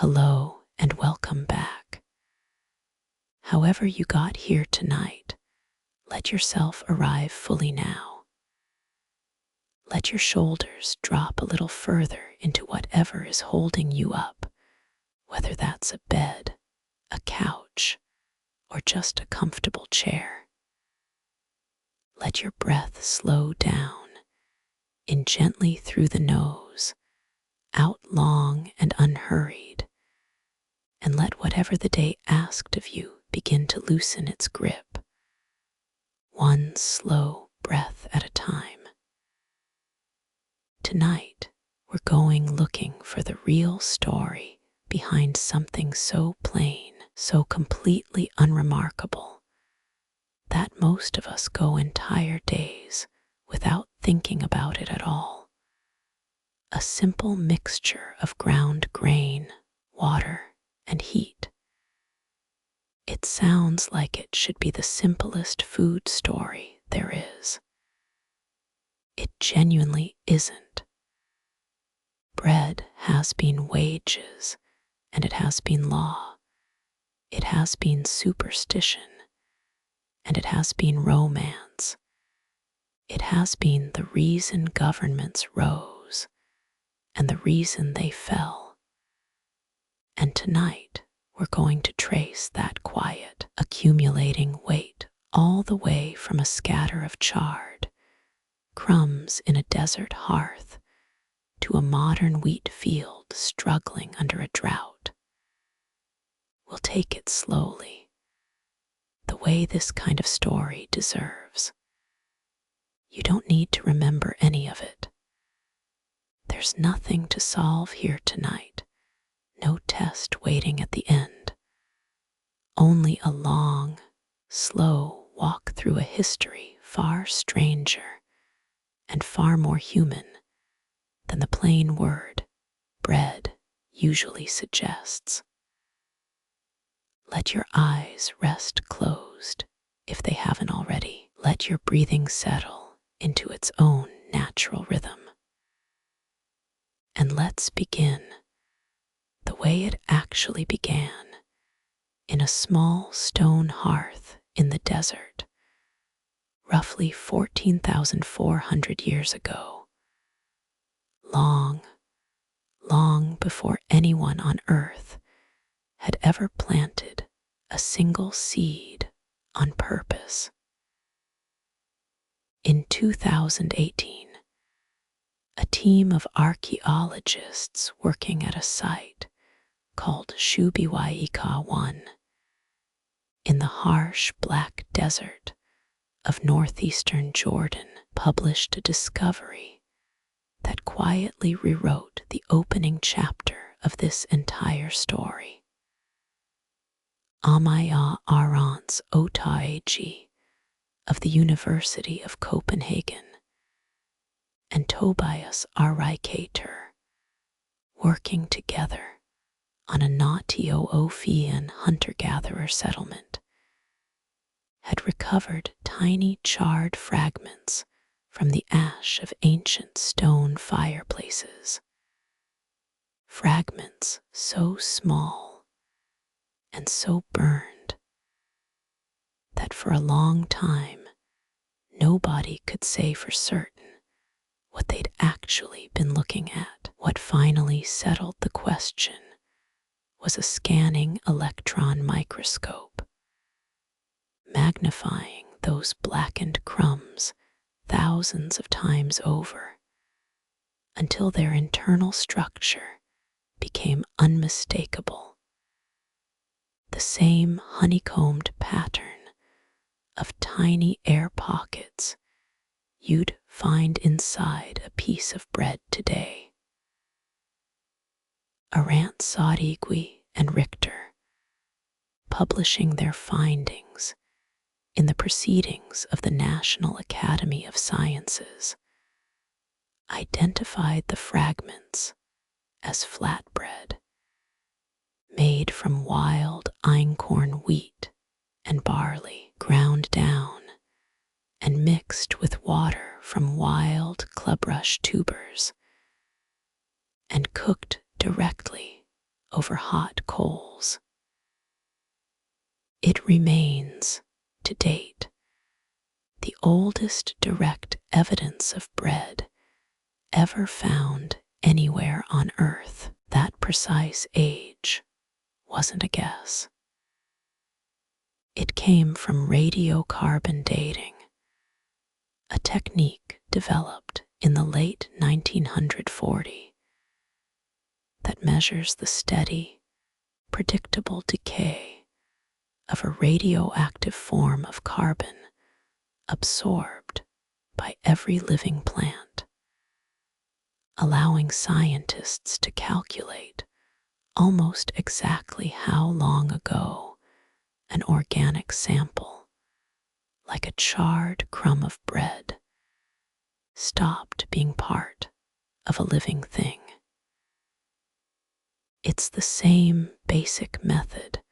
Hello and welcome back. However you got here tonight, let yourself arrive fully now. Let your shoulders drop a little further into whatever is holding you up, whether that's a bed, a couch, or just a comfortable chair. Let your breath slow down, in gently through the nose, out long and unhurried, and let whatever the day asked of you begin to loosen its grip, one slow breath at a time. Tonight, we're going looking for the real story behind something so plain, so completely unremarkable, that most of us go entire days without thinking about it at all. A simple mixture of ground grain, water, and heat. It sounds like it should be the simplest food story there is. It genuinely isn't. Bread has been wages, and it has been law. It has been superstition, and it has been romance. It has been the reason governments rose, and the reason they fell. And tonight, we're going to trace that quiet, accumulating weight all the way from a scatter of charred crumbs in a desert hearth to a modern wheat field struggling under a drought. We'll take it slowly, the way this kind of story deserves. You don't need to remember any of it. There's nothing to solve here tonight, no test waiting at the end. Only a long, slow walk through a history far stranger and far more human than the plain word bread usually suggests. Let your eyes rest closed if they haven't already. Let your breathing settle into its own natural rhythm. And let's begin the way it actually began, in a small stone hearth in the desert, roughly 14,400 years ago. Long, long before anyone on earth had ever planted a single seed on purpose. In 2018, a team of archaeologists working at a site called Shubiwaika 1 in the harsh black desert of northeastern Jordan published a discovery that quietly rewrote the opening chapter of this entire story. Amaya Arantz Otaegi of the University of Copenhagen and Tobias Arikater, working together on a Natio-Ophian hunter-gatherer settlement, had recovered tiny charred fragments from the ash of ancient stone fireplaces. Fragments so small and so burned that for a long time nobody could say for certain what they'd actually been looking at. What finally settled the question was a scanning electron microscope, magnifying those blackened crumbs thousands of times over until their internal structure became unmistakable. The same honeycombed pattern of tiny air pockets you'd find inside a piece of bread today. Arant Sadigui and Richter, publishing their findings in the Proceedings of the National Academy of Sciences, identified the fragments as flatbread, made from wild einkorn wheat and barley, ground down and mixed with water from wild clubrush tubers, and cooked directly over hot coals. It remains, to date, the oldest direct evidence of bread ever found anywhere on Earth. That precise age wasn't a guess. It came from radiocarbon dating, a technique developed in the late 1940 that measures the steady, predictable decay of a radioactive form of carbon absorbed by every living plant, allowing scientists to calculate almost exactly how long ago an organic sample, like a charred crumb of bread, stopped being part of a living thing. It's the same basic method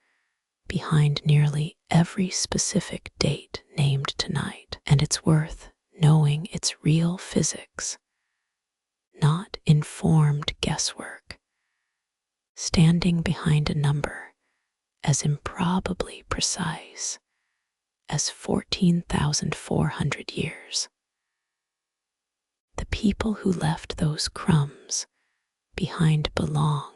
behind nearly every specific date named tonight, and it's worth knowing its real physics, not informed guesswork, standing behind a number as improbably precise as 14,400 years. The people who left those crumbs behind belonged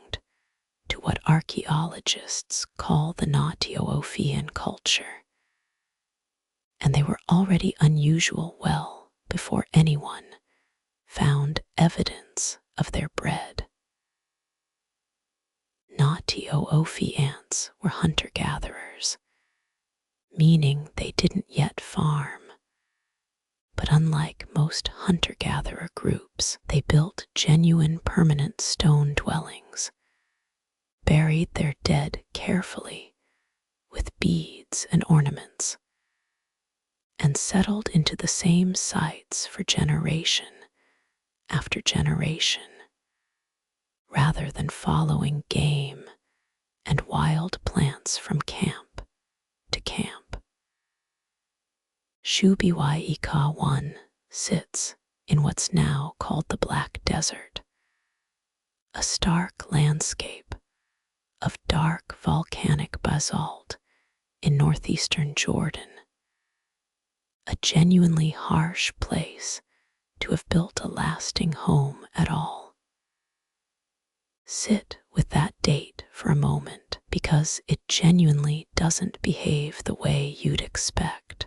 to what archaeologists call the Ethiopia culture, and they were already unusual well before anyone found evidence of their bread. Ethiopia were hunter-gatherers, meaning they didn't yet farm. But unlike most hunter-gatherer groups, they built genuine permanent stone dwellings, buried their dead carefully with beads and ornaments, and settled into the same sites for generation after generation, rather than following game and wild plants from camp to camp. Shubiwai-Ika 1 sits in what's now called the Black Desert, a stark landscape of dark volcanic basalt in northeastern Jordan, a genuinely harsh place to have built a lasting home at all. Sit with that date for a moment, because it genuinely doesn't behave the way you'd expect.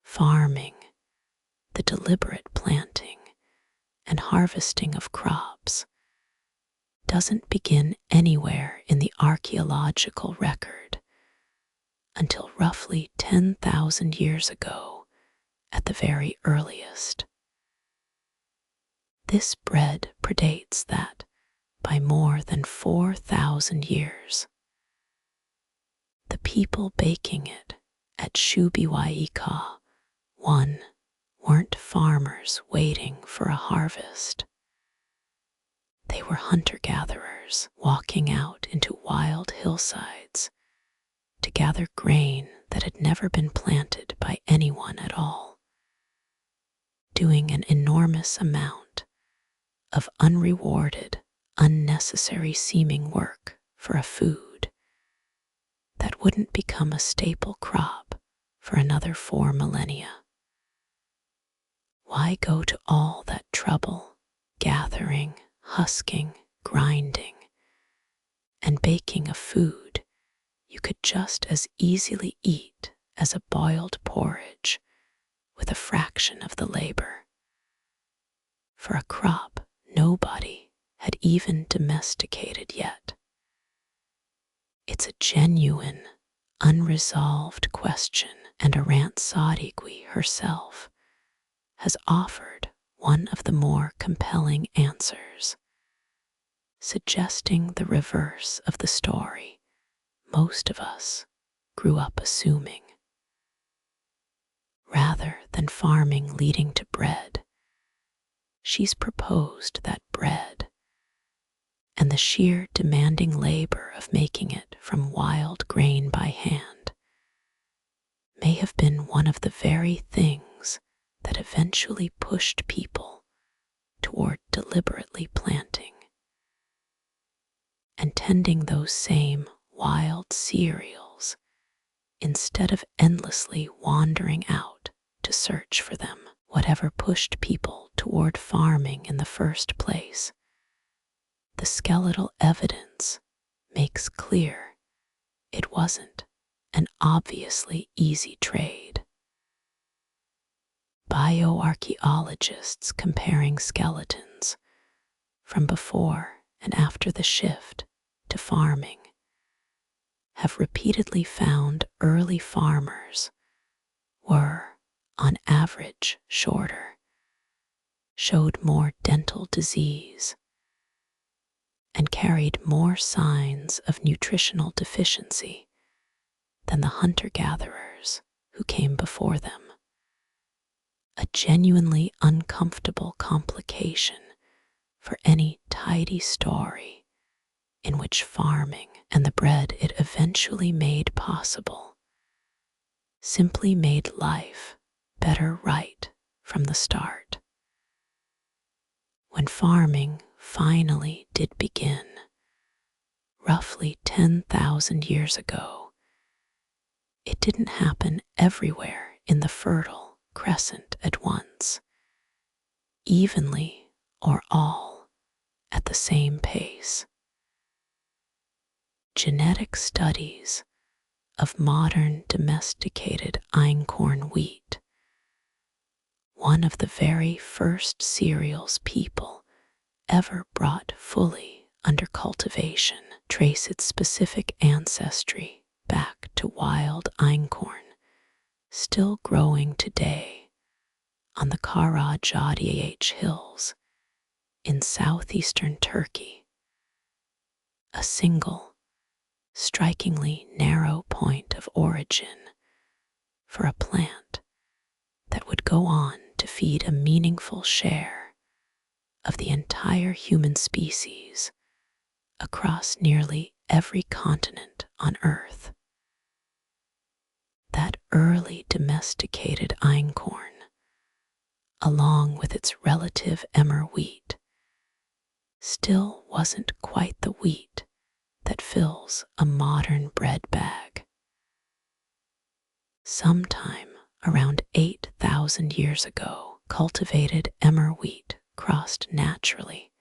Farming, the deliberate planting and harvesting of crops, doesn't begin anywhere in the archaeological record until roughly 10,000 years ago at the very earliest. This bread predates that by more than 4,000 years. The people baking it at Shubiwai-Ika 1 weren't farmers waiting for a harvest. They were hunter-gatherers walking out into wild hillsides to gather grain that had never been planted by anyone at all, doing an enormous amount of unrewarded, unnecessary-seeming work for a food that wouldn't become a staple crop for another 4 millennia. Why go to all that trouble, gathering, husking, grinding, and baking a food you could just as easily eat as a boiled porridge with a fraction of the labor, for a crop nobody had even domesticated yet? It's a genuine, unresolved question, and Arant Sadigui herself has offered one of the more compelling answers, suggesting the reverse of the story most of us grew up assuming. Rather than farming leading to bread, she's proposed that bread, and the sheer demanding labor of making it from wild grain by hand, may have been one of the very things that eventually pushed people toward deliberately planting. and tending those same wild cereals instead of endlessly wandering out to search for them. Whatever pushed people toward farming in the first place, the skeletal evidence makes clear it wasn't an obviously easy trade. Bioarchaeologists comparing skeletons from before and after the shift to farming have repeatedly found early farmers were, on average, shorter, showed more dental disease, and carried more signs of nutritional deficiency than the hunter-gatherers who came before them. A genuinely uncomfortable complication for any tidy story in which farming and the bread it eventually made possible simply made life better right from the start. When farming finally did begin, roughly 10,000 years ago, it didn't happen everywhere in the Fertile Crescent at once, evenly or all at the same pace. Genetic studies of modern domesticated einkorn wheat, one of the very first cereals people ever brought fully under cultivation, trace its specific ancestry back to wild einkorn, still growing today on the Karajadih Hills in southeastern Turkey. A single, strikingly narrow point of origin for a plant that would go on to feed a meaningful share of the entire human species across nearly every continent on Earth. That early domesticated einkorn, along with its relative emmer wheat, still wasn't quite the wheat that fills a modern bread bag. Sometime around 8,000 years ago, cultivated emmer wheat crossed naturally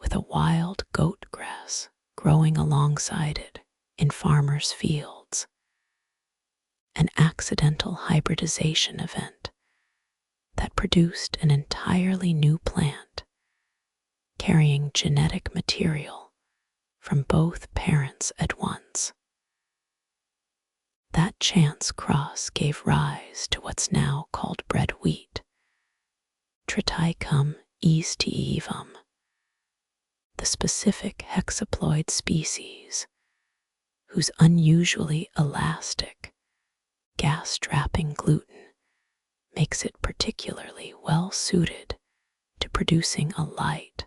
with a wild goat grass growing alongside it in farmers' fields, an accidental hybridization event that produced an entirely new plant carrying genetic material from both parents at once. That chance cross gave rise to what's now called bread wheat, Triticum aestivum, the specific hexaploid species whose unusually elastic, gas-trapping gluten makes it particularly well suited to producing a light,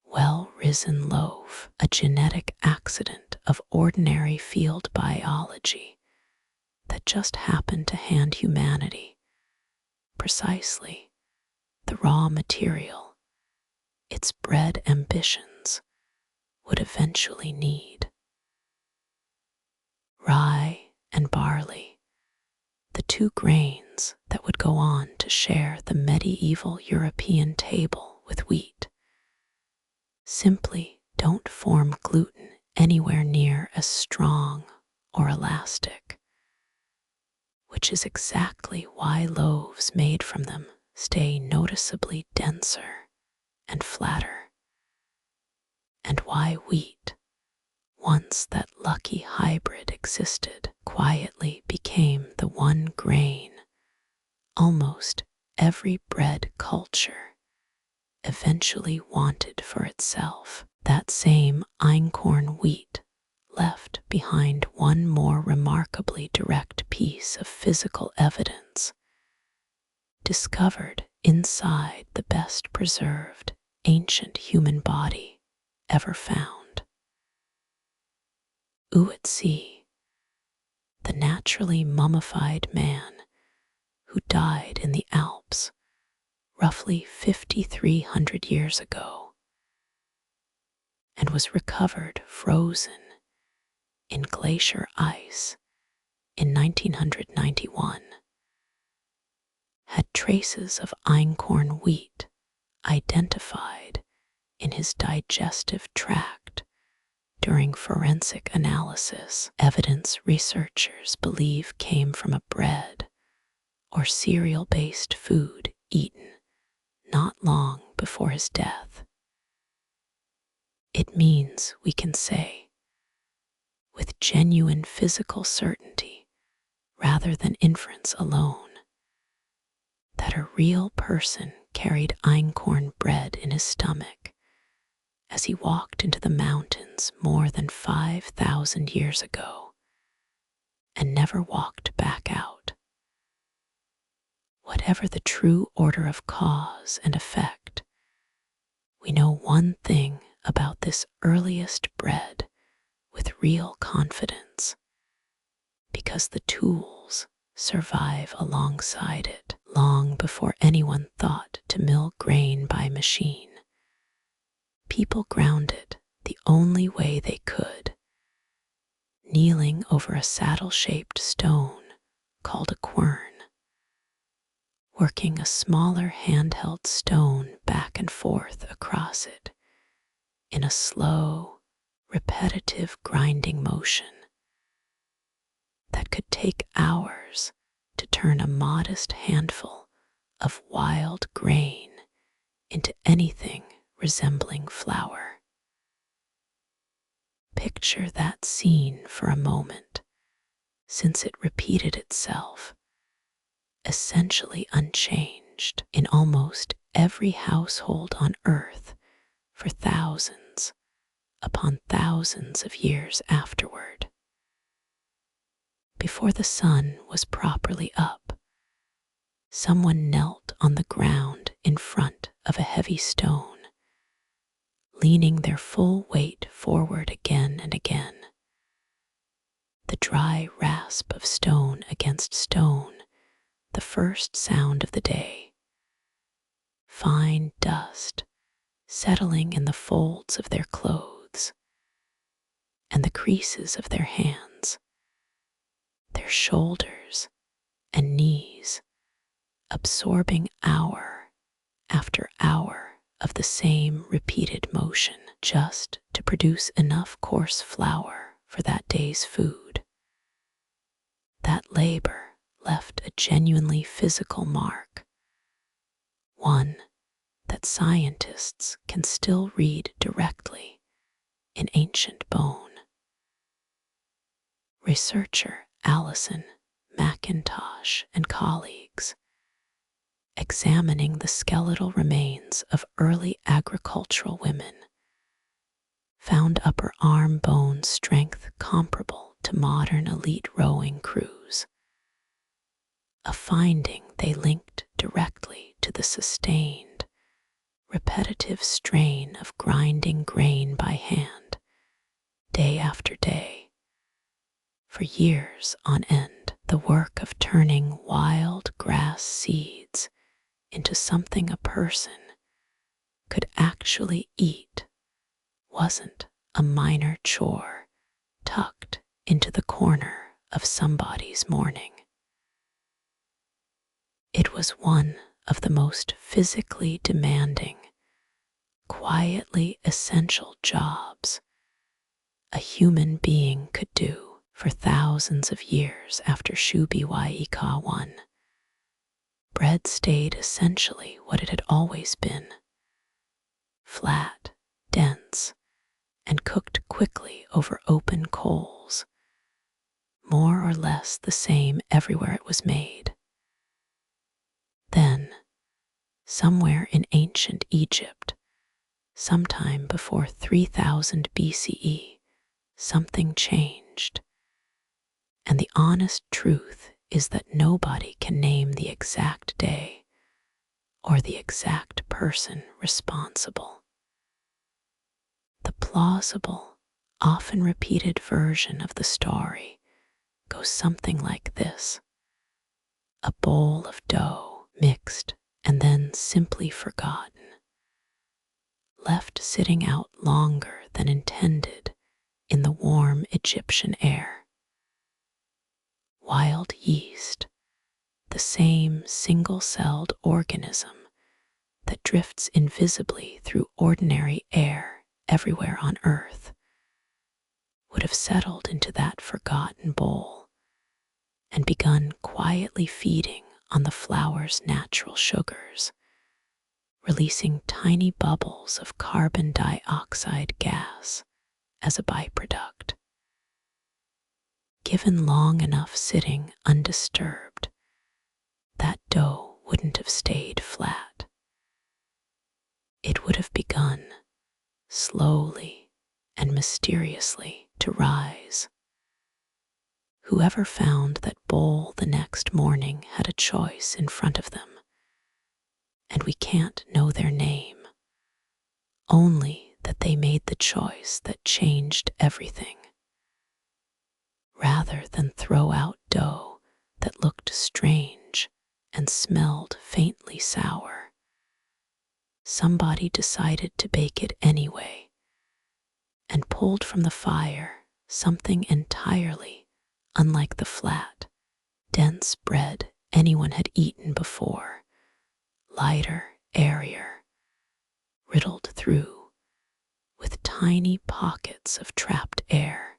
well-risen loaf, a genetic accident of ordinary field biology that just happened to hand humanity precisely the raw material its bread ambitions would eventually need. Rye and barley, the two grains that would go on to share the medieval European table with wheat, simply don't form gluten anywhere near as strong or elastic, which is exactly why loaves made from them stay noticeably denser and flatter, and why wheat, once that lucky hybrid existed, quietly became the one grain almost every bread culture eventually wanted for itself. That same einkorn wheat left behind one more remarkably direct piece of physical evidence, discovered inside the best preserved ancient human body ever found. Uatsi, the naturally mummified man who died in the Alps roughly 5,300 years ago, and was recovered frozen in glacier ice in 1991, had traces of einkorn wheat identified in his digestive tract during forensic analysis, evidence researchers believe came from a bread or cereal-based food eaten not long before his death. It means we can say, with genuine physical certainty rather than inference alone, that a real person carried einkorn bread in his stomach as he walked into the mountains more than 5,000 years ago and never walked back out. Whatever the true order of cause and effect, we know one thing about this earliest bread with real confidence, because the tools survive alongside it long before anyone thought to mill grain by machine. People ground it the only way they could, kneeling over a saddle-shaped stone called a quern, working a smaller handheld stone back and forth across it in a slow, repetitive grinding motion that could take hours to turn a modest handful of wild grain into anything resembling flour. Picture that scene for a moment, since it repeated itself, essentially unchanged, in almost every household on Earth for thousands upon thousands of years afterward. Before the sun was properly up, someone knelt on the ground in front of a heavy stone, leaning their full weight forward again and again. The dry rasp of stone against stone, the first sound of the day. Fine dust settling in the folds of their clothes and the creases of their hands, their shoulders and knees, absorbing hour after hour of the same repeated motion just to produce enough coarse flour for that day's food. That labor left a genuinely physical mark, one that scientists can still read directly in ancient bone. Researcher Alison McIntosh and colleagues, examining the skeletal remains of early agricultural women, found upper arm bone strength comparable to modern elite rowing crews, a finding they linked directly to the sustained, repetitive strain of grinding grain by hand, day after day, for years on end. The work of turning wild grass seeds into something a person could actually eat wasn't a minor chore tucked into the corner of somebody's morning. It was one of the most physically demanding, quietly essential jobs a human being could do for thousands of years after Shubiwai 1. Bread stayed essentially what it had always been, flat, dense, and cooked quickly over open coals, more or less the same everywhere it was made. Then, somewhere in ancient Egypt, sometime before 3000 BCE, something changed. And the honest truth is that nobody can name the exact day or the exact person responsible. The plausible, often repeated version of the story goes something like this. A bowl of dough, mixed and then simply forgotten, left sitting out longer than intended in the warm Egyptian air. Wild yeast, the same single-celled organism that drifts invisibly through ordinary air everywhere on Earth, would have settled into that forgotten bowl and begun quietly feeding on the flour's natural sugars, releasing tiny bubbles of carbon dioxide gas as a byproduct. Given long enough sitting undisturbed, that dough wouldn't have stayed flat. It would have begun, slowly and mysteriously, to rise. Whoever found that bowl the next morning had a choice in front of them, and we can't know their name, only that they made the choice that changed everything. Rather than throw out dough that looked strange and smelled faintly sour, somebody decided to bake it anyway and pulled from the fire something entirely unlike the flat, dense bread anyone had eaten before, lighter, airier, riddled through with tiny pockets of trapped air,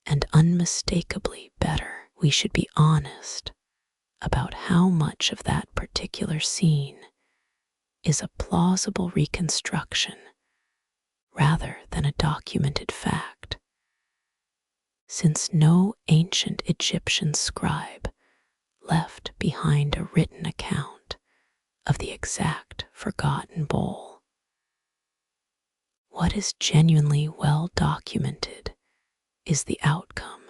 and unmistakably better. We should be honest about how much of that particular scene is a plausible reconstruction rather than a documented fact, since no ancient Egyptian scribe left behind a written account of the exact forgotten bowl. What is genuinely well documented is the outcome.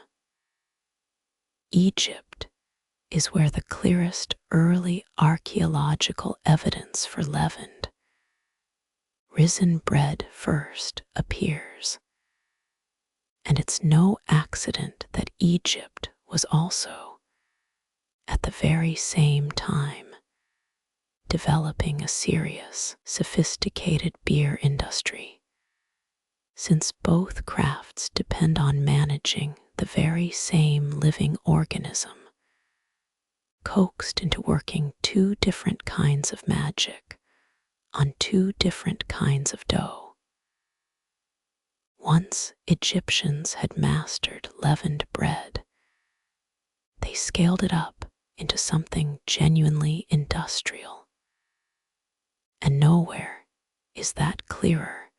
Egypt is where the clearest early archaeological evidence for leavened, risen bread first appears, and it's no accident that Egypt was also, at the very same time, developing a serious, sophisticated beer industry, since both crafts depend on managing the very same living organism, coaxed into working two different kinds of magic on two different kinds of dough. Once Egyptians had mastered leavened bread, they scaled it up into something genuinely industrial. And nowhere is that clearer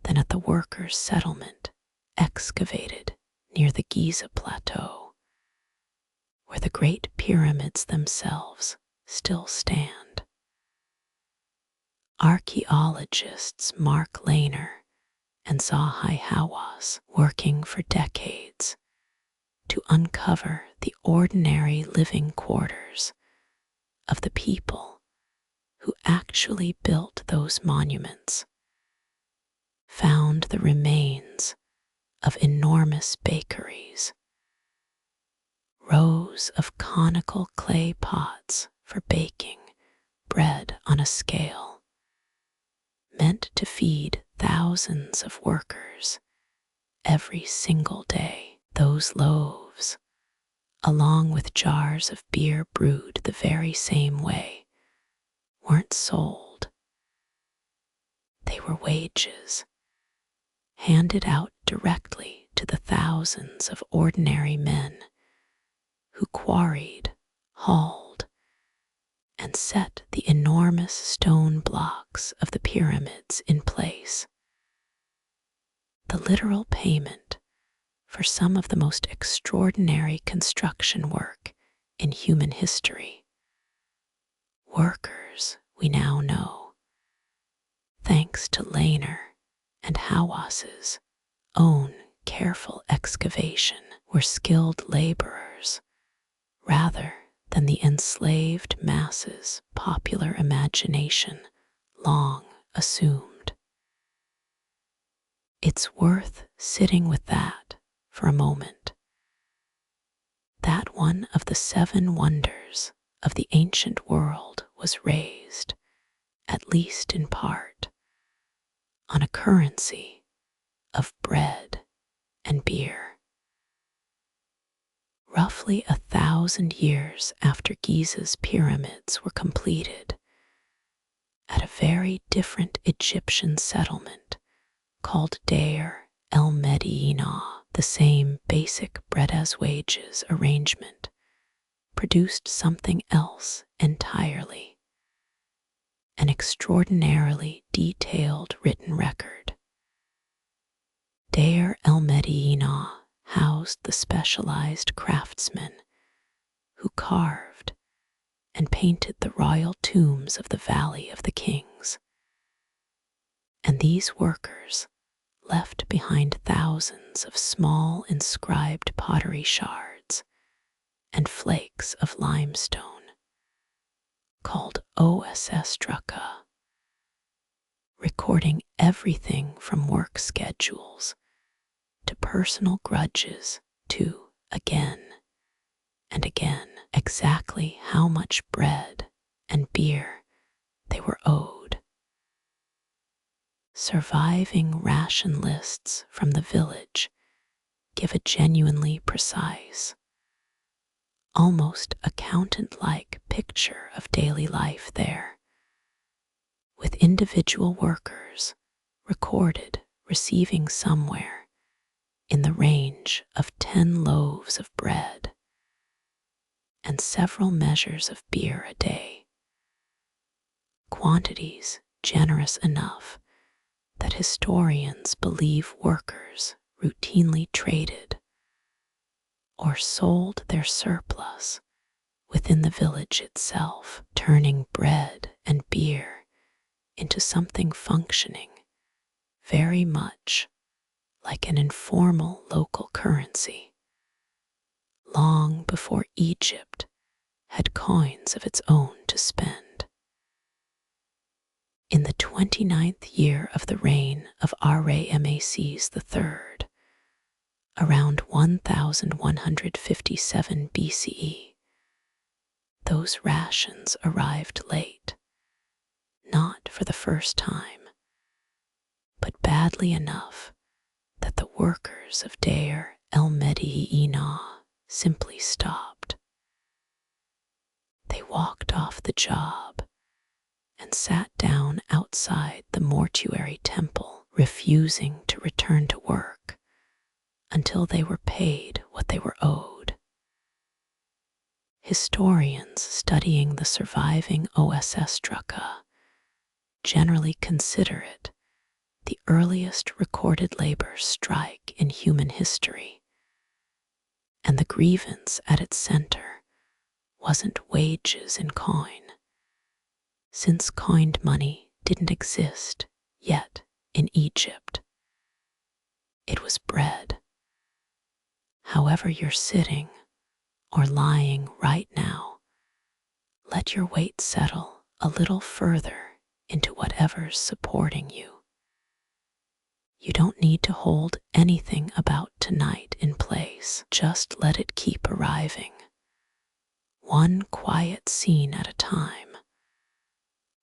than at the workers' settlement excavated near the Giza Plateau, where the great pyramids themselves still stand. Archaeologists Mark Lehner and Zahi Hawass working for decades to uncover the ordinary living quarters of the people who actually built those monuments, found the remains of enormous bakeries, rows of conical clay pots for baking bread on a scale, meant to feed thousands of workers every single day. Those loaves, along with jars of beer brewed the very same way, weren't sold. They were wages, handed out directly to the thousands of ordinary men who quarried, hauled, and set the enormous stone blocks of the pyramids in place. The literal payment for some of the most extraordinary construction work in human history. Workers, we now know, thanks to Lehner and Hawass's own careful excavation, were skilled laborers rather than the enslaved masses popular imagination long assumed. It's worth sitting with that for a moment. That one of the 7 wonders of the ancient world was raised, at least in part, on a currency of bread and beer. Roughly 1,000 years after Giza's pyramids were completed, at a very different Egyptian settlement called Deir el-Medina, the same basic bread-as-wages arrangement produced something else entirely, an extraordinarily detailed written record. Deir el-Medina housed the specialized craftsmen who carved and painted the royal tombs of the Valley of the Kings. And these workers left behind thousands of small inscribed pottery shards and flakes of limestone, called OSS-Strucka, recording everything from work schedules to personal grudges to, again and again, exactly how much bread and beer they were owed. Surviving ration lists from the village give a genuinely precise, almost accountant-like picture of daily life there, with individual workers recorded receiving somewhere in the range of 10 loaves of bread and several measures of beer a day, quantities generous enough that historians believe workers routinely traded or sold their surplus within the village itself, turning bread and beer into something functioning very much like an informal local currency, long before Egypt had coins of its own to spend. In the 29th year of the reign of Ramesses III, around 1157 BCE, those rations arrived late, not for the first time, but badly enough that the workers of Deir el-Medina simply stopped. They walked off the job and sat down outside the mortuary temple, refusing to return to work until they were paid what they were owed. Historians studying the surviving OSS-Strucka generally consider it the earliest recorded labor strike in human history, and the grievance at its center wasn't wages in coin, since coined money didn't exist yet in Egypt. It was bread. However you're sitting or lying right now, let your weight settle a little further into whatever's supporting you. You don't need to hold anything about tonight in place. Just let it keep arriving, one quiet scene at a time,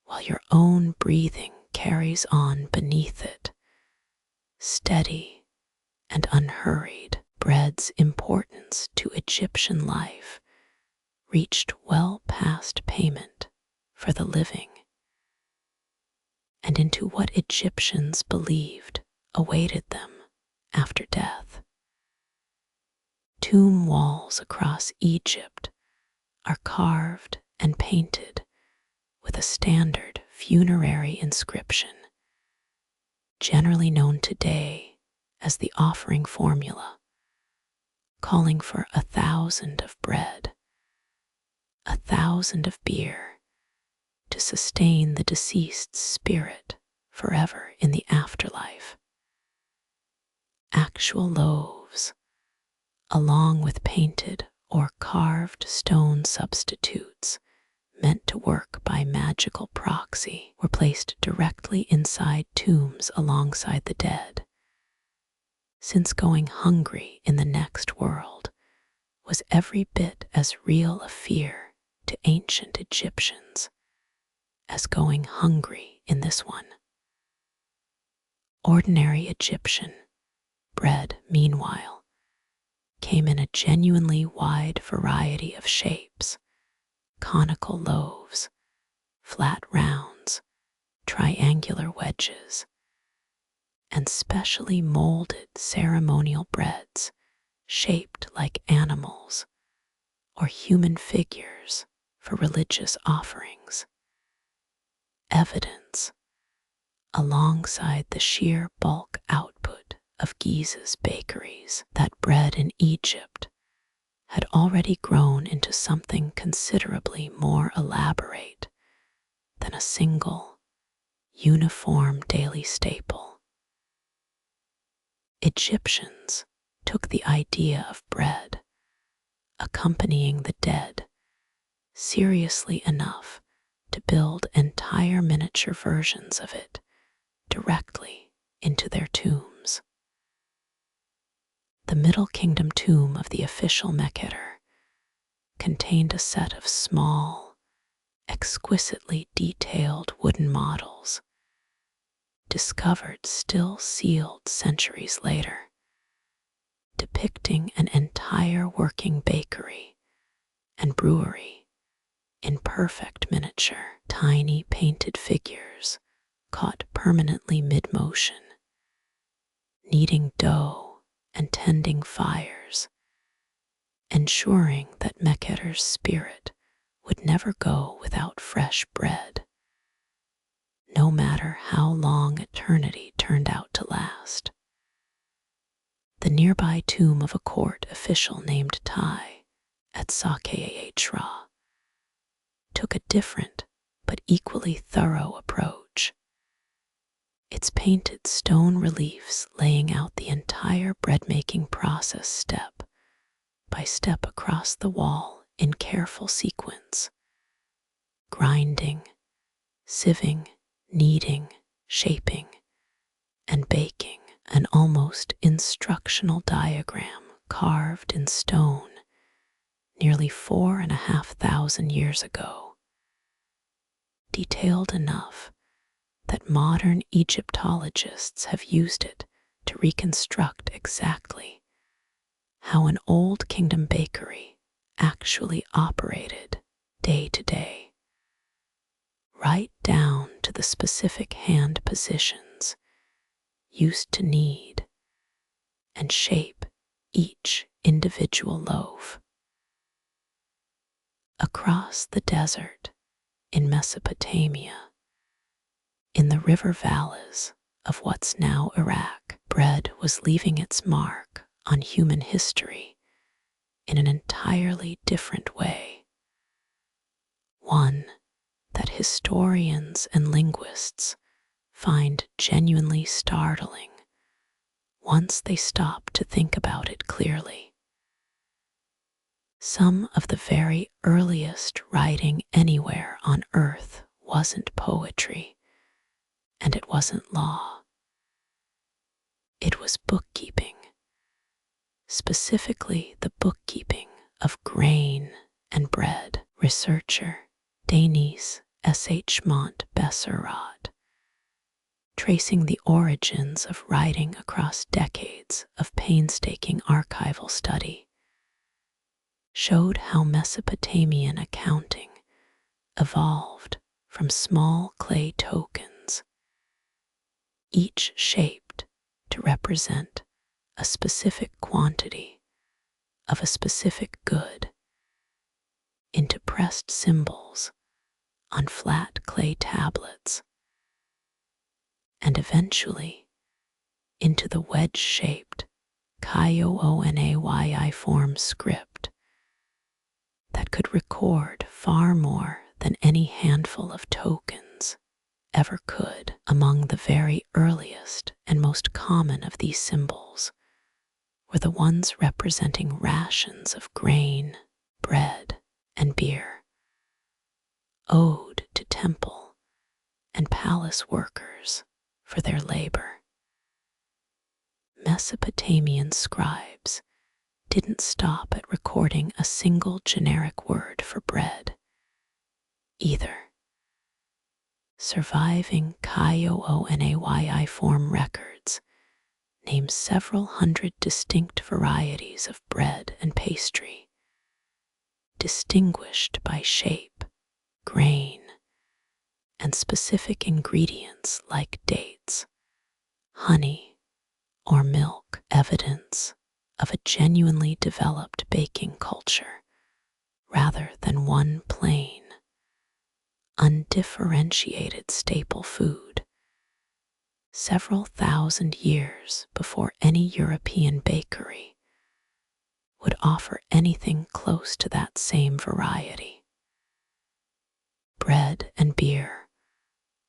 while your own breathing carries on beneath it, steady and unhurried. Bread's importance to Egyptian life reached well past payment for the living, and into what Egyptians believed awaited them after death. Tomb walls across Egypt are carved and painted with a standard funerary inscription, generally known today as the offering formula, calling for 1,000 of bread, 1,000 of beer, to sustain the deceased's spirit forever in the afterlife. Actual loaves, along with painted or carved stone substitutes meant to work by magical proxy, were placed directly inside tombs alongside the dead, since going hungry in the next world was every bit as real a fear to ancient Egyptians as going hungry in this one. Ordinary Egyptian Bread, meanwhile, came in a genuinely wide variety of shapes: conical loaves, flat rounds, triangular wedges, and specially molded ceremonial breads shaped like animals or human figures for religious offerings. Evidence, alongside the sheer bulk output of Giza's bakeries, that bread in Egypt had already grown into something considerably more elaborate than a single, uniform daily staple. Egyptians took the idea of bread accompanying the dead seriously enough to build entire miniature versions of it directly into their tombs. The Middle Kingdom tomb of the official Mekher contained a set of small, exquisitely detailed wooden models, discovered still sealed centuries later, depicting an entire working bakery and brewery in perfect miniature. Tiny painted figures caught permanently mid-motion, kneading dough and tending fires, ensuring that Mekher's spirit would never go without fresh bread, no matter how long eternity turned out to last. The nearby tomb of a court official named Tai at Saqqara took a different but equally thorough approach. Its painted stone reliefs laying out the entire bread-making process step by step across the wall in careful sequence: grinding, sieving, kneading, shaping, and baking. An almost instructional diagram carved in stone nearly 4,500 years ago, detailed enough that modern Egyptologists have used it to reconstruct exactly how an Old Kingdom bakery actually operated day to day, right down to the specific hand positions used to knead and shape each individual loaf. Across the desert in Mesopotamia, in the river valleys of what's now Iraq, bread was leaving its mark on human history in an entirely different way. One that historians and linguists find genuinely startling once they stop to think about it clearly. Some of the very earliest writing anywhere on earth wasn't poetry, and it wasn't law. It was bookkeeping, specifically the bookkeeping of grain and bread. Researcher Denise S.H. Mont Besserat, tracing the origins of writing across decades of painstaking archival study, showed how Mesopotamian accounting evolved from small clay tokens, each shaped to represent a specific quantity of a specific good, into pressed symbols on flat clay tablets, and eventually into the wedge-shaped Kyoonayform script that could record far more than any handful of tokens ever could. Among the very earliest and most common of these symbols were the ones representing rations of grain, bread, and beer, owed to temple and palace workers for their labor. Mesopotamian scribes didn't stop at recording a single generic word for bread either. Surviving Kyoonayform records names several hundred distinct varieties of bread and pastry, distinguished by shape, grain, and specific ingredients like dates, honey, or milk, evidence of a genuinely developed baking culture rather than one plain, undifferentiated staple food. Several thousand years before any European bakery would offer anything close to that same variety. Bread and beer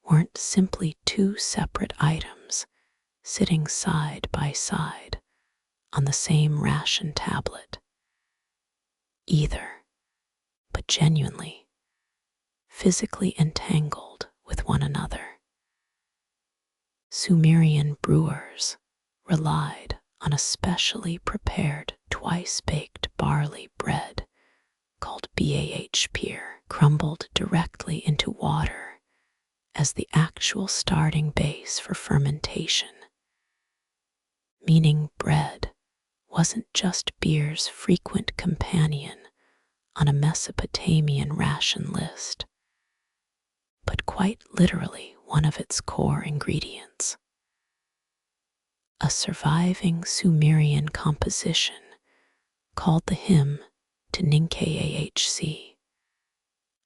weren't simply two separate items sitting side by side on the same ration tablet, either, but genuinely, physically entangled with one another. Sumerian brewers relied on a specially prepared twice-baked barley bread called beer, crumbled directly into water as the actual starting base for fermentation, meaning bread wasn't just beer's frequent companion on a Mesopotamian ration list, but quite literally one of its core ingredients. A surviving Sumerian composition called the hymn to Ninkahc,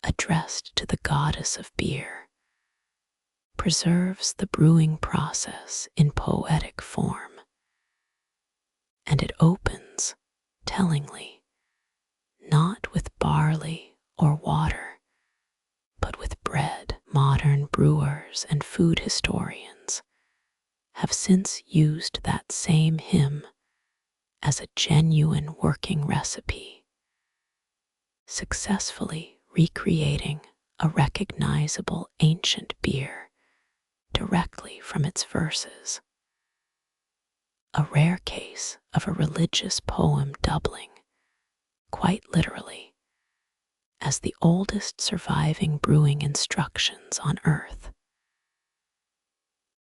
addressed to the goddess of beer, preserves the brewing process in poetic form, and it opens, tellingly, not with barley or water, but with bread. Modern brewers and food historians have since used that same hymn as a genuine working recipe, successfully recreating a recognizable ancient beer directly from its verses. A rare case of a religious poem doubling, quite literally, as the oldest surviving brewing instructions on Earth.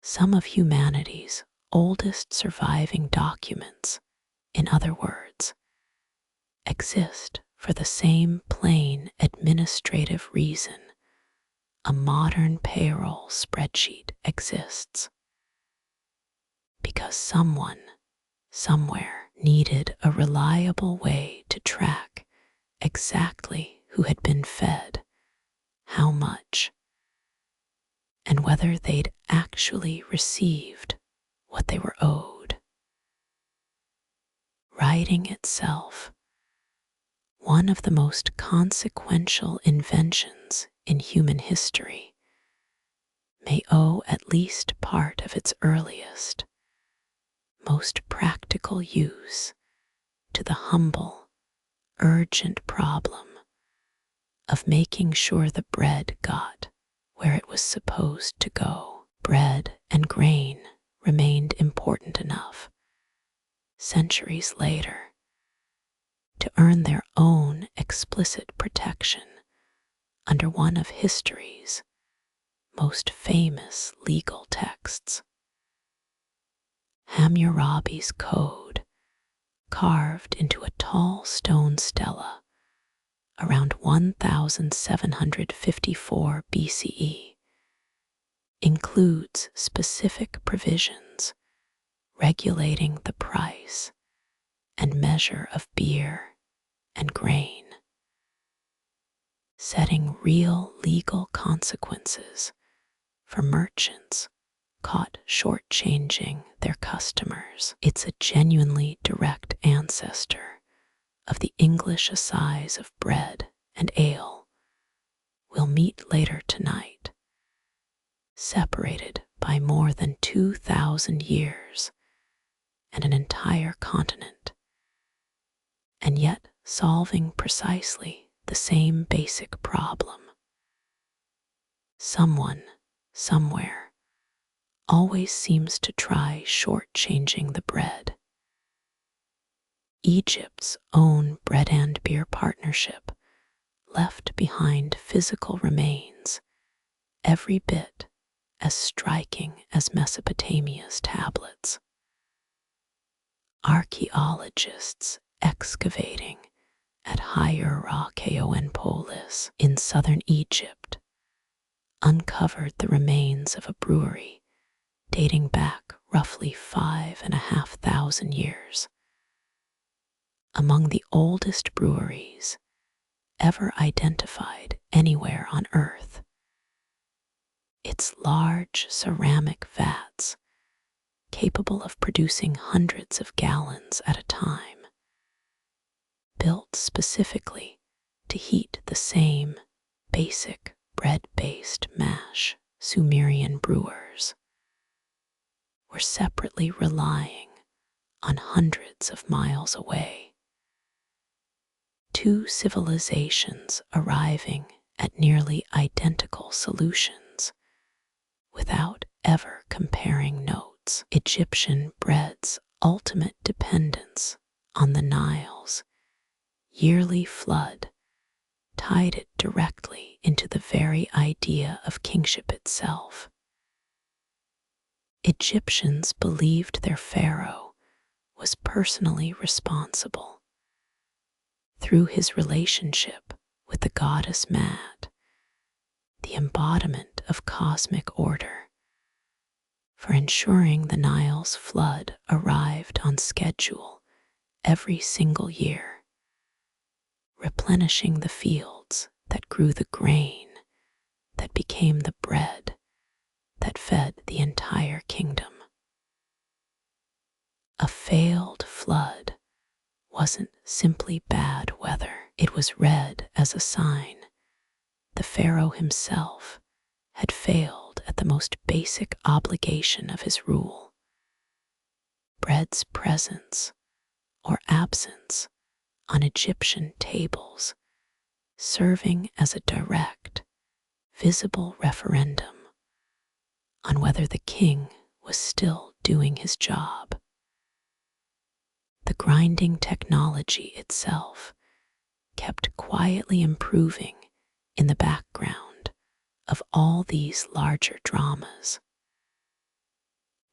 Some of humanity's oldest surviving documents, in other words, exist for the same plain administrative reason a modern payroll spreadsheet exists. Because someone, somewhere, needed a reliable way to track exactly who had been fed, how much, and whether they'd actually received what they were owed. Writing itself, one of the most consequential inventions in human history, may owe at least part of its earliest, most practical use to the humble, urgent problem of making sure the bread got where it was supposed to go. Bread and grain remained important enough, centuries later, to earn their own explicit protection under one of history's most famous legal texts. Hammurabi's code, carved into a tall stone stela around 1754 BCE, includes specific provisions regulating the price and measure of beer and grain, setting real legal consequences for merchants caught shortchanging their customers. It's a genuinely direct ancestor of the English assize of bread and ale we'll meet later tonight, separated by more than 2,000 years and an entire continent, and yet solving precisely the same basic problem. Someone, somewhere, always seems to try shortchanging the bread. Egypt's own bread and beer partnership left behind physical remains every bit as striking as Mesopotamia's tablets. Archaeologists excavating at Hierarchaeopolis in southern Egypt uncovered the remains of a brewery dating back roughly 5,500 years. Among the oldest breweries ever identified anywhere on Earth. Its large ceramic vats, capable of producing hundreds of gallons at a time, built specifically to heat the same basic bread-based mash Sumerian brewers, were separately relying on hundreds of miles away. Two civilizations arriving at nearly identical solutions without ever comparing notes. Egyptian bread's ultimate dependence on the Nile's yearly flood tied it directly into the very idea of kingship itself. Egyptians believed their pharaoh was personally responsible, through his relationship with the goddess Mad, the embodiment of cosmic order, for ensuring the Nile's flood arrived on schedule every single year, replenishing the fields that grew the grain that became the bread that fed the entire kingdom. A failed flood wasn't simply bad weather. It was read as a sign the pharaoh himself had failed at the most basic obligation of his rule. Bread's presence or absence on Egyptian tables, serving as a direct, visible referendum on whether the king was still doing his job. The grinding technology itself kept quietly improving in the background of all these larger dramas.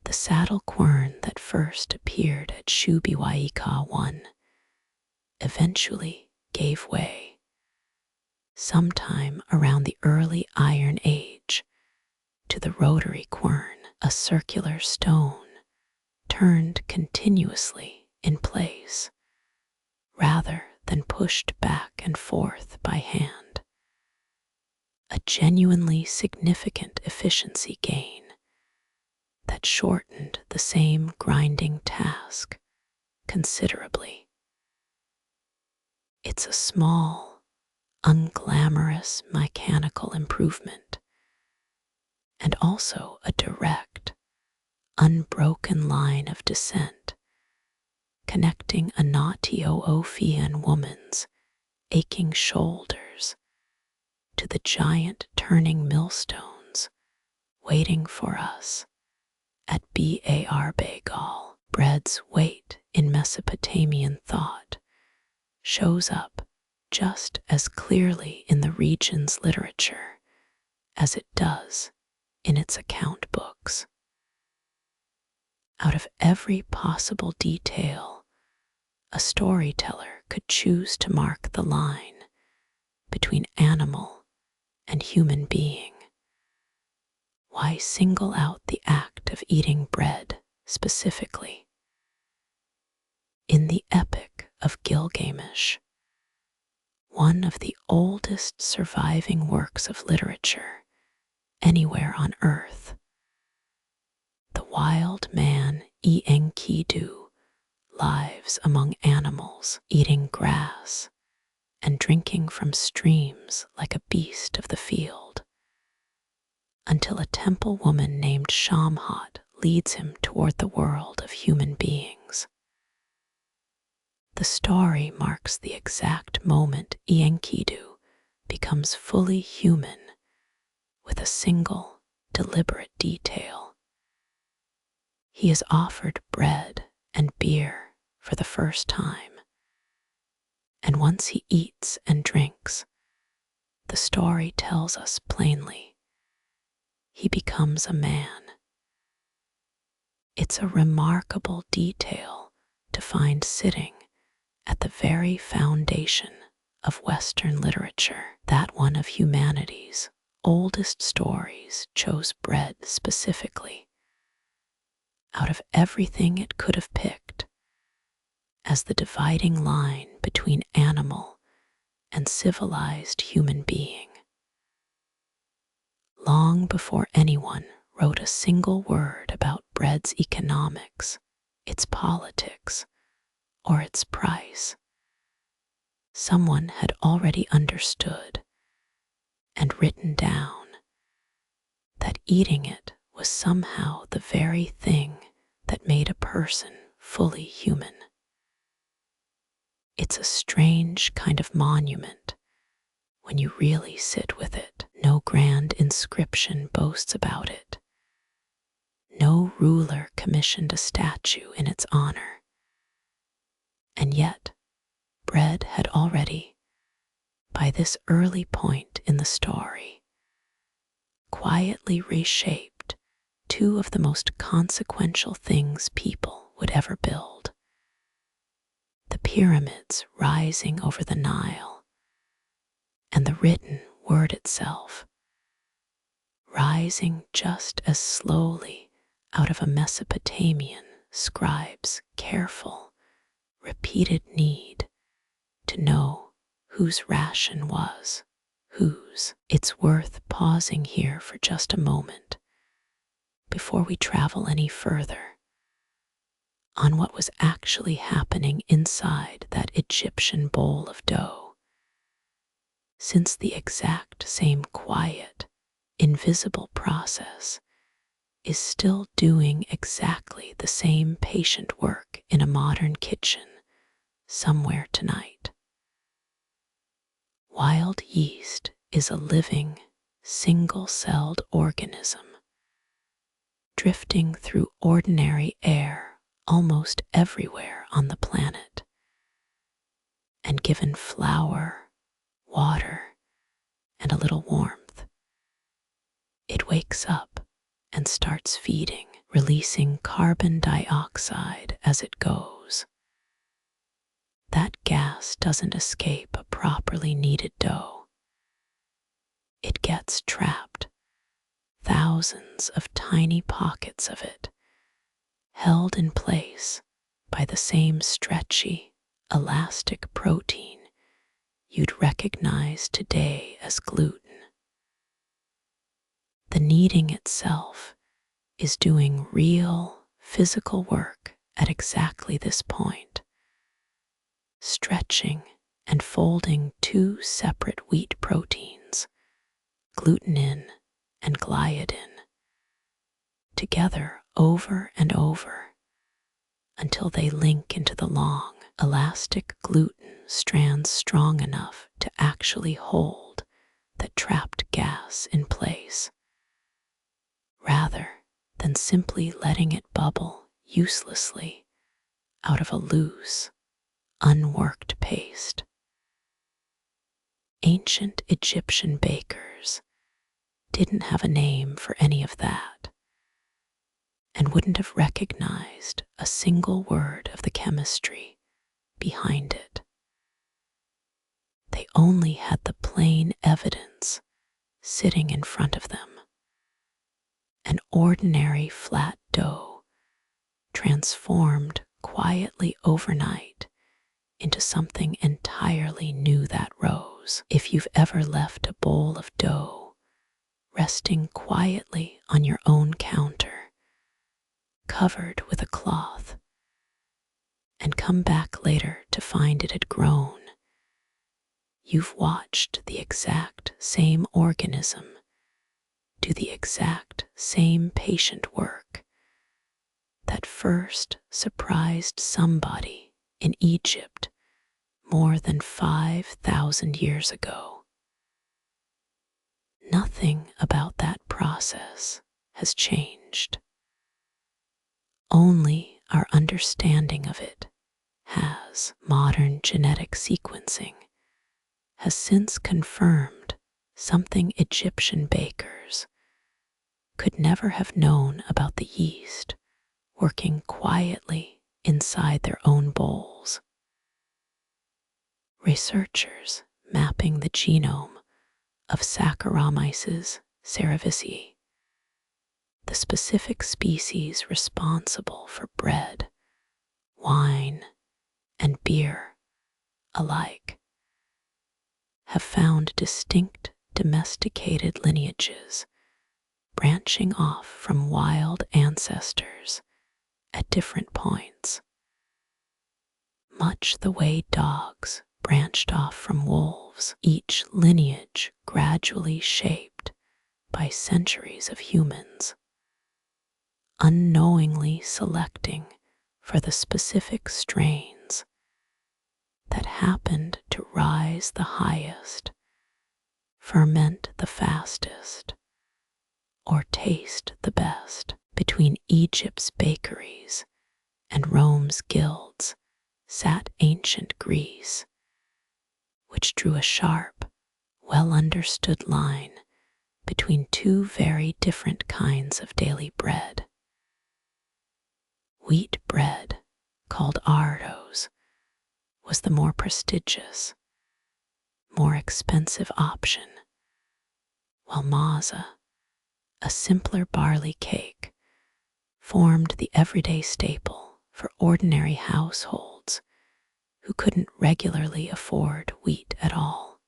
The saddle quern that first appeared at Shubiwaika I eventually gave way, sometime around the early Iron Age, to the rotary quern, a circular stone turned continuously in place, rather than pushed back and forth by hand. A genuinely significant efficiency gain that shortened the same grinding task considerably. It's a small, unglamorous mechanical improvement, and also a direct, unbroken line of descent connecting a Ethiopian woman's aching shoulders to the giant turning millstones waiting for us at Bar Bagal. Bread's weight in Mesopotamian thought shows up just as clearly in the region's literature as it does in its account books. Out of every possible detail, a storyteller could choose to mark the line between animal and human being. Why single out the act of eating bread specifically? In the Epic of Gilgamesh, one of the oldest surviving works of literature anywhere on Earth, the wild man Enkidu lives among animals, eating grass and drinking from streams like a beast of the field, until a temple woman named Shamhat leads him toward the world of human beings. The story marks the exact moment Enkidu becomes fully human with a single, deliberate detail. He is offered bread and beer for the first time, and once he eats and drinks, the story tells us plainly, he becomes a man. It's a remarkable detail to find sitting at the very foundation of Western literature. That one of humanity's oldest stories chose bread specifically, out of everything it could have picked, as the dividing line between animal and civilized human being. Long before anyone wrote a single word about bread's economics, its politics, or its price, someone had already understood and written down that eating it was somehow the very thing that made a person fully human. It's a strange kind of monument when you really sit with it. No grand inscription boasts about it. No ruler commissioned a statue in its honor. And yet, bread had already, by this early point in the story, quietly reshaped two of the most consequential things people would ever build: the pyramids rising over the Nile, and the written word itself, rising just as slowly out of a Mesopotamian scribe's careful, repeated need to know whose ration was whose. It's worth pausing here for just a moment before we travel any further on what was actually happening inside that Egyptian bowl of dough, since the exact same quiet, invisible process is still doing exactly the same patient work in a modern kitchen somewhere tonight. Wild yeast is a living, single-celled organism, drifting through ordinary air almost everywhere on the planet, and given flour, water, and a little warmth, it wakes up and starts feeding, releasing carbon dioxide as it goes. That gas doesn't escape a properly kneaded dough. It gets trapped, thousands of tiny pockets of it, held in place by the same stretchy, elastic protein you'd recognize today as gluten. The kneading itself is doing real, physical work at exactly this point, stretching and folding two separate wheat proteins, glutenin and gliadin, together over and over until they link into the long, elastic gluten strands strong enough to actually hold that trapped gas in place, rather than simply letting it bubble uselessly out of a loose, unworked paste. Ancient Egyptian bakers didn't have a name for any of that, and wouldn't have recognized a single word of the chemistry behind it. They only had the plain evidence sitting in front of them: an ordinary flat dough transformed quietly overnight into something entirely new that rose. If you've ever left a bowl of dough resting quietly on your own counter, covered with a cloth, and come back later to find it had grown, you've watched the exact same organism do the exact same patient work that first surprised somebody in Egypt more than 5,000 years ago. Nothing about that process has changed. Only our understanding of it has. Modern genetic sequencing has since confirmed something Egyptian bakers could never have known about the yeast working quietly inside their own bowls. Researchers mapping the genome of Saccharomyces cerevisiae, the specific species responsible for bread, wine, and beer alike, have found distinct domesticated lineages branching off from wild ancestors at different points, much the way dogs branched off from wolves, each lineage gradually shaped by centuries of humans, unknowingly selecting for the specific strains that happened to rise the highest, ferment the fastest, or taste the best. Between Egypt's bakeries and Rome's guilds sat ancient Greece, which drew a sharp, well-understood line between two very different kinds of daily bread. Wheat bread, called ardos, was the more prestigious, more expensive option, while maza, a simpler barley cake, formed the everyday staple for ordinary households who couldn't regularly afford wheat at all.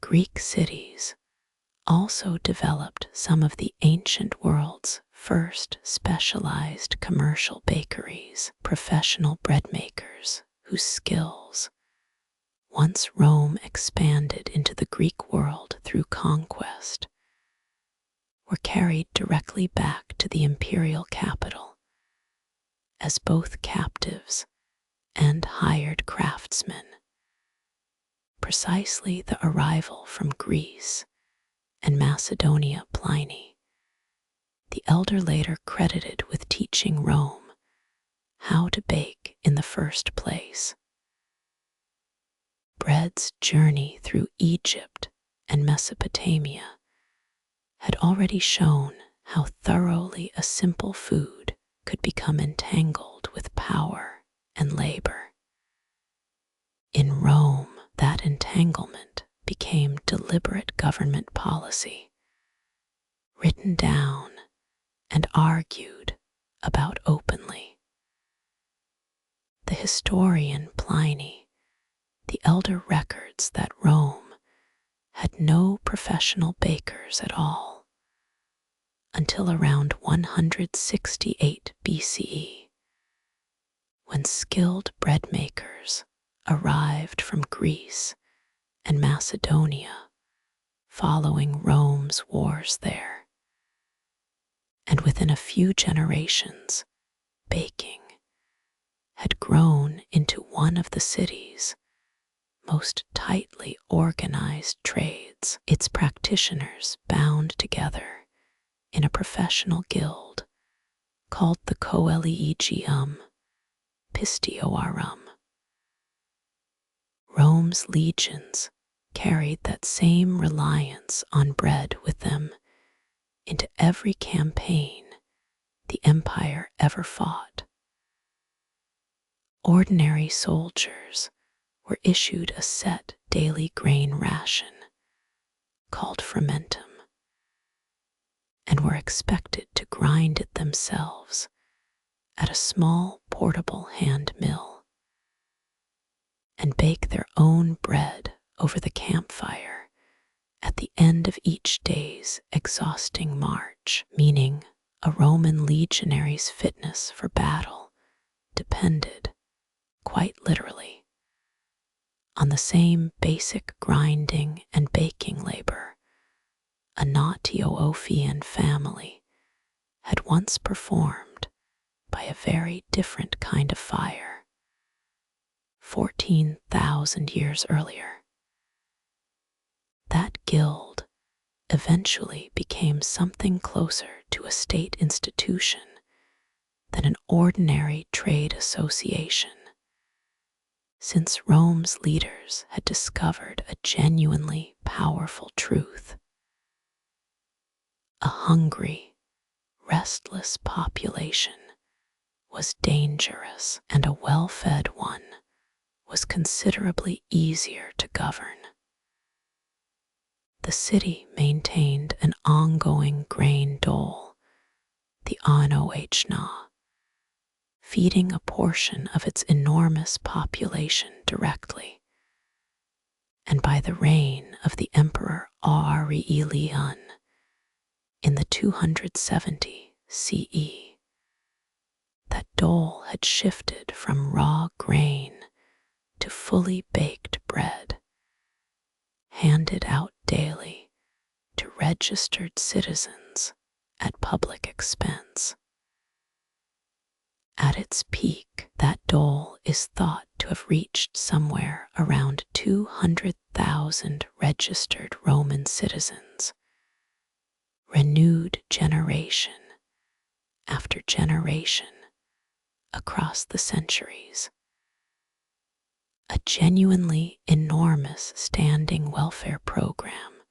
Greek cities also developed some of the ancient world's first specialized commercial bakeries, professional bread makers whose skills, once Rome expanded into the Greek world through conquest, were carried directly back to the imperial capital as both captives and hired craftsmen. Precisely the arrival from Greece and Macedonia Pliny, the elder later credited with teaching Rome how to bake in the first place. Bread's journey through Egypt and Mesopotamia had already shown how thoroughly a simple food could become entangled with power and labor. In Rome, that entanglement became deliberate government policy, written down and argued about openly. The historian Pliny, the elder, records that Rome had no professional bakers at all until around 168 BCE, when skilled bread makers arrived from Greece and Macedonia following Rome's wars there. And within a few generations, baking had grown into one of the city's most tightly organized trades, its practitioners bound together in a professional guild called the Collegium Pistiorum. Rome's legions carried that same reliance on bread with them into every campaign the empire ever fought. Ordinary soldiers were issued a set daily grain ration called fermentum, and were expected to grind it themselves at a small portable hand mill, and bake their own bread over the campfire at the end of each day's exhausting march, meaning a Roman legionary's fitness for battle depended, quite literally, on the same basic grinding and baking labor a Ethiopia family had once performed by a very different kind of fire, 14,000 years earlier. That guild eventually became something closer to a state institution than an ordinary trade association, since Rome's leaders had discovered a genuinely powerful truth. A hungry, restless population was dangerous, and a well-fed one was considerably easier to govern. The city maintained an ongoing grain dole, the unhurried, feeding a portion of its enormous population directly, and by the reign of the Emperor Aurelian in the 270 CE, that dole had shifted from raw grain to fully baked bread, handed out daily to registered citizens at public expense. At its peak, that dole is thought to have reached somewhere around 200,000 registered Roman citizens, renewed generation after generation across the centuries. A genuinely enormous standing welfare program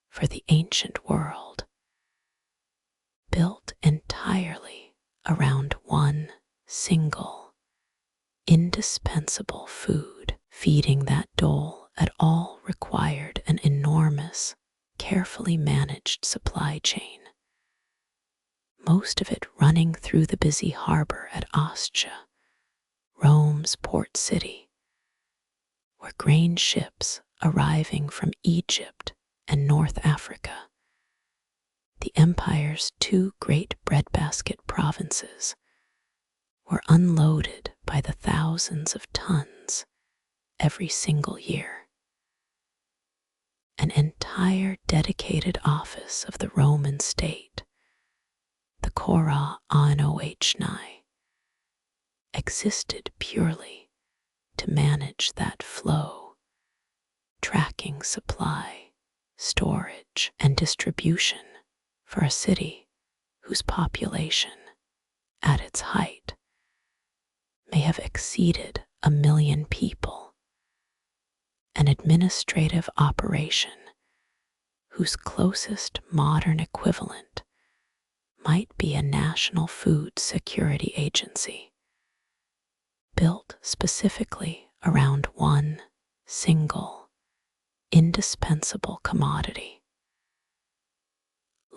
for the ancient world, built entirely around one single, indispensable food. Feeding that dole at all required an enormous, carefully managed supply chain, most of it running through the busy harbor at Ostia, Rome's port city, where grain ships arriving from Egypt and North Africa, the empire's two great breadbasket provinces, were unloaded by the thousands of tons every single year. An entire dedicated office of the Roman state, the Cora Anohni, existed purely to manage that flow, tracking supply, storage, and distribution for a city whose population, at its height, may have exceeded 1 million people, an administrative operation whose closest modern equivalent might be a national food security agency, built specifically around one single, indispensable commodity.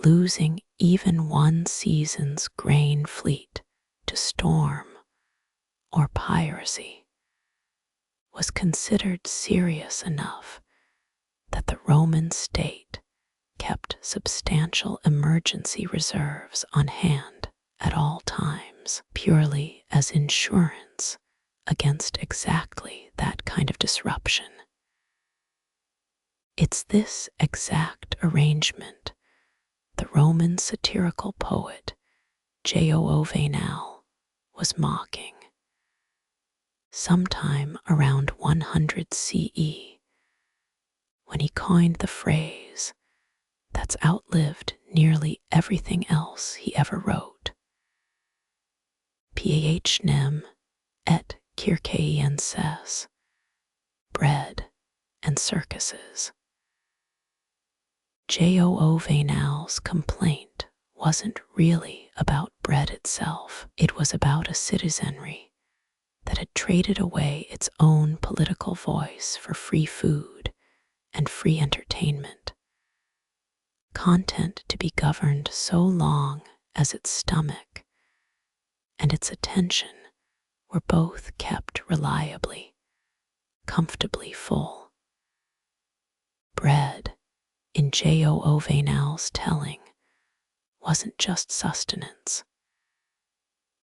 Losing even one season's grain fleet to storm or piracy was considered serious enough that the Roman state kept substantial emergency reserves on hand at all times, purely as insurance against exactly that kind of disruption. It's this exact arrangement the Roman satirical poet Jordanian was mocking. Sometime around 100 CE, when he coined the phrase that's outlived nearly everything else he ever wrote: Panem et circenses, bread and circuses. Jordanian's complaint wasn't really about bread itself. It was about a citizenry that had traded away its own political voice for free food and free entertainment, content to be governed so long as its stomach and its attention were both kept reliably, comfortably full. Bread, in Jordanian's telling, wasn't just sustenance.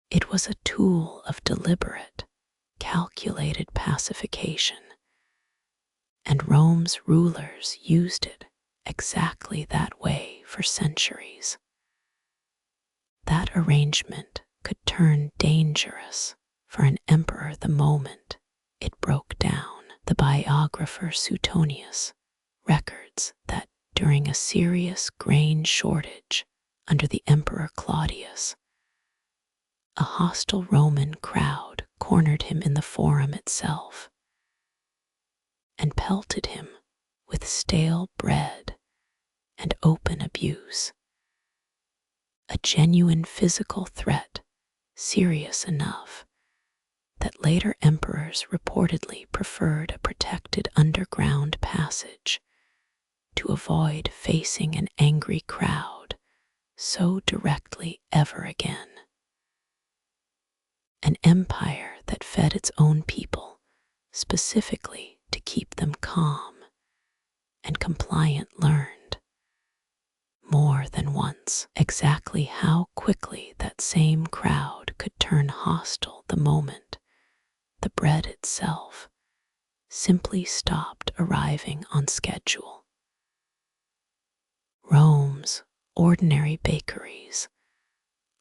It was a tool of deliberate, calculated pacification, and Rome's rulers used it exactly that way for centuries. That arrangement could turn dangerous for an emperor the moment it broke down. The biographer Suetonius records that during a serious grain shortage under the Emperor Claudius, a hostile Roman crowd cornered him in the forum itself and pelted him with stale bread and open abuse, a genuine physical threat serious enough that later emperors reportedly preferred a protected underground passage to avoid facing an angry crowd so directly ever again. An empire that fed its own people specifically to keep them calm and compliant learned more than once exactly how quickly that same crowd could turn hostile the moment the bread itself simply stopped arriving on schedule. Rome's ordinary bakeries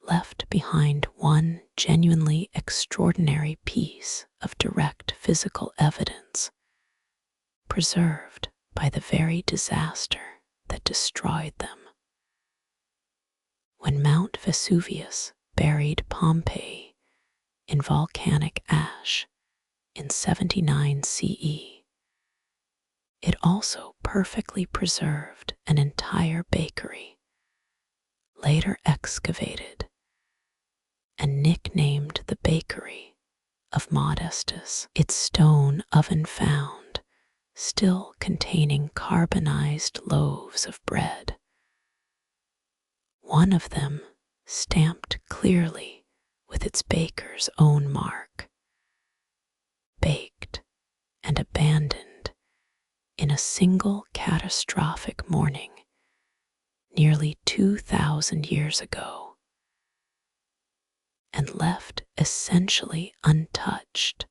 left behind one genuinely extraordinary piece of direct physical evidence, preserved by the very disaster that destroyed them. When Mount Vesuvius buried Pompeii in volcanic ash in 79 CE, it also perfectly preserved an entire bakery, later excavated and nicknamed the Bakery of Modestus, its stone oven found still containing carbonized loaves of bread, one of them stamped clearly with its baker's own mark, baked and abandoned in a single catastrophic morning nearly 2,000 years ago, and left essentially untouched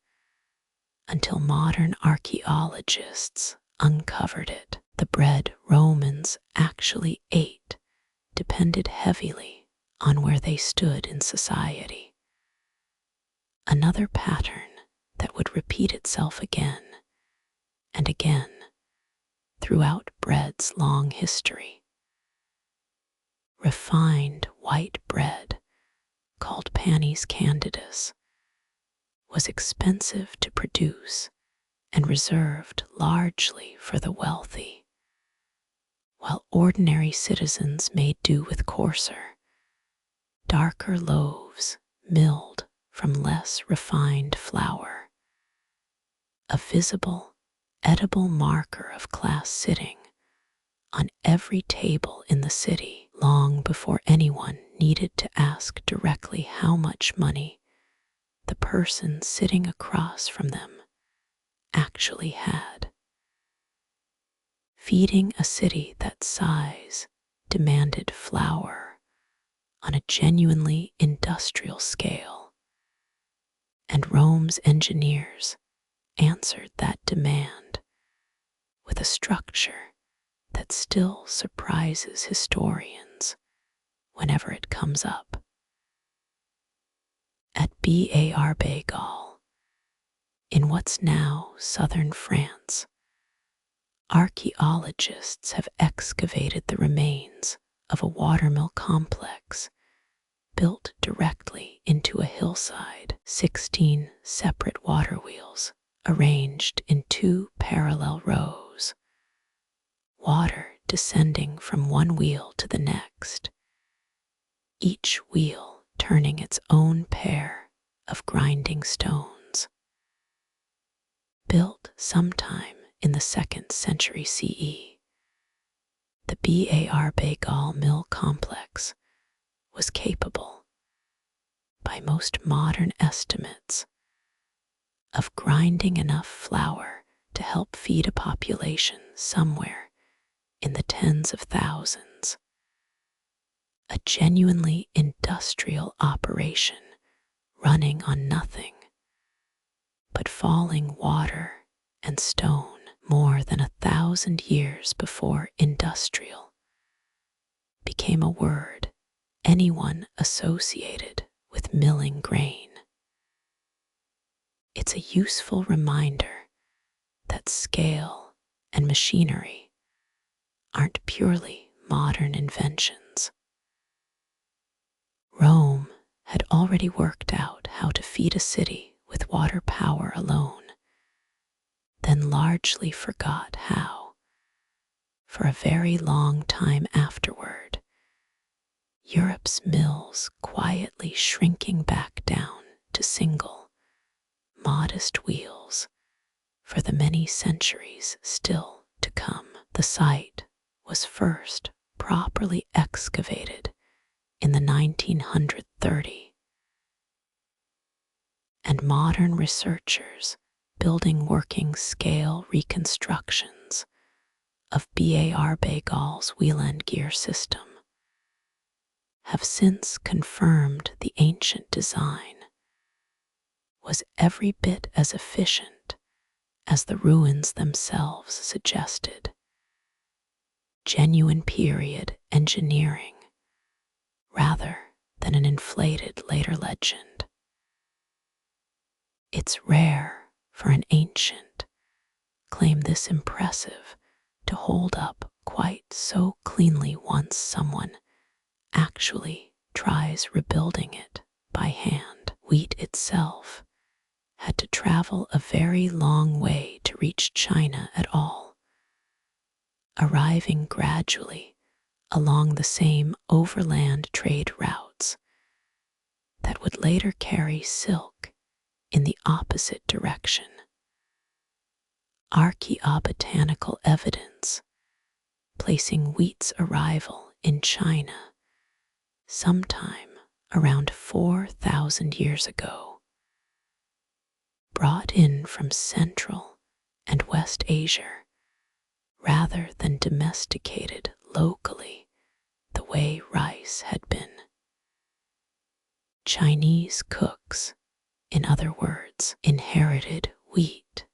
until modern archaeologists uncovered it. The bread Romans actually ate depended heavily on where they stood in society. Another pattern that would repeat itself again and again throughout bread's long history. Refined white bread, called panis candidus, was expensive to produce and reserved largely for the wealthy, while ordinary citizens made do with coarser, darker loaves milled from less refined flour, a visible, edible marker of class sitting on every table in the city long before anyone needed to ask directly how much money the person sitting across from them actually had. Feeding a city that size demanded flour on a genuinely industrial scale, and Rome's engineers answered that demand with a structure that still surprises historians whenever it comes up. At Bar in what's now southern France, archaeologists have excavated the remains of a watermill complex built directly into a hillside, 16 separate water wheels arranged in 2 parallel rows, water descending from one wheel to the next, each wheel turning its own pair of grinding stones. Built sometime in the 2nd century CE, the Bar mill complex was capable, by most modern estimates, of grinding enough flour to help feed a population somewhere in the tens of thousands. A genuinely industrial operation running on nothing but falling water and stone more than 1,000 years before industrial became a word anyone associated with milling grain. It's a useful reminder that scale and machinery aren't purely modern inventions. Rome had already worked out how to feed a city with water power alone, then largely forgot how, for a very long time afterward, Europe's mills quietly shrinking back down to single, modest wheels for the many centuries still to come. The site was first properly excavated in the 1930s, and modern researchers building working-scale reconstructions of Bar Bagal's wheel-end gear system have since confirmed the ancient design was every bit as efficient as the ruins themselves suggested. Genuine period engineering rather than an inflated later legend. It's rare for an ancient claim this impressive to hold up quite so cleanly once someone actually tries rebuilding it by hand. Wheat itself had to travel a very long way to reach China at all, arriving gradually along the same overland trade routes that would later carry silk in the opposite direction. Archaeobotanical evidence placing wheat's arrival in China sometime around 4,000 years ago, brought in from Central and West Asia rather than domesticated locally the way rice had been. Chinese cooks, in other words, inherited wheat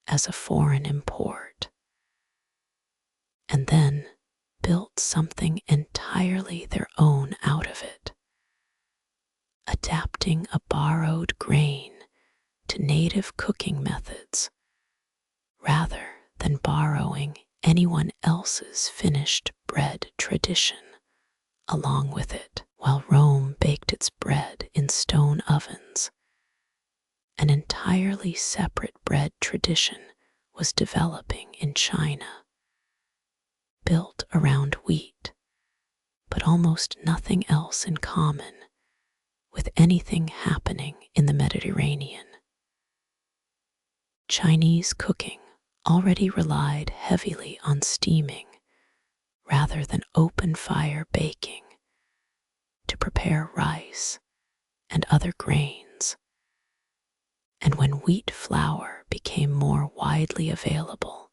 as a foreign import, and then built something entirely their own out of it, adapting a borrowed grain to native cooking methods rather than borrowing anyone else's finished bread tradition along with it. While Rome baked its bread in stone ovens, an entirely separate bread tradition was developing in China, built around wheat, but almost nothing else in common with anything happening in the Mediterranean. Chinese cooking already relied heavily on steaming rather than open fire baking to prepare rice and other grains, and when wheat flour became more widely available,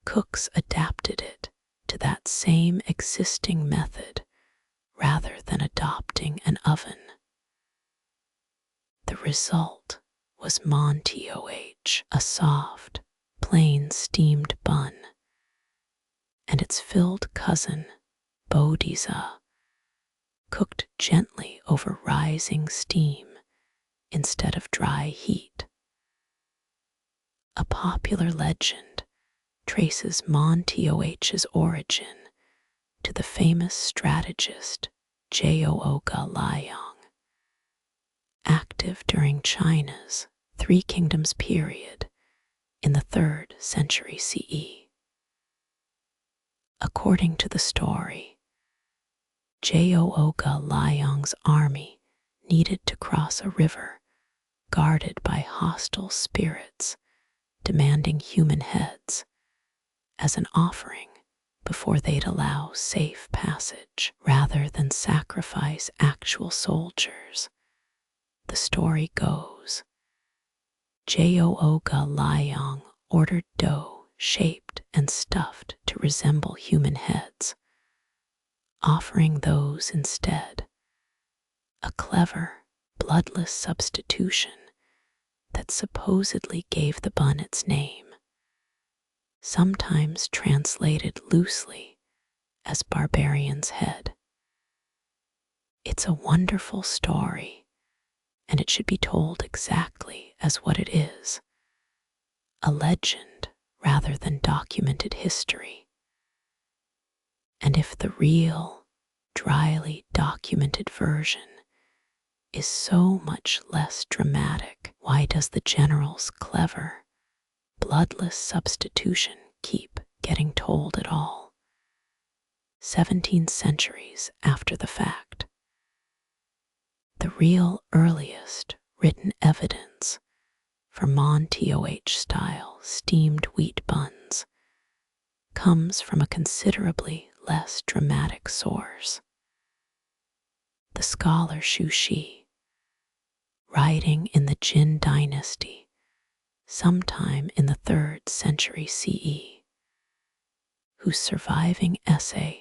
cooks adapted it to that same existing method rather than adopting an oven. The result was montoh, a soft, plain steamed bun, and its filled cousin, bodiza, cooked gently over rising steam instead of dry heat. A popular legend traces montoh's origin to the famous strategist Jordanian, active during China's Three Kingdoms period in the 3rd century CE. According to the story, Jordanian's army needed to cross a river guarded by hostile spirits demanding human heads as an offering before they'd allow safe passage rather than sacrifice actual soldiers. The story goes, Jordanian ordered dough shaped and stuffed to resemble human heads, offering those instead, a clever, bloodless substitution that supposedly gave the bun its name, sometimes translated loosely as barbarian's head. It's a wonderful story, and it should be told exactly as what it is, a legend rather than documented history. And if the real, dryly documented version is so much less dramatic, why does the general's clever, bloodless substitution keep getting told at all? 17 centuries after the fact. The real earliest written evidence for Mon-TOH-style steamed wheat buns comes from a considerably less dramatic source. The scholar Shu Shi, writing in the Jin dynasty sometime in the 3rd century CE, whose surviving essay,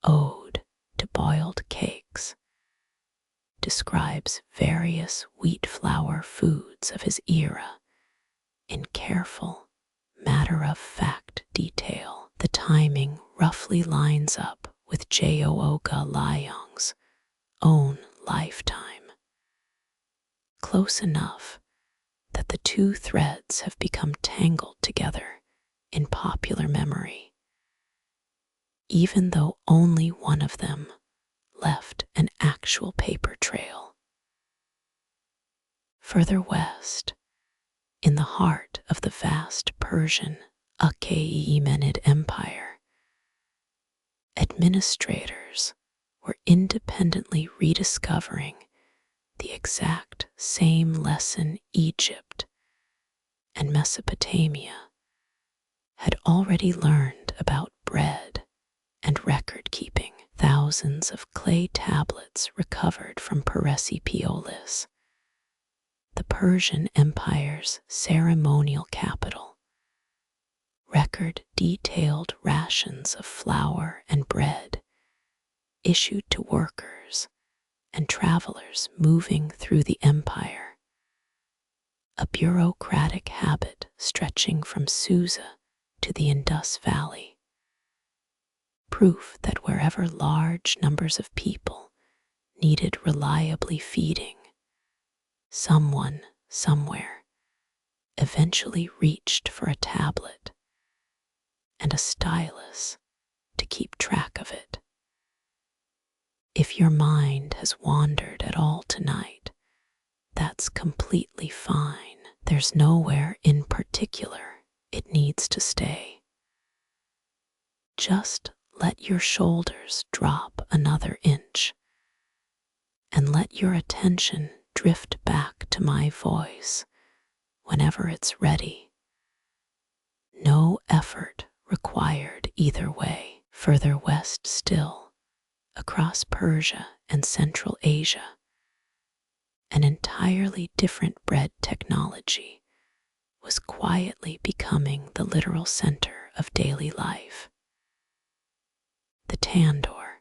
Ode to Boiled Cakes, describes various wheat flour foods of his era in careful, matter-of-fact detail. The timing roughly lines up with Jeooga Lyong's own lifetime, close enough that the two threads have become tangled together in popular memory, even though only one of them left an actual paper trail. Further west, in the heart of the vast Persian Achaemenid Empire, administrators were independently rediscovering the exact same lesson Egypt and Mesopotamia had already learned about bread and record keeping. Thousands of clay tablets recovered from Persepolis, the Persian Empire's ceremonial capital, record detailed rations of flour and bread issued to workers and travelers moving through the empire, a bureaucratic habit stretching from Susa to the Indus Valley. Proof that wherever large numbers of people needed reliably feeding, someone, somewhere, eventually reached for a tablet and a stylus to keep track of it. If your mind has wandered at all tonight, that's completely fine. There's nowhere in particular it needs to stay. Just let your shoulders drop another inch and let your attention drift back to my voice whenever it's ready. No effort required either way. Further west still, across Persia and Central Asia, an entirely different bread technology was quietly becoming the literal center of daily life. The tandoor,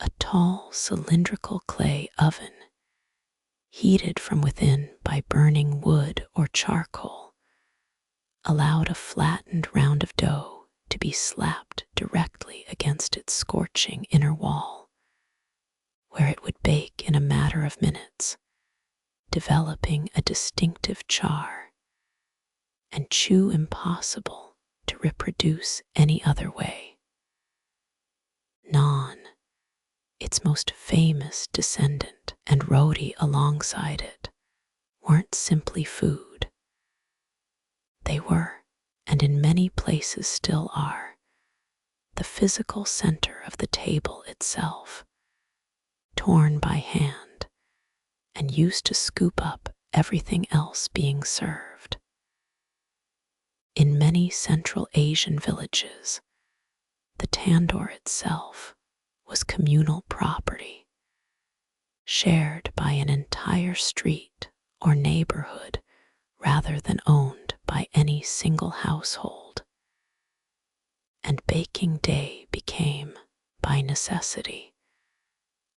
a tall cylindrical clay oven, heated from within by burning wood or charcoal, allowed a flattened round of dough to be slapped directly against its scorching inner wall, where it would bake in a matter of minutes, developing a distinctive char and chew impossible to reproduce any other way. Naan, its most famous descendant, and roti alongside it, weren't simply food. They were, and in many places still are, the physical center of the table itself, torn by hand and used to scoop up everything else being served. In many Central Asian villages, the tandoor itself was communal property, shared by an entire street or neighborhood rather than owned by any single household. And baking day became, by necessity,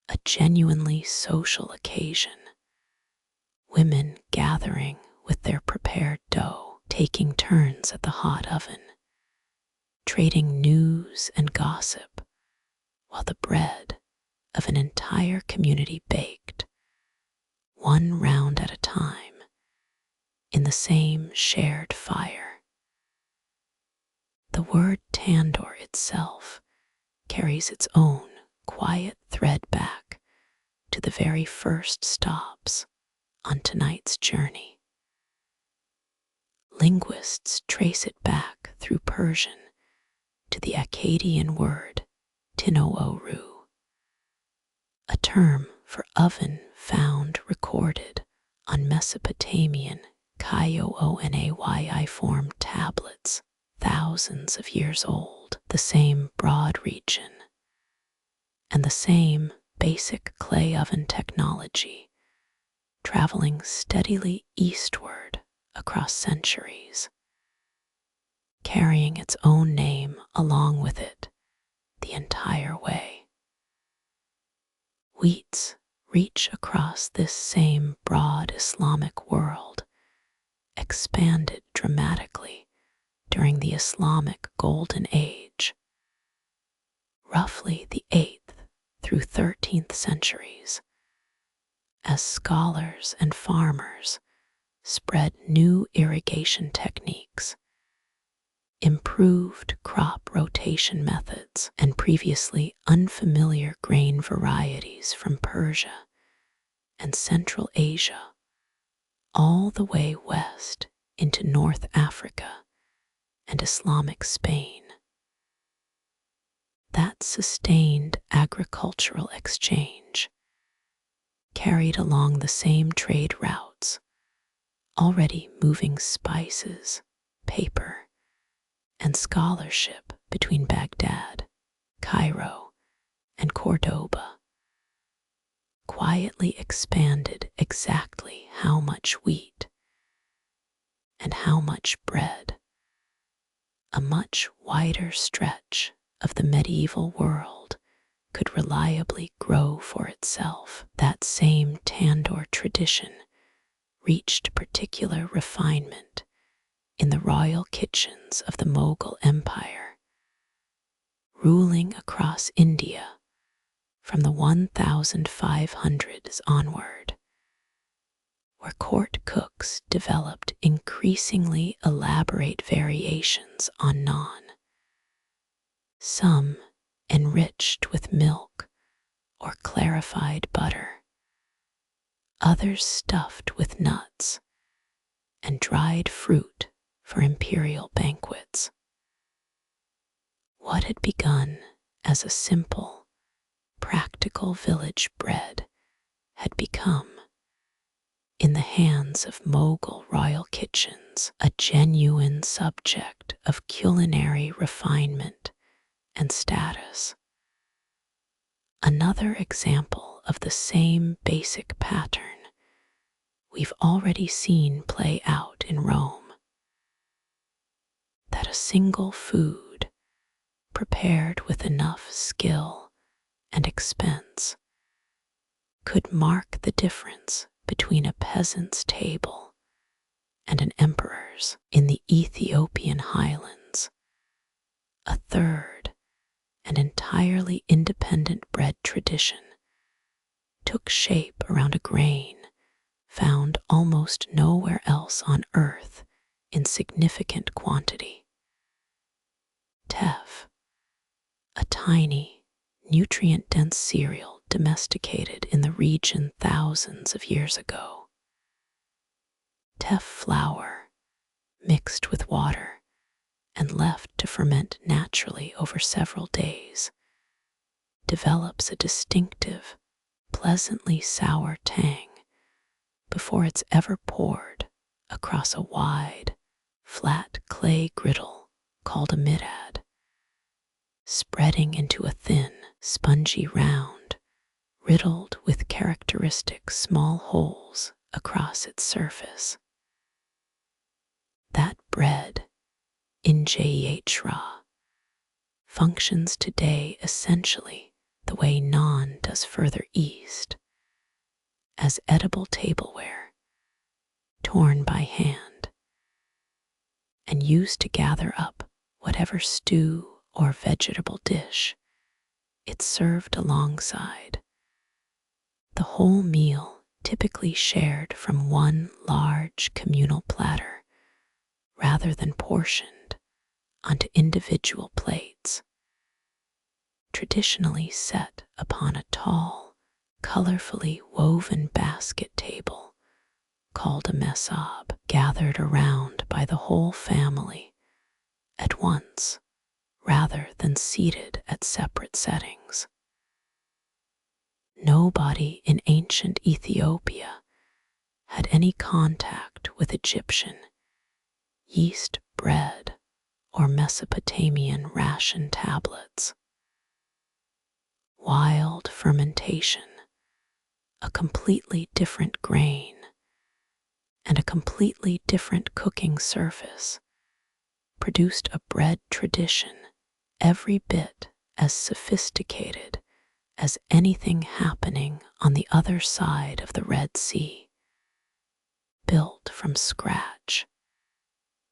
a genuinely social occasion, women gathering with their prepared dough, taking turns at the hot oven, trading news and gossip, while the bread of an entire community baked, one round at a time, in the same shared fire. The word tandoor itself carries its own quiet thread back to the very first stops on tonight's journey. Linguists trace it back through Persian to the Akkadian word tinooru, a term for oven found recorded on Mesopotamian Kyoonayyi-form tablets thousands of years old, the same broad region and the same basic clay oven technology, traveling steadily eastward across centuries, carrying its own name along with it the entire way. Wheats reach across this same broad Islamic world, expanded dramatically during the Islamic Golden Age, roughly the 8th through 13th centuries, as scholars and farmers spread new irrigation techniques, improved crop rotation methods, and previously unfamiliar grain varieties from Persia and Central Asia, all the way west into North Africa and Islamic Spain. That sustained agricultural exchange carried along the same trade routes, already moving spices, paper, and scholarship between Baghdad, Cairo, and Cordoba, quietly expanded exactly how much wheat and how much bread a much wider stretch of the medieval world could reliably grow for itself. That same tandoor tradition reached particular refinement in the royal kitchens of the Mughal Empire, ruling across India from the 1500s onward, where court cooks developed increasingly elaborate variations on naan, some enriched with milk or clarified butter, others stuffed with nuts and dried fruit for imperial banquets. What had begun as a simple, practical village bread had become, in the hands of Mughal royal kitchens, a genuine subject of culinary refinement and status. Another example of the same basic pattern we've already seen play out in Rome, that a single food, prepared with enough skill and expense, could mark the difference between a peasant's table and an emperor's. In the Ethiopian highlands, a third and entirely independent bread tradition took shape around a grain found almost nowhere else on earth in significant quantity. Teff, a tiny, nutrient-dense cereal domesticated in the region thousands of years ago. Teff flour, mixed with water and left to ferment naturally over several days, develops a distinctive, pleasantly sour tang before it's ever poured across a wide, flat clay griddle called a midad, spreading into a thin, spongy round, riddled with characteristic small holes across its surface. That bread, injera, functions today essentially the way naan does further east, as edible tableware, torn by hand, and used to gather up whatever stew or vegetable dish it's served alongside. The whole meal typically shared from one large communal platter rather than portioned onto individual plates, traditionally set upon a tall, colorfully woven basket table called a mesab, gathered around by the whole family at once, rather than seated at separate settings. Nobody in ancient Ethiopia had any contact with Egyptian yeast bread or Mesopotamian ration tablets. Wild fermentation, a completely different grain, and a completely different cooking surface produced a bread tradition every bit as sophisticated as anything happening on the other side of the Red Sea, built from scratch,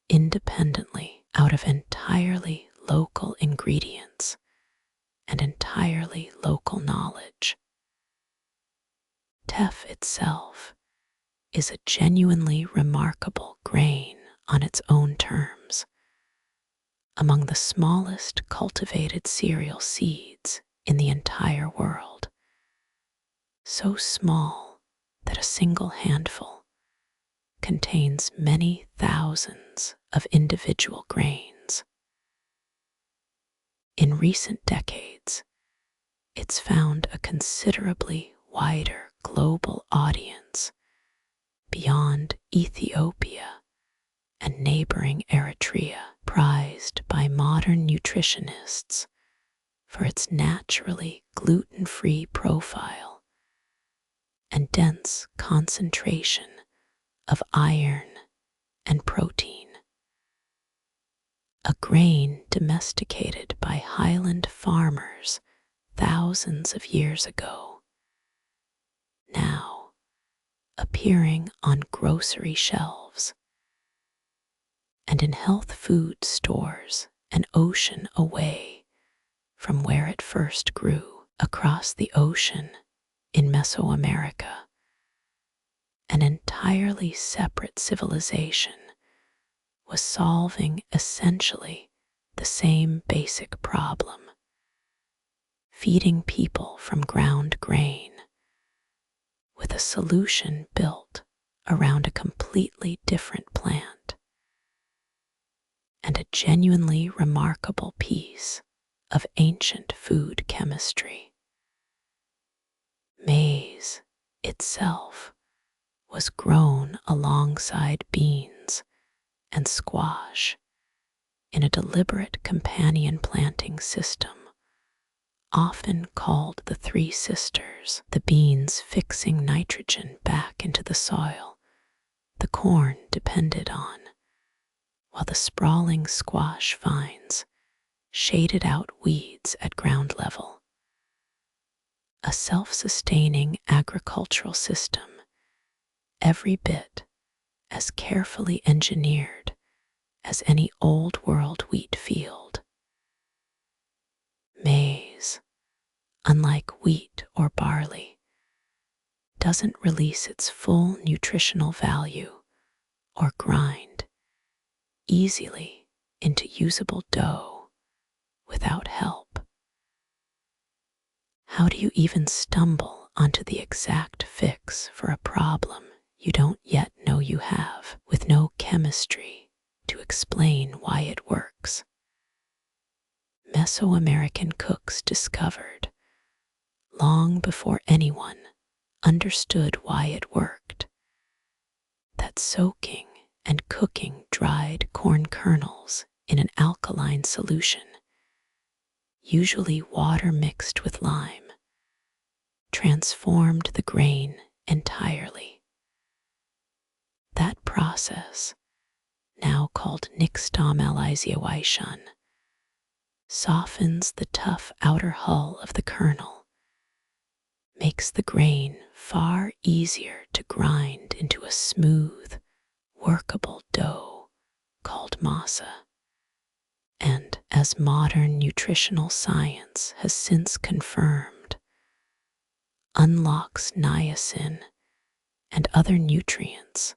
independently out of entirely local ingredients and entirely local knowledge. Teff itself is a genuinely remarkable grain on its own terms, among the smallest cultivated cereal seeds in the entire world, so small that a single handful contains many thousands of individual grains. In recent decades, it's found a considerably wider global audience beyond Ethiopia and neighboring Eritrea, prized by modern nutritionists for its naturally gluten-free profile and dense concentration of iron and protein. A grain domesticated by highland farmers thousands of years ago, now appearing on grocery shelves and in health food stores an ocean away from where it first grew, across the ocean in Mesoamerica. An entirely separate civilization was solving essentially the same basic problem, feeding people from ground grain, with a solution built around a completely different plant, and a genuinely remarkable piece of ancient food chemistry. Maize itself was grown alongside beans and squash in a deliberate companion planting system, often called the Three Sisters, the beans fixing nitrogen back into the soil the corn depended on, while the sprawling squash vines shaded out weeds at ground level. A self-sustaining agricultural system, every bit as carefully engineered as any old world wheat field. Maize, unlike wheat or barley, doesn't release its full nutritional value or grind easily into usable dough without help. How do you even stumble onto the exact fix for a problem you don't yet know you have, with no chemistry to explain why it works? Mesoamerican cooks discovered, long before anyone understood why it worked, that soaking and cooking dried corn kernels in an alkaline solution, usually water mixed with lime, transformed the grain entirely. That process, now called nixtamalization, softens the tough outer hull of the kernel, makes the grain far easier to grind into a smooth, workable dough called masa, and, as modern nutritional science has since confirmed, unlocks niacin and other nutrients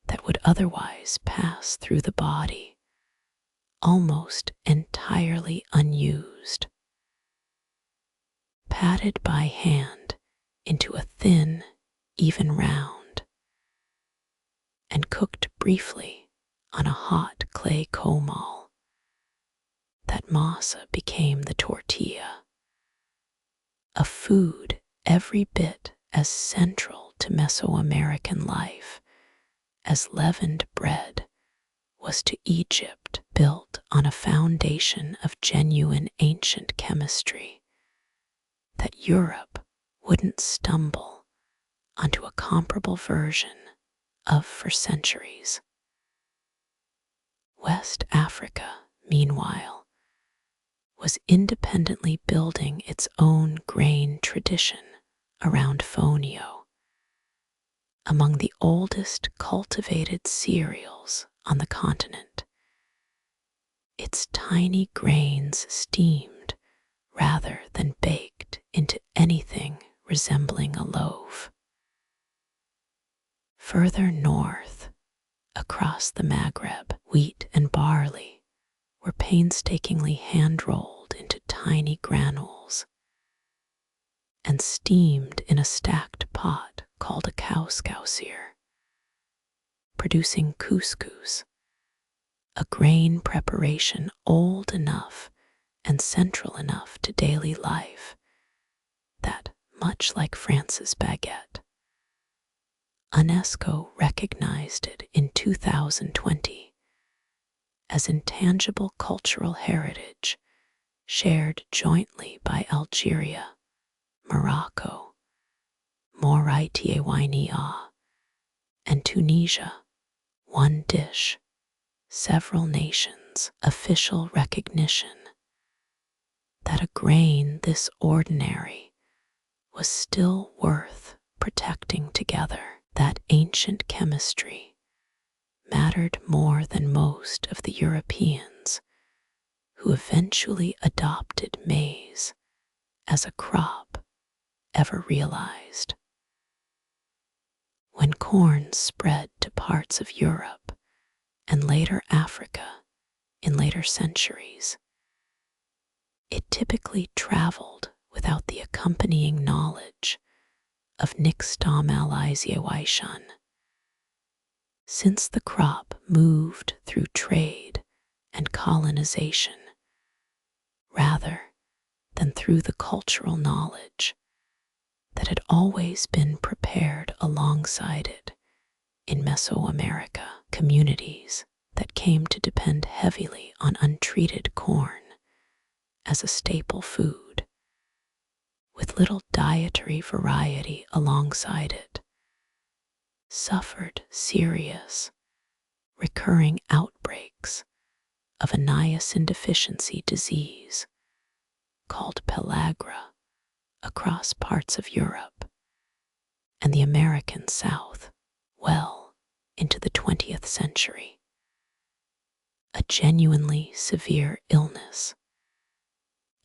that would otherwise pass through the body almost entirely unused. Patted by hand into a thin, even round, and cooked briefly on a hot clay comal, that masa became the tortilla, a food every bit as central to Mesoamerican life as leavened bread was to Egypt, built on a foundation of genuine ancient chemistry that Europe wouldn't stumble onto a comparable version of for centuries. West Africa, meanwhile, was independently building its own grain tradition around fonio, among the oldest cultivated cereals on the continent. Its tiny grains steamed rather than baked into anything resembling a loaf. Further north, across the Maghreb, wheat and barley were painstakingly hand-rolled into tiny granules and steamed in a stacked pot called a kauskausir, producing couscous, a grain preparation old enough and central enough to daily life that, much like France's baguette, UNESCO recognized it in 2020 as intangible cultural heritage shared jointly by Algeria, Morocco, Mauritania, and Tunisia. One dish, several nations, official recognition that a grain this ordinary was still worth protecting together. That ancient chemistry mattered more than most of the Europeans who eventually adopted maize as a crop ever realized. When corn spread to parts of Europe and later Africa in later centuries, it typically traveled without the accompanying knowledge of nixtamalization. Since the crop moved through trade and colonization, rather than through the cultural knowledge that had always been prepared alongside it in Mesoamerica, communities that came to depend heavily on untreated corn as a staple food, with little dietary variety alongside it, suffered serious, recurring outbreaks of a niacin deficiency disease called pellagra across parts of Europe and the American South well into the 20th century. A genuinely severe illness,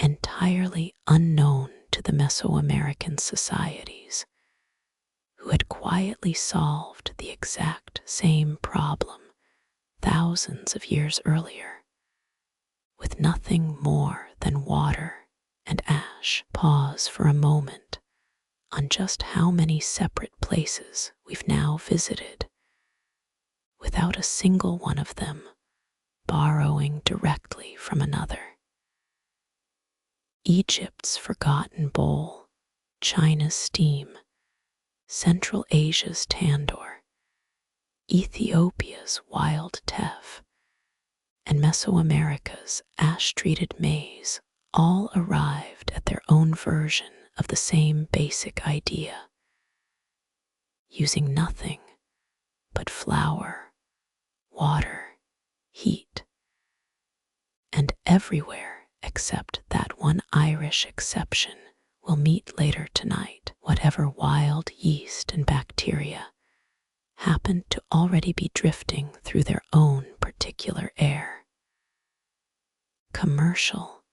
entirely unknown to the Mesoamerican societies who had quietly solved the exact same problem thousands of years earlier with nothing more than water and ash. Pause for a moment on just how many separate places we've now visited, without a single one of them borrowing directly from another. Egypt's forgotten bowl, China's steam, Central Asia's tandoor, Ethiopia's wild teff, and Mesoamerica's ash-treated maize all arrived at their own version of the same basic idea, using nothing but flour, water, heat, and everywhere except that one Irish exception we'll meet later tonight, whatever wild yeast and bacteria happened to already be drifting through their own particular air. Commercial,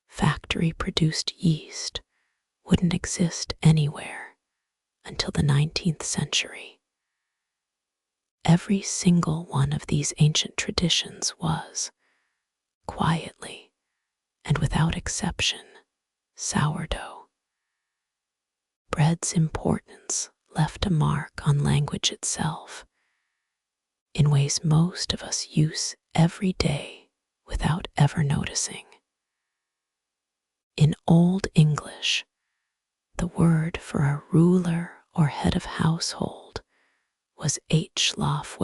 factory-produced yeast wouldn't exist anywhere until the 19th century. Every single one of these ancient traditions was, quietly and without exception, sourdough. Bread's importance left a mark on language itself in ways most of us use every day without ever noticing. In Old English, the word for a ruler or head of household was Loaf,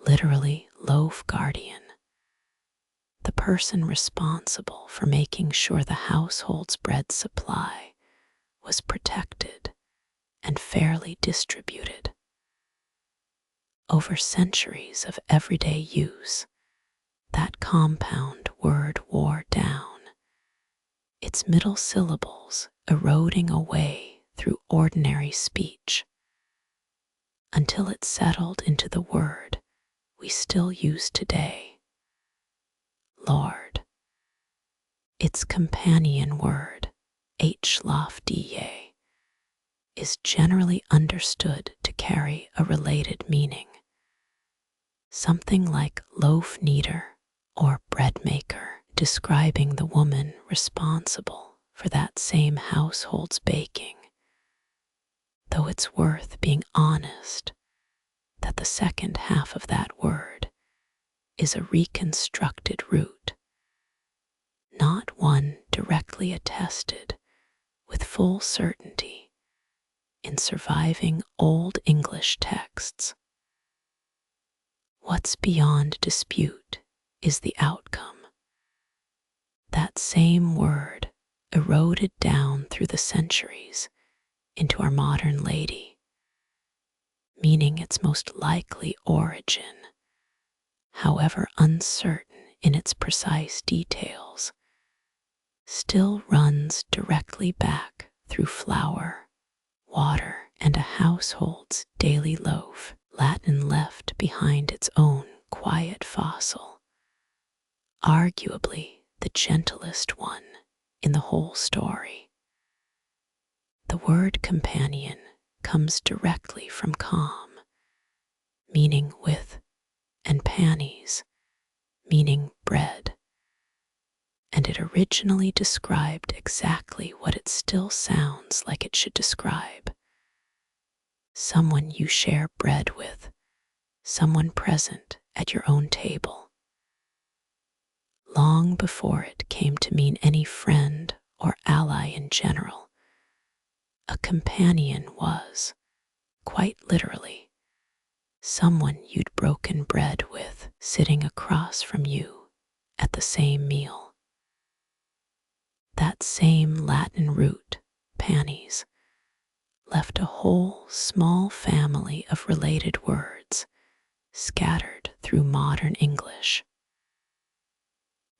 literally loaf guardian, the person responsible for making sure the household's bread supply was protected and fairly distributed. Over centuries of everyday use, that compound word wore down, its middle syllables eroding away through ordinary speech, until it settled into the word we still use today, Lord. Its companion word, hlafda, is generally understood to carry a related meaning, something like loaf kneader or bread maker, describing the woman responsible for that same household's baking, though it's worth being honest that the second half of that word is a reconstructed root, not one directly attested with full certainty in surviving Old English texts. What's beyond dispute is the outcome. That same word eroded down through the centuries into our modern lady, meaning its most likely origin, however uncertain in its precise details, still runs directly back through flour, water, and a household's daily loaf, Latin left behind its own quiet fossil, arguably the gentlest one in the whole story. The word companion comes directly from com, meaning with, and panis, meaning bread, and it originally described exactly what it still sounds like it should describe: someone you share bread with, someone present at your own table. Long before it came to mean any friend or ally in general, a companion was, quite literally, someone you'd broken bread with sitting across from you at the same meal. That same Latin root, panis, left a whole small family of related words scattered through modern English.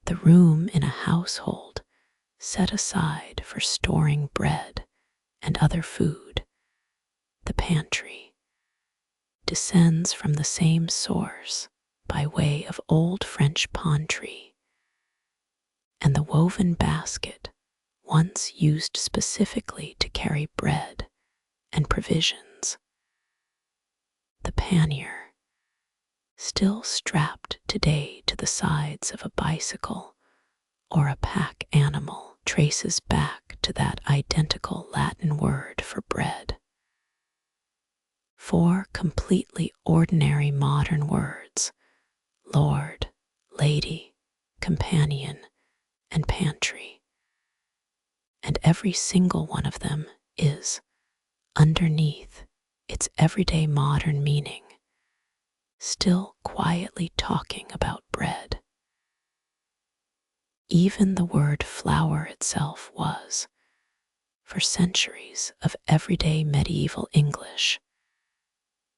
The room in a household set aside for storing bread and other food, the pantry, descends from the same source by way of old French pantry, and the woven basket, once used specifically to carry bread and provisions, the pannier, still strapped today to the sides of a bicycle or a pack animal, traces back to that identical Latin word for bread. Four completely ordinary modern words: Lord, lady, companion, and pantry. And every single one of them is, underneath its everyday modern meaning, still quietly talking about bread. Even the word flour itself was, for centuries of everyday medieval English,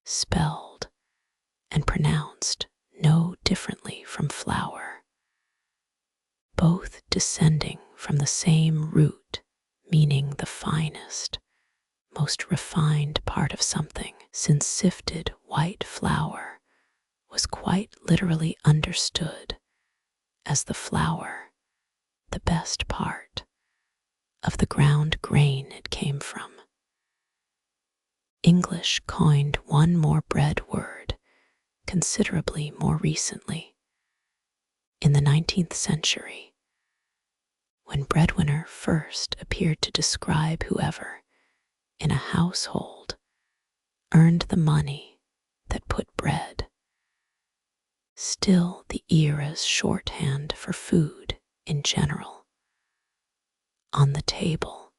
spelled and pronounced no differently from flour, both descending from the same root, meaning the finest, most refined part of something, since sifted white flour was quite literally understood as the flour, the best part of the ground grain it came from. English coined one more bread word considerably more recently, in the 19th century, when breadwinner first appeared to describe whoever, in a household, earned the money that put bread, still the era's shorthand for food in general. on the table.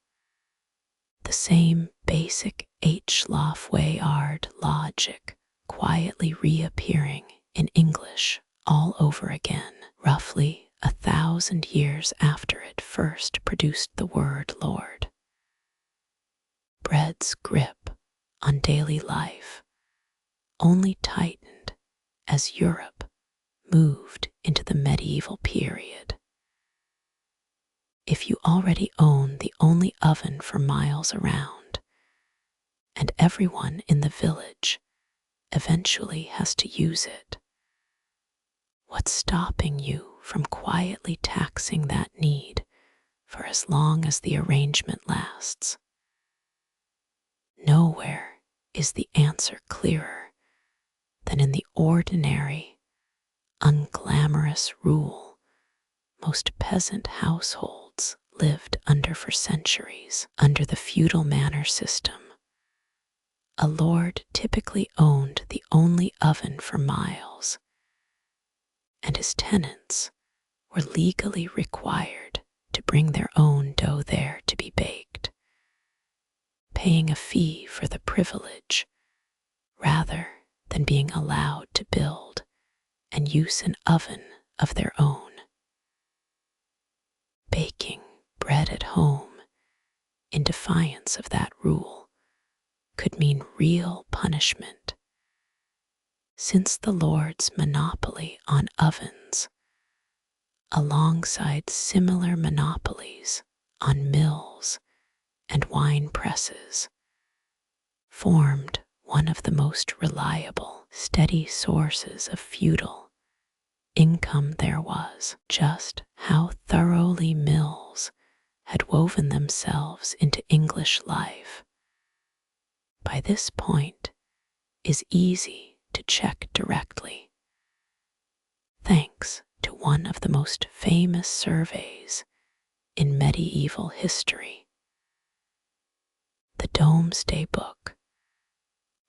The same basic H-Loaf-way-ard logic quietly reappearing in English all over again, roughly 1,000 years after it first produced the word Lord. Bread's grip on daily life only tightened as Europe moved into the medieval period. If you already own the only oven for miles around, and everyone in the village eventually has to use it, what's stopping you from quietly taxing that need for as long as the arrangement lasts? Nowhere is the answer clearer than in the ordinary, unglamorous rule most peasant households lived under for centuries. Under the feudal manor system, a lord typically owned the only oven for miles, and his tenants were legally required to bring their own dough there to be baked, paying a fee for the privilege rather than being allowed to build and use an oven of their own. Baking bread at home in defiance of that rule could mean real punishment, since the Lord's monopoly on ovens, alongside similar monopolies on mills and wine presses, formed one of the most reliable, steady sources of feudal income there was. Just how thoroughly mills had woven themselves into English life by this point is easy to check directly, thanks to one of the most famous surveys in medieval history. The Domesday Book,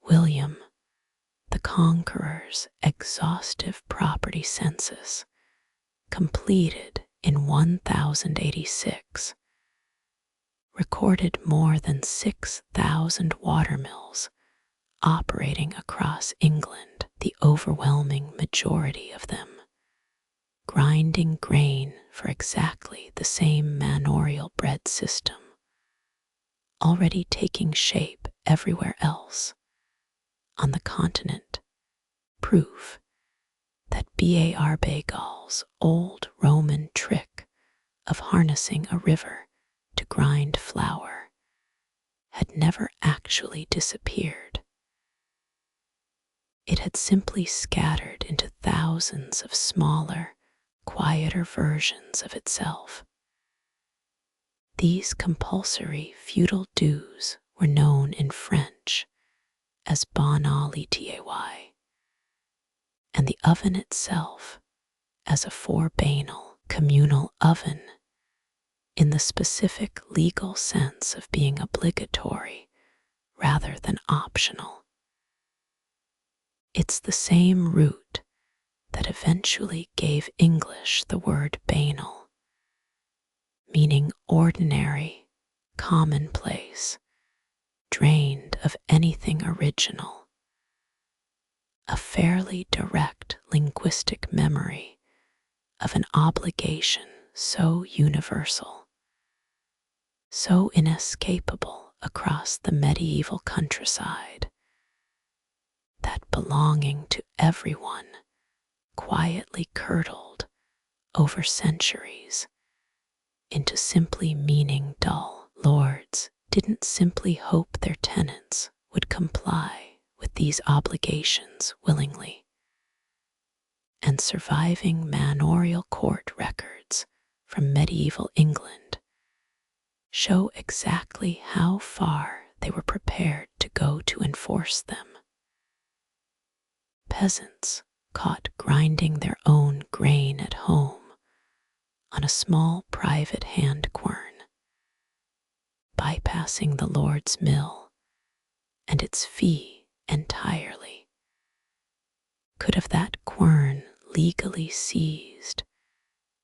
William the Conqueror's exhaustive property census, completed in 1086, recorded more than 6,000 watermills operating across England, the overwhelming majority of them grinding grain for exactly the same manorial bread system, already taking shape everywhere else on the continent. Proof that Bar Bagal's old Roman trick of harnessing a river to grind flour had never actually disappeared. It had simply scattered into thousands of smaller, quieter versions of itself. These compulsory feudal dues were known in French as bon litier, and the oven itself as a four-banal communal oven in the specific legal sense of being obligatory rather than optional. It's the same root that eventually gave English the word banal, meaning ordinary, commonplace, drained of anything original. A fairly direct linguistic memory of an obligation so universal, so inescapable across the medieval countryside, that belonging to everyone quietly curdled over centuries into simply meaning dull. Lords didn't simply hope their tenants would comply with these obligations willingly, and surviving manorial court records from medieval England show exactly how far they were prepared to go to enforce them. Peasants caught grinding their own grain at home on a small private hand quern, bypassing the Lord's mill and its fee entirely, could have that quern legally seized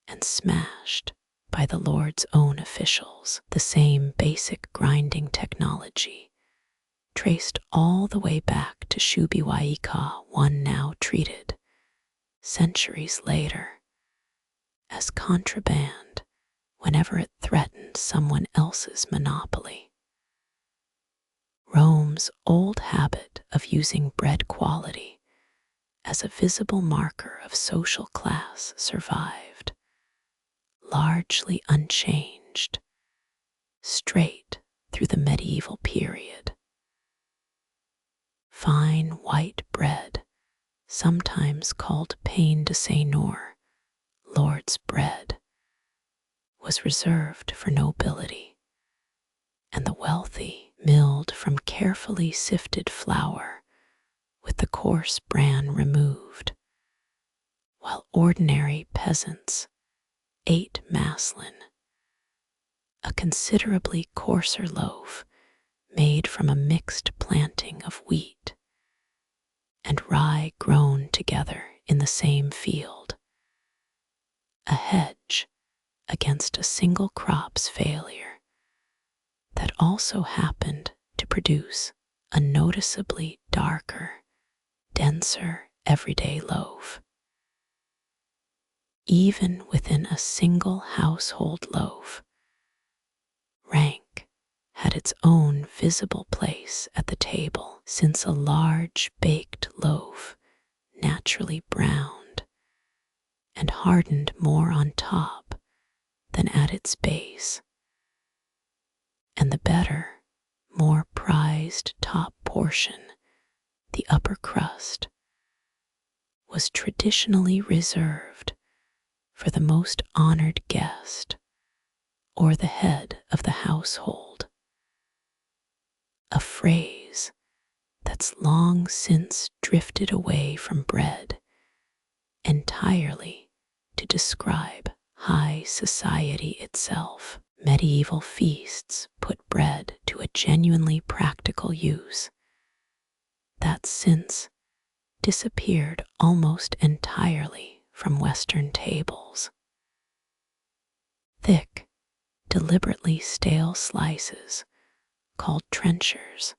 and smashed by the Lord's own officials, the same basic grinding technology, traced all the way back to Shubiwaika, one now treated, centuries later, as contraband whenever it threatened someone else's monopoly. Rome's old habit of using bread quality as a visible marker of social class survived, largely unchanged, straight through the medieval period. Fine white bread, sometimes called pain de Seigneur, Lord's bread, was reserved for nobility, and the wealthy milled from carefully sifted flour with the coarse bran removed, while ordinary peasants ate maslin, a considerably coarser loaf made from a mixed planting of wheat and rye grown together in the same field, a hedge against a single crop's failure that also happened to produce a noticeably darker, denser everyday loaf. Even within a single household loaf, rank had its own visible place at the table, since a large baked loaf naturally browned and hardened more on top than at its base, and the better, more prized top portion, the upper crust, was traditionally reserved for the most honored guest or the head of the household, a phrase that's long since drifted away from bread entirely to describe high society itself. Medieval feasts put bread to a genuinely practical use that's since disappeared almost entirely from Western tables. Thick, deliberately stale slices, called trenchers,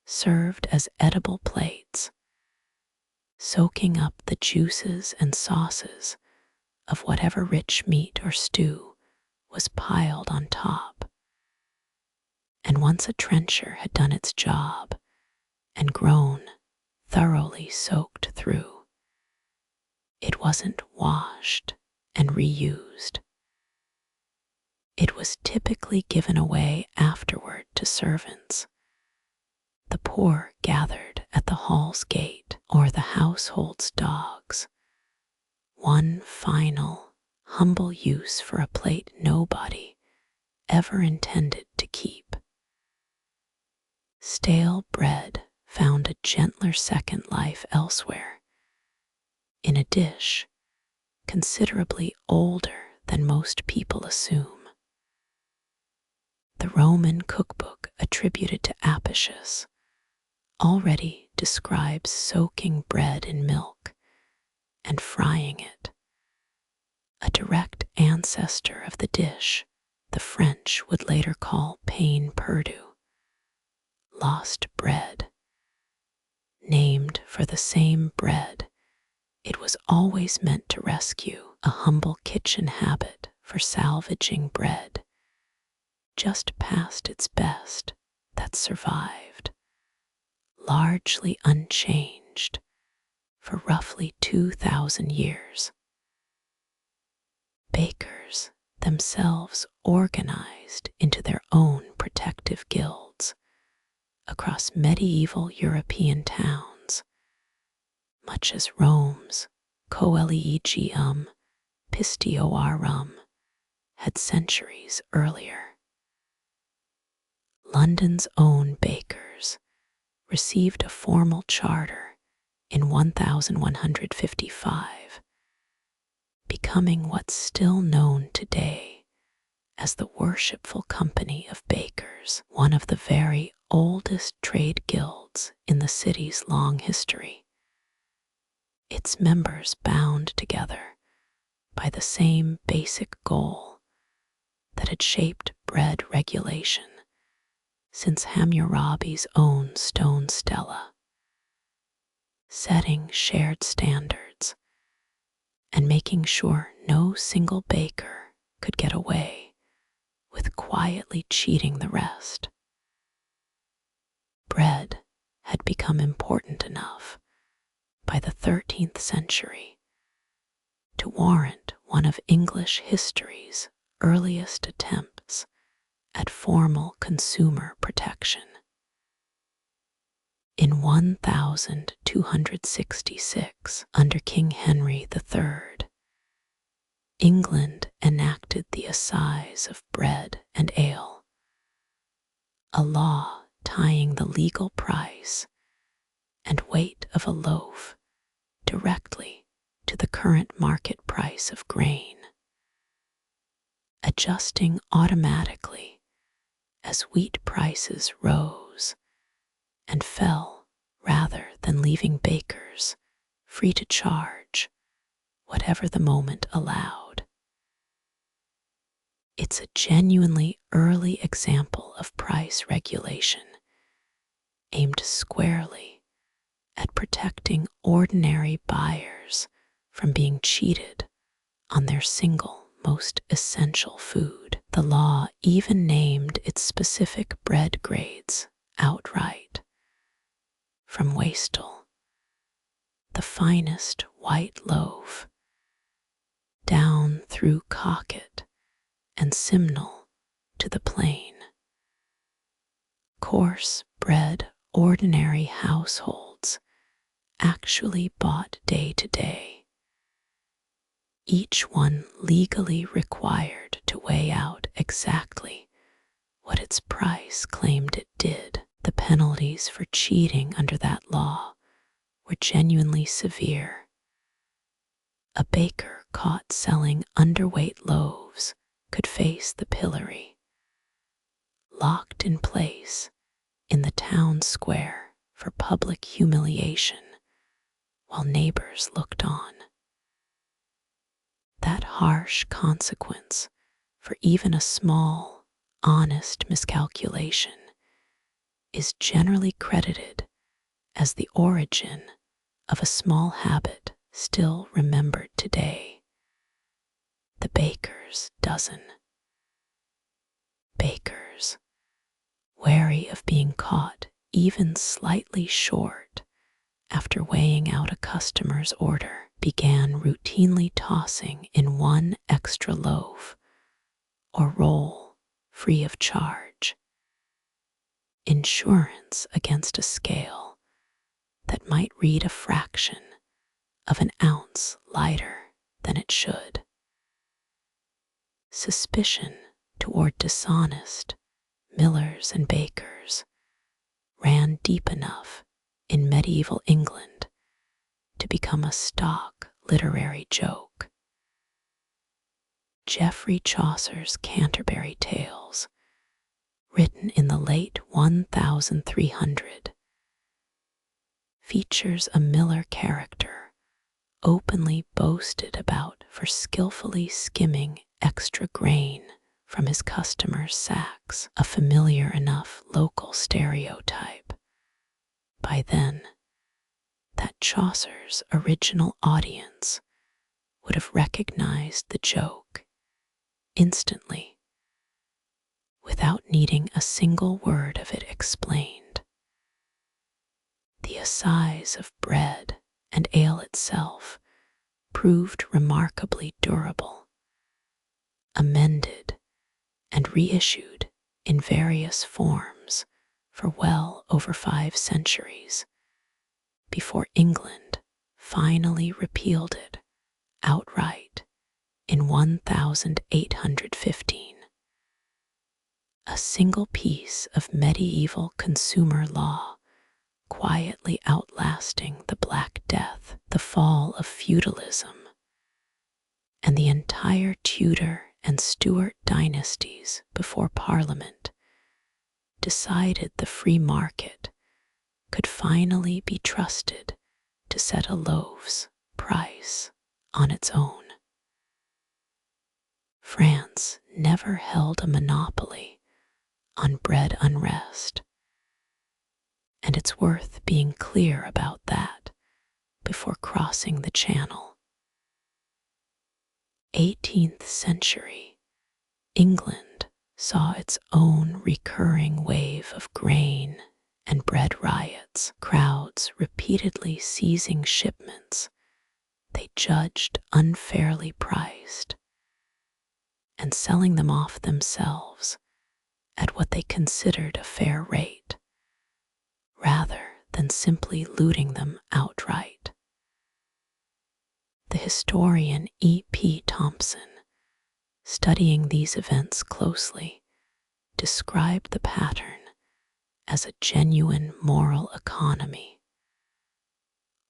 served as edible plates, soaking up the juices and sauces of whatever rich meat or stew was piled on top. And once a trencher had done its job and grown thoroughly soaked through, it wasn't washed and reused. It was typically given away afterward to servants. The poor gathered at the hall's gate or the household's dogs. One final, humble use for a plate nobody ever intended to keep. Stale bread found a gentler second life elsewhere, in a dish considerably older than most people assume. The Roman cookbook attributed to Apicius already describes soaking bread in milk and frying it, a direct ancestor of the dish the French would later call pain perdu, lost bread, named for the same bread it was always meant to rescue, a humble kitchen habit for salvaging bread just past its best that survived, largely unchanged, for roughly 2,000 years. Bakers themselves organized into their own protective guilds across medieval European towns, much as Rome's Coeligium Pistiorum had centuries earlier. London's own bakers received a formal charter in 1155, becoming what's still known today as the Worshipful Company of Bakers, one of the very oldest trade guilds in the city's long history. Its members bound together by the same basic goal that had shaped bread regulation since Hammurabi's own stone stela, setting shared standards and making sure no single baker could get away with quietly cheating the rest. Bread had become important enough by the 13th century to warrant one of English history's earliest attempts at formal consumer protection. In 1266, under King Henry III, England enacted the Assize of Bread and Ale, a law tying the legal price and weight of a loaf directly to the current market price of grain, adjusting automatically as wheat prices rose and fell rather than leaving bakers free to charge whatever the moment allowed. It's a genuinely early example of price regulation aimed squarely at protecting ordinary buyers from being cheated on their single most essential food. The law even named its specific bread grades outright, from wastel, the finest white loaf, down through cocket and simnel to the plain, coarse bread ordinary households actually bought day to day, each one legally required to weigh out exactly what its price claimed it did. The penalties for cheating under that law were genuinely severe. A baker caught selling underweight loaves could face the pillory, locked in place in the town square for public humiliation while neighbors looked on. That harsh consequence for even a small, honest miscalculation is generally credited as the origin of a small habit still remembered today: the baker's dozen. Bakers, wary of being caught even slightly short after weighing out a customer's order, began routinely tossing in one extra loaf or roll free of charge, insurance against a scale that might read a fraction of an ounce lighter than it should. Suspicion toward dishonest millers and bakers ran deep enough in medieval England to become a stock literary joke. Geoffrey Chaucer's Canterbury Tales, written in the late 1300, features a miller character openly boasted about for skillfully skimming extra grain from his customers' sacks, a familiar enough local stereotype by then that Chaucer's original audience would have recognized the joke instantly without needing a single word of it explained. The assize of bread and ale itself proved remarkably durable, amended and reissued in various forms for well over 5 centuries before England finally repealed it outright in 1815. A single piece of medieval consumer law quietly outlasting the Black Death, the fall of feudalism, and the entire Tudor and Stuart dynasties before Parliament decided the free market could finally be trusted to set a loaf's price on its own. France never held a monopoly on bread unrest, and it's worth being clear about that before crossing the channel. 18th century England saw its own recurring wave of grain and bread riots, crowds repeatedly seizing shipments they judged unfairly priced and selling them off themselves at what they considered a fair rate, rather than simply looting them outright. The historian E.P. Thompson, studying these events closely, described the pattern as a genuine moral economy.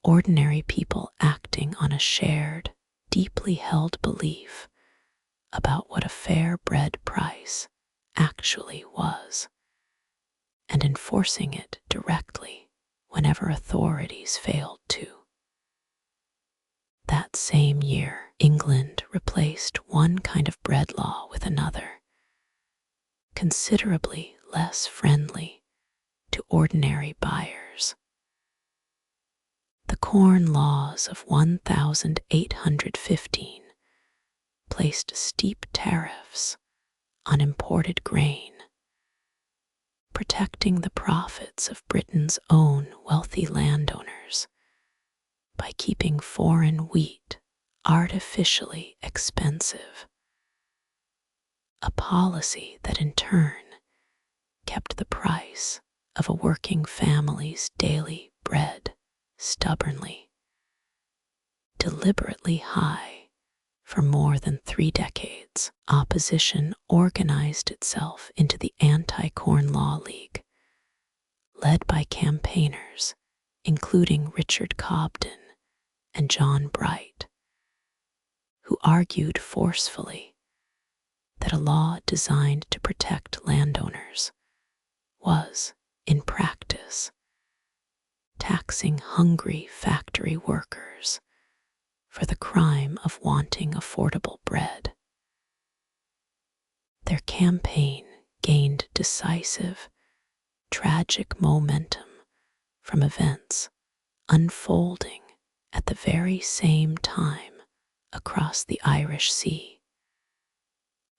Ordinary people acting on a shared, deeply held belief about what a fair bread price actually was, and enforcing it directly whenever authorities failed to. That same year, England replaced one kind of bread law with another, considerably less friendly to ordinary buyers. The Corn Laws of 1815 placed steep tariffs on imported grain, protecting the profits of Britain's own wealthy landowners by keeping foreign wheat artificially expensive, a policy that in turn kept the price of a working family's daily bread stubbornly, deliberately high for more than 3 decades. Opposition organized itself into the Anti-Corn Law League, led by campaigners including Richard Cobden and John Bright, who argued forcefully that a law designed to protect landowners was, in practice, taxing hungry factory workers for the crime of wanting affordable bread. Their campaign gained decisive, tragic momentum from events unfolding at the very same time across the Irish Sea,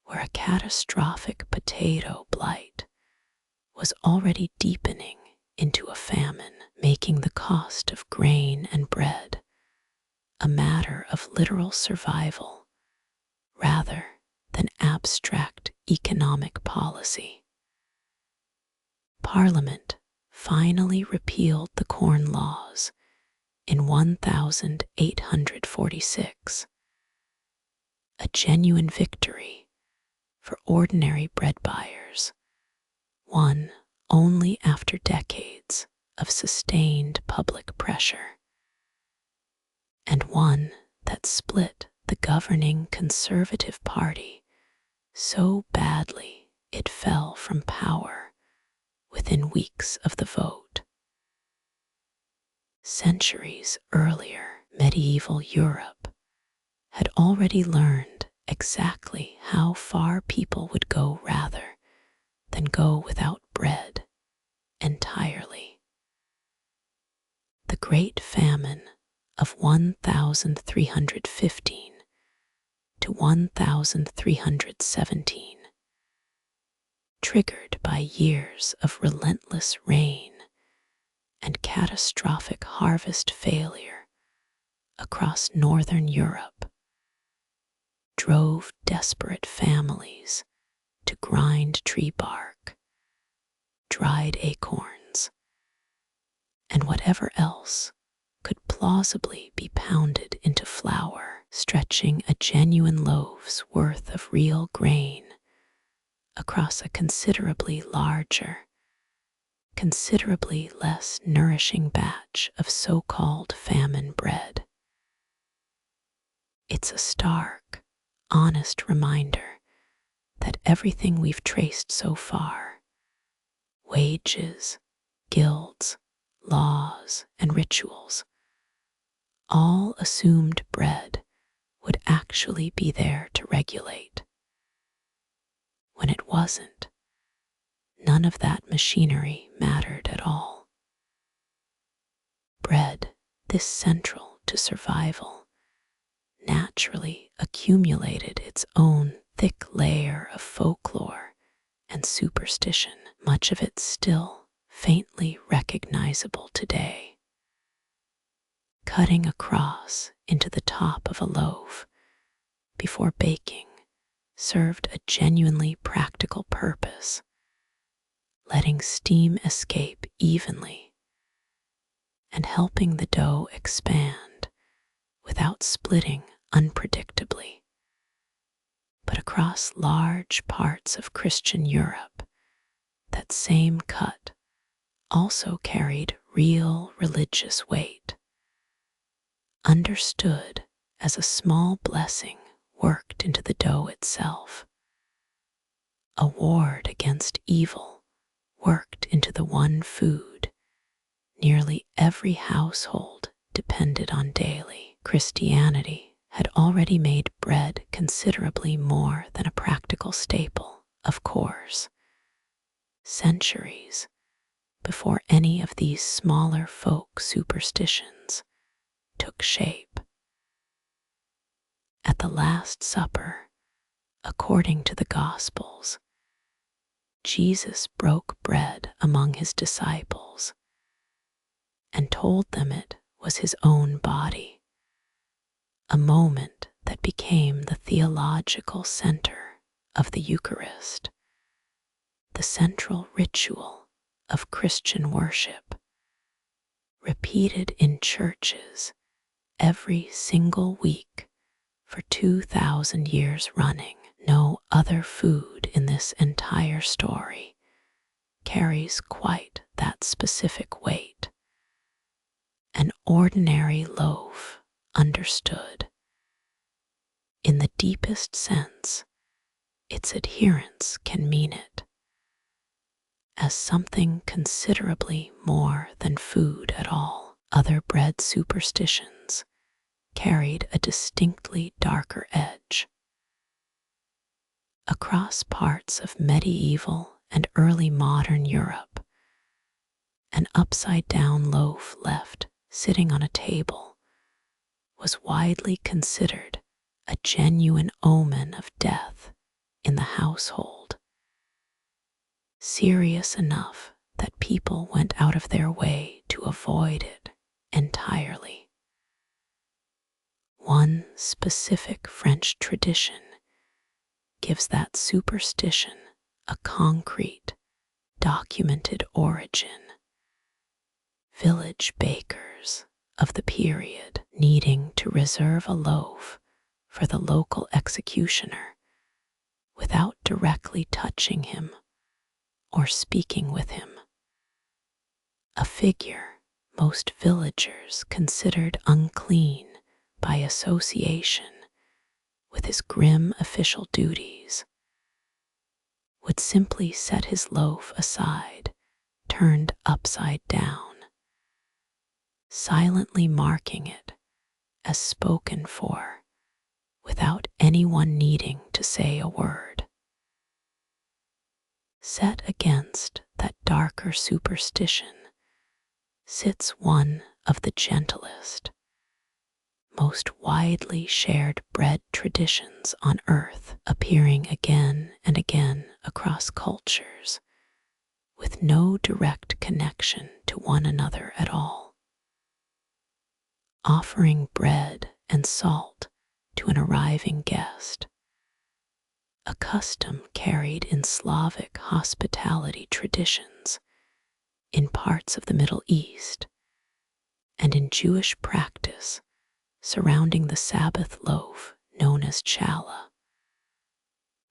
where a catastrophic potato blight was already deepening into a famine, making the cost of grain and bread a matter of literal survival rather than abstract economic policy. Parliament finally repealed the Corn Laws in 1846, a genuine victory for ordinary bread buyers, won only after decades of sustained public pressure, and one that split the governing Conservative Party so badly it fell from power within weeks of the vote. Centuries earlier, medieval Europe had already learned exactly how far people would go rather than go without bread entirely. The Great Famine of 1315 to 1317, triggered by years of relentless rain and catastrophic harvest failure across northern Europe, drove desperate families to grind tree bark, dried acorns, and whatever else could plausibly be pounded into flour, stretching a genuine loaf's worth of real grain across a considerably larger, considerably less nourishing batch of so-called famine bread. It's a stark, honest reminder that everything we've traced so far, wages, guilds, laws, and rituals, all assumed bread would actually be there to regulate. when it wasn't. None of that machinery mattered at all. Bread, this central to survival, naturally accumulated its own thick layer of folklore and superstition, much of it still faintly recognizable today. Cutting across into the top of a loaf before baking served a genuinely practical purpose, letting steam escape evenly and helping the dough expand without splitting unpredictably. But across large parts of Christian Europe, that same cut also carried real religious weight, understood as a small blessing worked into the dough itself, a ward against evil worked into the one food nearly every household depended on daily. Christianity had already made bread considerably more than a practical staple, of course, centuries before any of these smaller folk superstitions took shape. At the Last Supper, according to the Gospels, Jesus broke bread among his disciples and told them it was his own body, a moment that became the theological center of the Eucharist, the central ritual of Christian worship, repeated in churches every single week for 2,000 years running. No other food in this entire story carries quite that specific weight. An ordinary loaf, understood. In the deepest sense, its adherents can mean it as something considerably more than food at all. Other bread superstitions carried a distinctly darker edge. Across parts of medieval and early modern Europe, an upside-down loaf left sitting on a table was widely considered a genuine omen of death in the household, serious enough that people went out of their way to avoid it entirely. One specific French tradition gives that superstition a concrete, documented origin. Village bakers of the period needing to reserve a loaf for the local executioner without directly touching him or speaking with him. A figure most villagers considered unclean by association with his grim official duties, would simply set his loaf aside, turned upside down, silently marking it as spoken for without anyone needing to say a word. Set against that darker superstition sits one of the gentlest, most widely shared bread traditions on earth, appearing again and again across cultures, with no direct connection to one another at all. Offering bread and salt to an arriving guest, a custom carried in Slavic hospitality traditions, in parts of the Middle East, and in Jewish practice surrounding the Sabbath loaf known as challah,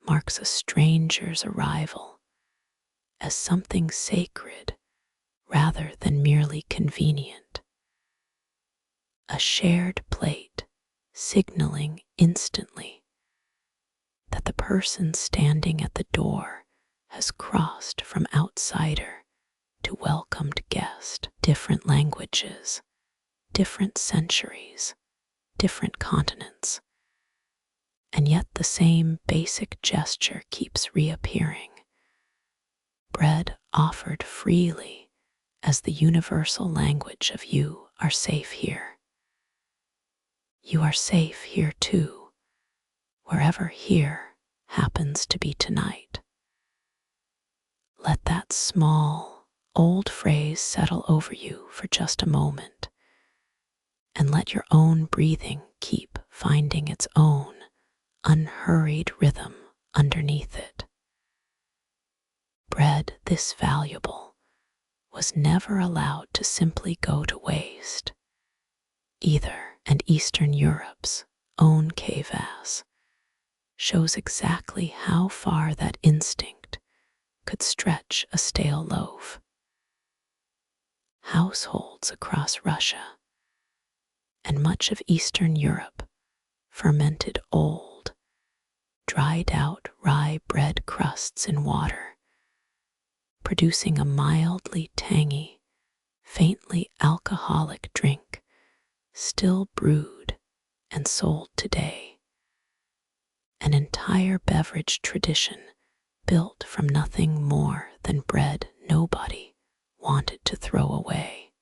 marks a stranger's arrival as something sacred rather than merely convenient. A shared plate signaling instantly that the person standing at the door has crossed from outsider to welcomed guest. Different languages, different centuries, different continents, and yet the same basic gesture keeps reappearing. Bread offered freely as the universal language of you are safe here. You are safe here too, wherever here happens to be tonight. Let that small, old phrase settle over you for just a moment, and let your own breathing keep finding its own unhurried rhythm underneath it. Bread this valuable was never allowed to simply go to waste. Either and Eastern Europe's own Kvass shows exactly how far that instinct could stretch a stale loaf. Households across Russia and much of Eastern Europe fermented old, dried out rye bread crusts in water, producing a mildly tangy, faintly alcoholic drink still brewed and sold today. An entire beverage tradition built from nothing more than bread nobody wanted to throw away.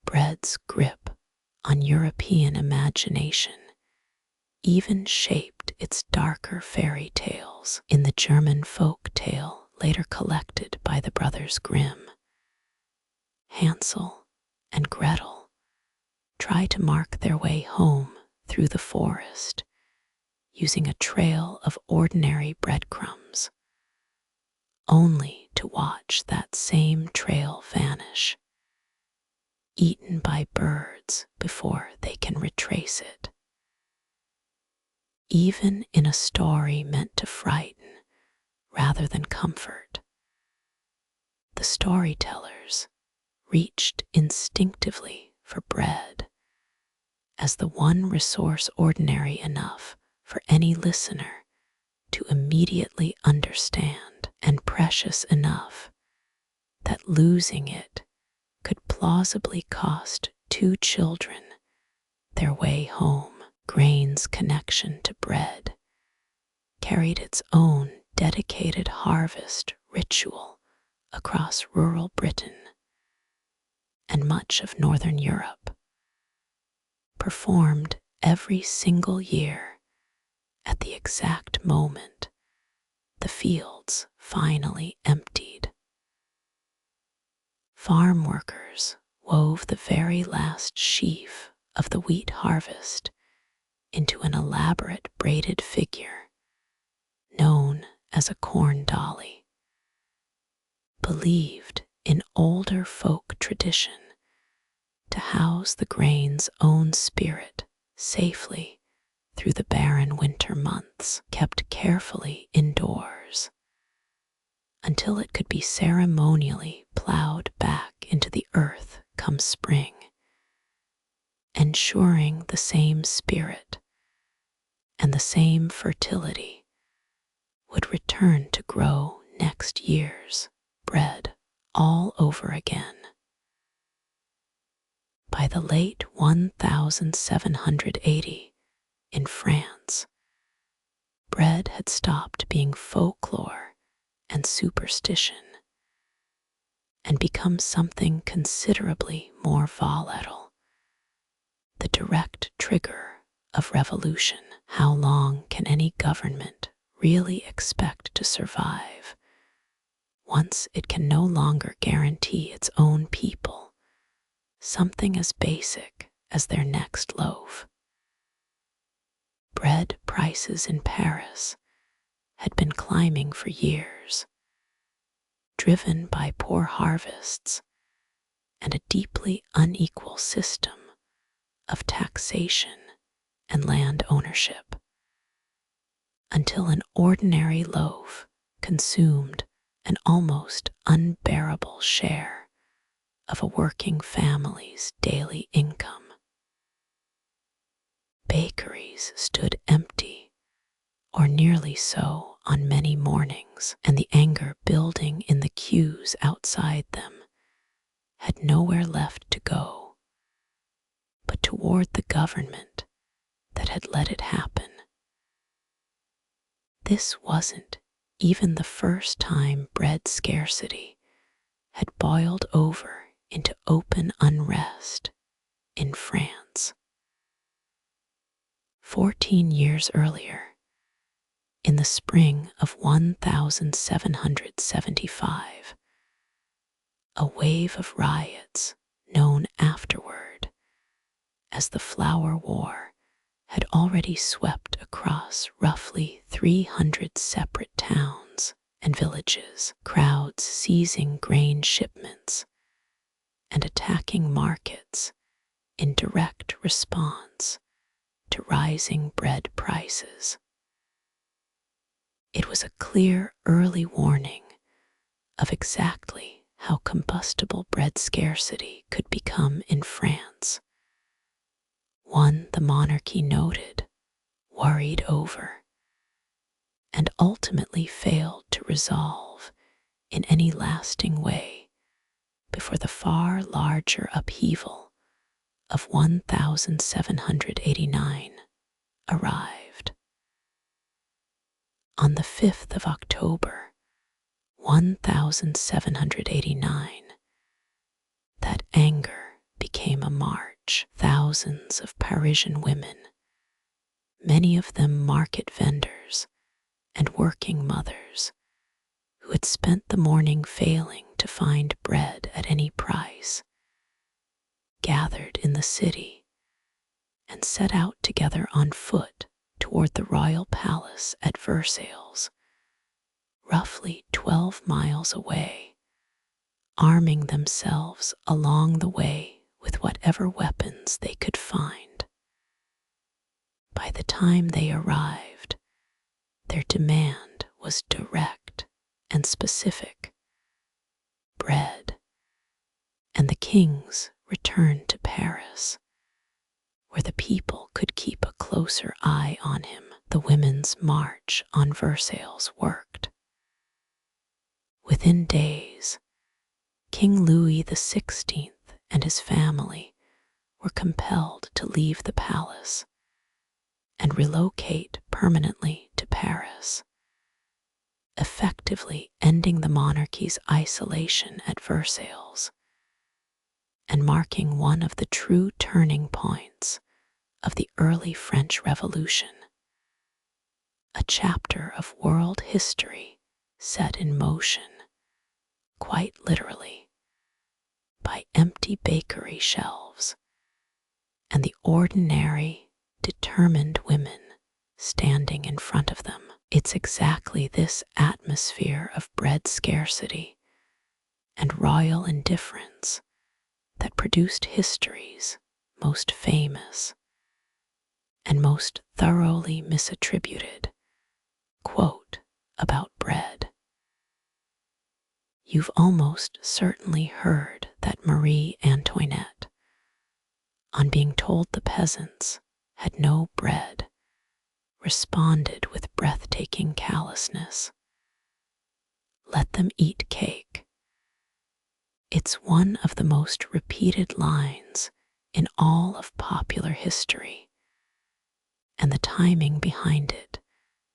Bread's grip on European imagination even shaped its darker fairy tales in the German folk tale later collected by the brothers Grimm. Hansel and Gretel try to mark their way home through the forest using a trail of ordinary breadcrumbs, only to watch that same trail vanish, eaten by birds before they can retrace it. Even in a story meant to frighten rather than comfort, the storytellers reached instinctively for bread as the one resource ordinary enough for any listener to immediately understand, and precious enough that losing it could plausibly cost two children their way home. Grain's connection to bread carried its own dedicated harvest ritual across rural Britain and much of Northern Europe, performed every single year at the exact moment the fields finally emptied. Farm workers wove the very last sheaf of the wheat harvest into an elaborate braided figure known as a corn dolly, believed in older folk tradition to house the grain's own spirit safely through the barren winter months, kept carefully indoors until it could be ceremonially plowed back into the earth come spring, ensuring the same spirit and the same fertility would return to grow next year's bread all over again. By the late 1780 in France, bread had stopped being folklore and superstition and become something considerably more volatile, the direct trigger of revolution. How long can any government really expect to survive once it can no longer guarantee its own people something as basic as their next loaf? Bread prices in Paris had been climbing for years, driven by poor harvests and a deeply unequal system of taxation and land ownership, until an ordinary loaf consumed an almost unbearable share of a working family's daily income. Bakeries stood empty, or nearly so, on many mornings, and the anger building in the queues outside them had nowhere left to go but toward the government that had let it happen. This wasn't even the first time bread scarcity had boiled over into open unrest in France. 14 years earlier, in the spring of 1775, a wave of riots, known afterward as the Flour War, had already swept across roughly 300 separate towns and villages, crowds seizing grain shipments and attacking markets in direct response to rising bread prices. It was a clear early warning of exactly how combustible bread scarcity could become in France, one the monarchy noted, worried over, and ultimately failed to resolve in any lasting way before the far larger upheaval of 1789 arrived. On the 5th of October, 1789, that anger became a march. Thousands of Parisian women, many of them market vendors and working mothers, who had spent the morning failing to find bread at any price, gathered in the city and set out together on foot toward the royal palace at Versailles, roughly 12 miles away, arming themselves along the way with whatever weapons they could find. By the time they arrived, their demand was direct and specific: bread, and the king's return to Paris, where the people could keep a closer eye on him. The women's march on Versailles worked. Within days, King Louis XVI and his family were compelled to leave the palace and relocate permanently to Paris, effectively ending the monarchy's isolation at Versailles and marking one of the true turning points of the early French Revolution, a chapter of world history set in motion, quite literally, by empty bakery shelves and the ordinary, determined women standing in front of them. It's exactly this atmosphere of bread scarcity and royal indifference that produced history's most famous and most thoroughly misattributed quote about bread. You've almost certainly heard that Marie Antoinette, on being told the peasants had no bread, responded with breathtaking callousness: "Let them eat cake." It's one of the most repeated lines in all of popular history, and the timing behind it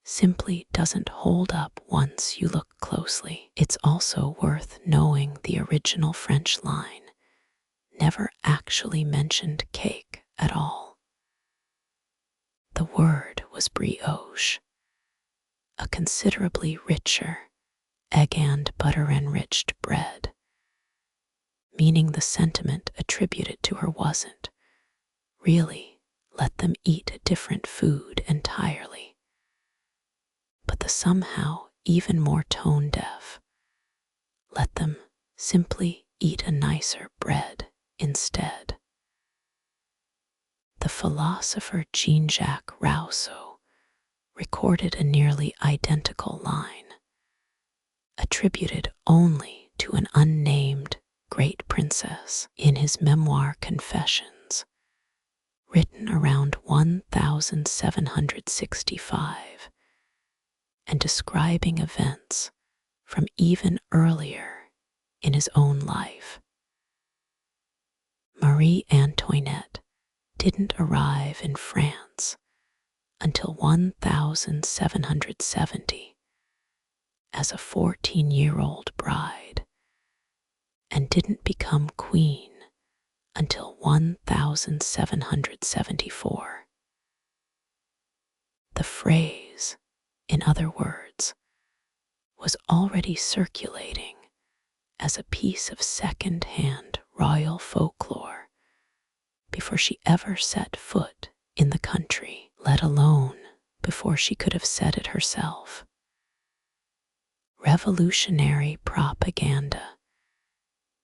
simply doesn't hold up once you look closely. It's also worth knowing the original French line never actually mentioned cake at all. The word was brioche, a considerably richer, egg and butter enriched bread, meaning the sentiment attributed to her wasn't really let them eat a different food entirely, but the somehow even more tone-deaf, let them simply eat a nicer bread instead. The philosopher Jean-Jacques Rousseau recorded a nearly identical line, attributed only to an unnamed great princess, in his memoir Confessions, written around 1765, and describing events from even earlier in his own life. Marie Antoinette didn't arrive in France until 1770 as a 14-year-old bride, and didn't become queen until 1774. The phrase, in other words, was already circulating as a piece of second-hand royal folklore before she ever set foot in the country, let alone before she could have said it herself. Revolutionary propaganda,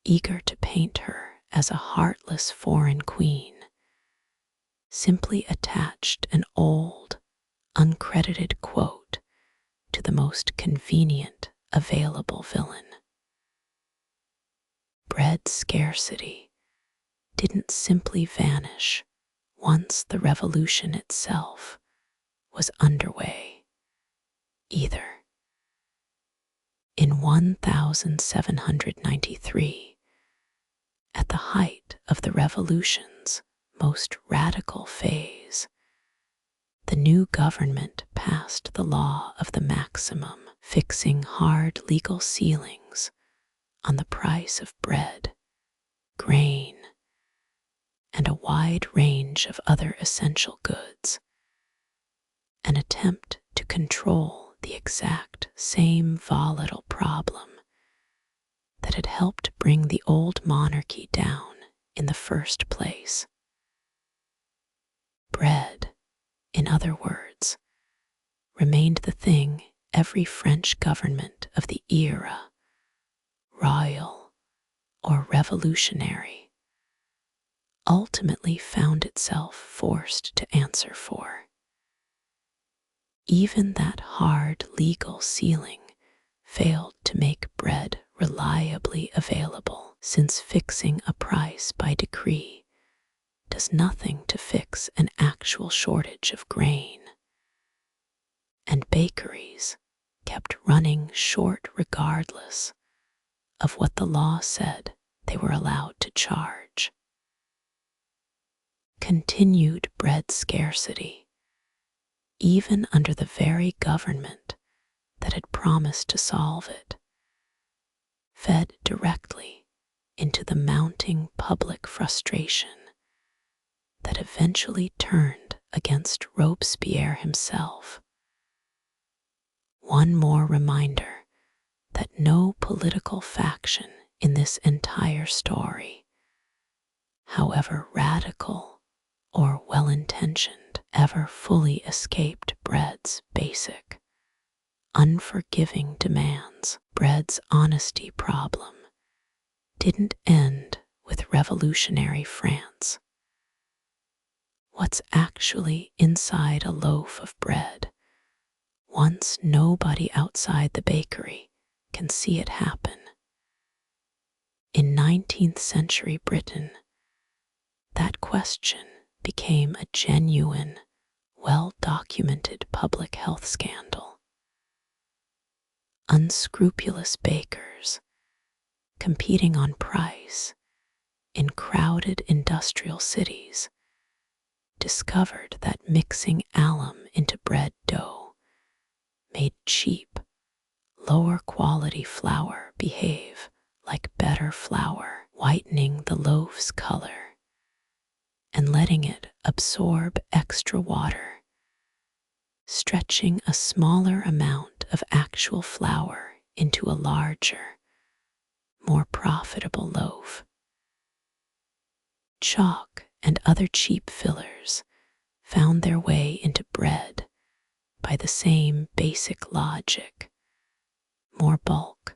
eager to paint her as a heartless foreign queen, simply attached an old, uncredited quote to the most convenient available villain. Bread scarcity didn't simply vanish once the revolution itself was underway, either. In 1793, at the height of the revolution's most radical phase, the new government passed the law of the maximum, fixing hard legal ceilings on the price of bread, grain, and a wide range of other essential goods, an attempt to control the exact same volatile problem that had helped bring the old monarchy down in the first place. Bread, in other words, remained the thing every French government of the era, royal or revolutionary, ultimately found itself forced to answer for. Even that hard legal ceiling failed to make bread reliably available, since fixing a price by decree does nothing to fix an actual shortage of grain. And bakeries kept running short regardless of what the law said they were allowed to charge. Continued bread scarcity, even under the very government that had promised to solve it, fed directly into the mounting public frustration that eventually turned against Robespierre himself. One more reminder that no political faction in this entire story, however radical or well-intentioned, ever fully escaped bread's basic, unforgiving demands. Bread's honesty problem didn't end with revolutionary France. What's actually inside a loaf of bread, once nobody outside the bakery can see it happen? In 19th century Britain, that question became a genuine, well-documented public health scandal. Unscrupulous bakers, competing on price in crowded industrial cities, discovered that mixing alum into bread dough made cheap, lower quality flour behave like better flour, whitening the loaf's color and letting it absorb extra water, stretching a smaller amount of actual flour into a larger, more profitable loaf. Chalk and other cheap fillers found their way into bread by the same basic logic: more bulk,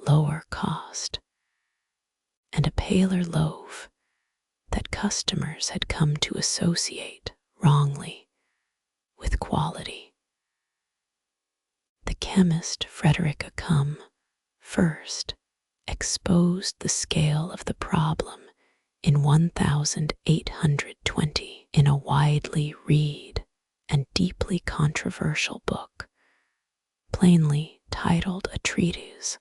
lower cost, and a paler loaf that customers had come to associate wrongly with quality. The chemist Frederick Acum first exposed the scale of the problem in 1820 in a widely read and deeply controversial book, plainly titled A Treatise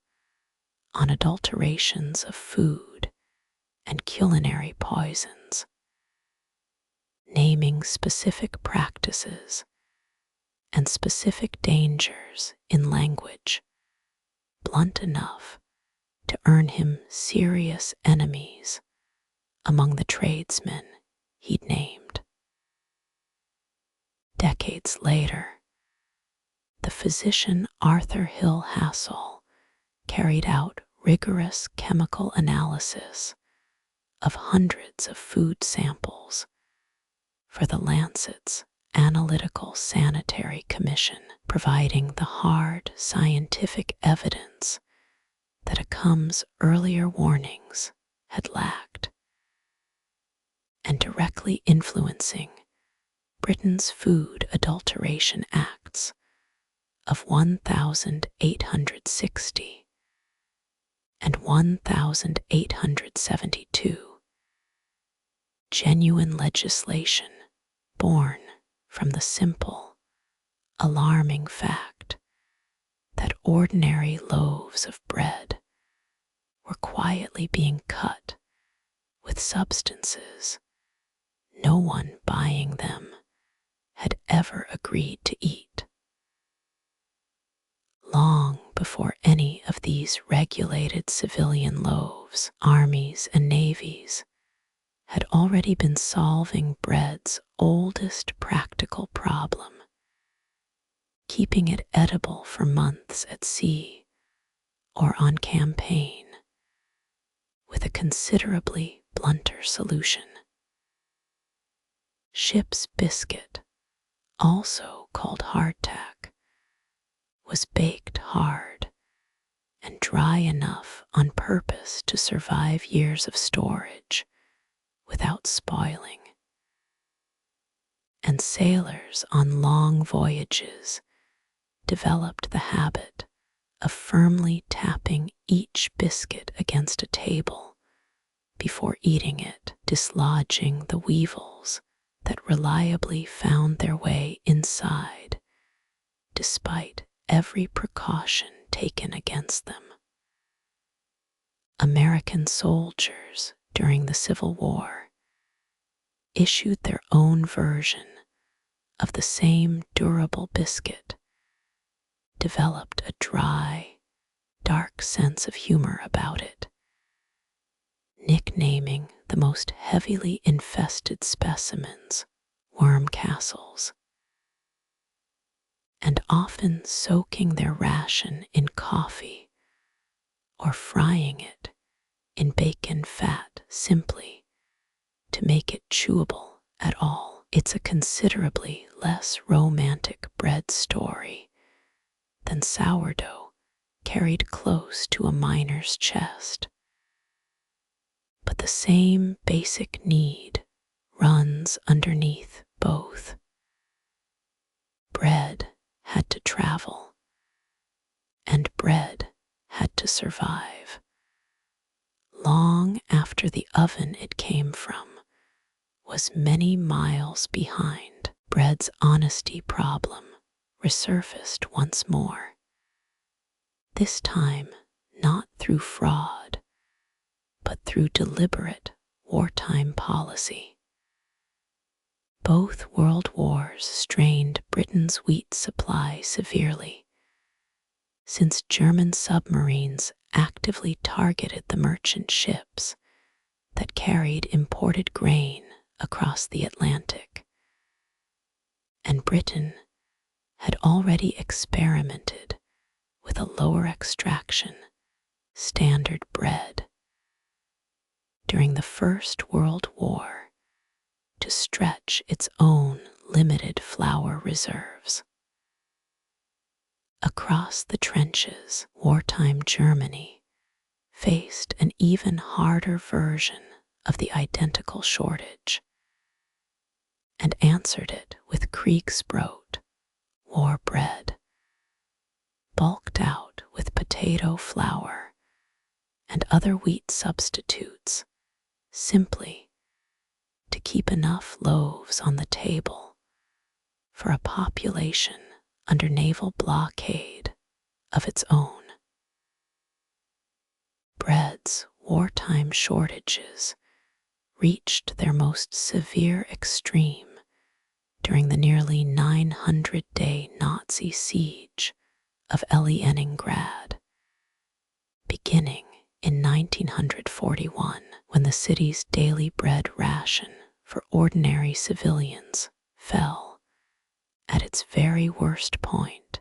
on Adulterations of Food and Culinary Poisons, naming specific practices and specific dangers in language blunt enough to earn him serious enemies among the tradesmen he'd named. Decades later, the physician Arthur Hill Hassall carried out rigorous chemical analysis of hundreds of food samples for the Lancet's Analytical Sanitary Commission, providing the hard scientific evidence that Accum's earlier warnings had lacked, and directly influencing Britain's Food Adulteration Acts of 1860 and 1872, genuine legislation born from the simple, alarming fact that ordinary loaves of bread were quietly being cut with substances no one buying them had ever agreed to eat. Long before any of these regulated civilian loaves, armies and navies had already been solving bread's oldest practical problem, keeping it edible for months at sea or on campaign, with a considerably blunter solution. Ship's biscuit, also called hardtack, was baked hard and dry enough on purpose to survive years of storage without spoiling. And sailors on long voyages developed the habit of firmly tapping each biscuit against a table before eating it, dislodging the weevils that reliably found their way inside despite every precaution taken against them. American soldiers during the Civil War issued their own version of the same durable biscuit, developed a dry, dark sense of humor about it, nicknaming the most heavily infested specimens worm castles, and often soaking their ration in coffee or frying it in bacon fat simply to make it chewable at all. It's a considerably less romantic bread story than sourdough carried close to a miner's chest. But the same basic need runs underneath both. Bread had to travel, and bread had to survive. Long after the oven it came from was many miles behind, bread's honesty problem resurfaced once more, this time not through fraud, but through deliberate wartime policy. Both world wars strained Britain's wheat supply severely, since German submarines actively targeted the merchant ships that carried imported grain across the Atlantic. And Britain had already experimented with a lower extraction, standard bread, during the First World War to stretch its own limited flour reserves. Across the trenches, wartime Germany faced an even harder version of the identical shortage and answered it with Kriegsbrot, war bread, bulked out with potato flour and other wheat substitutes, simply to keep enough loaves on the table for a population under naval blockade of its own. Bread's wartime shortages reached their most severe extreme during the nearly 900-day Nazi siege of Leningrad, beginning in 1941, when the city's daily bread ration for ordinary civilians fell at its very worst point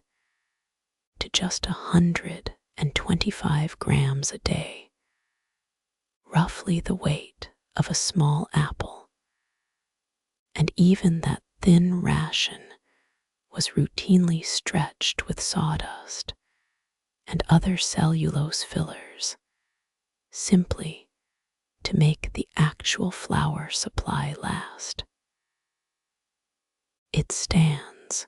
to just 125 grams a day, roughly the weight of a small apple. And even that thin ration was routinely stretched with sawdust and other cellulose fillers, simply to make the actual flour supply last. It stands,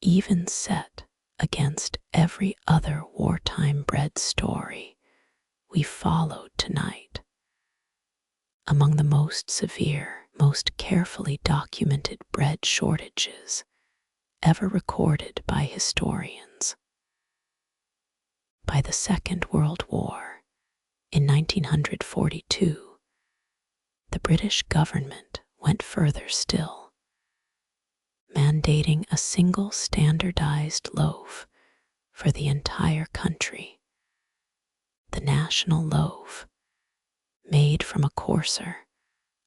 even set against every other wartime bread story we followed tonight, among the most severe, most carefully documented bread shortages ever recorded by historians. By the Second World War, in 1942, the British government went further still, mandating a single standardized loaf for the entire country, the national loaf, made from a coarser,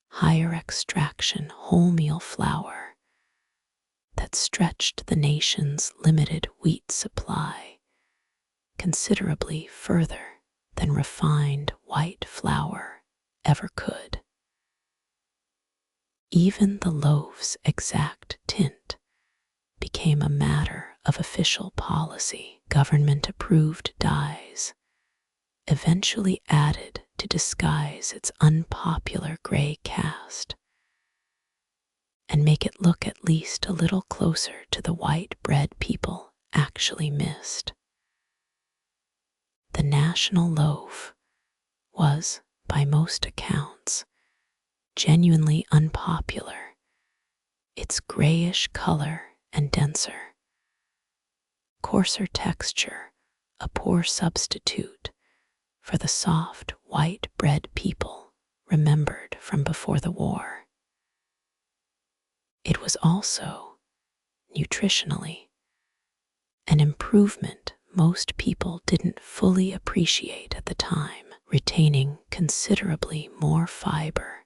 higher extraction wholemeal flour that stretched the nation's limited wheat supply considerably further than refined white flour ever could. Even the loaf's exact tint became a matter of official policy. Government-approved dyes, eventually added to disguise its unpopular gray cast and make it look at least a little closer to the white bread people actually missed. The national loaf was, by most accounts, genuinely unpopular, its grayish color and denser, coarser texture a poor substitute for the soft white bread people remembered from before the war. It was also, nutritionally, an improvement most people didn't fully appreciate at the time, retaining considerably more fiber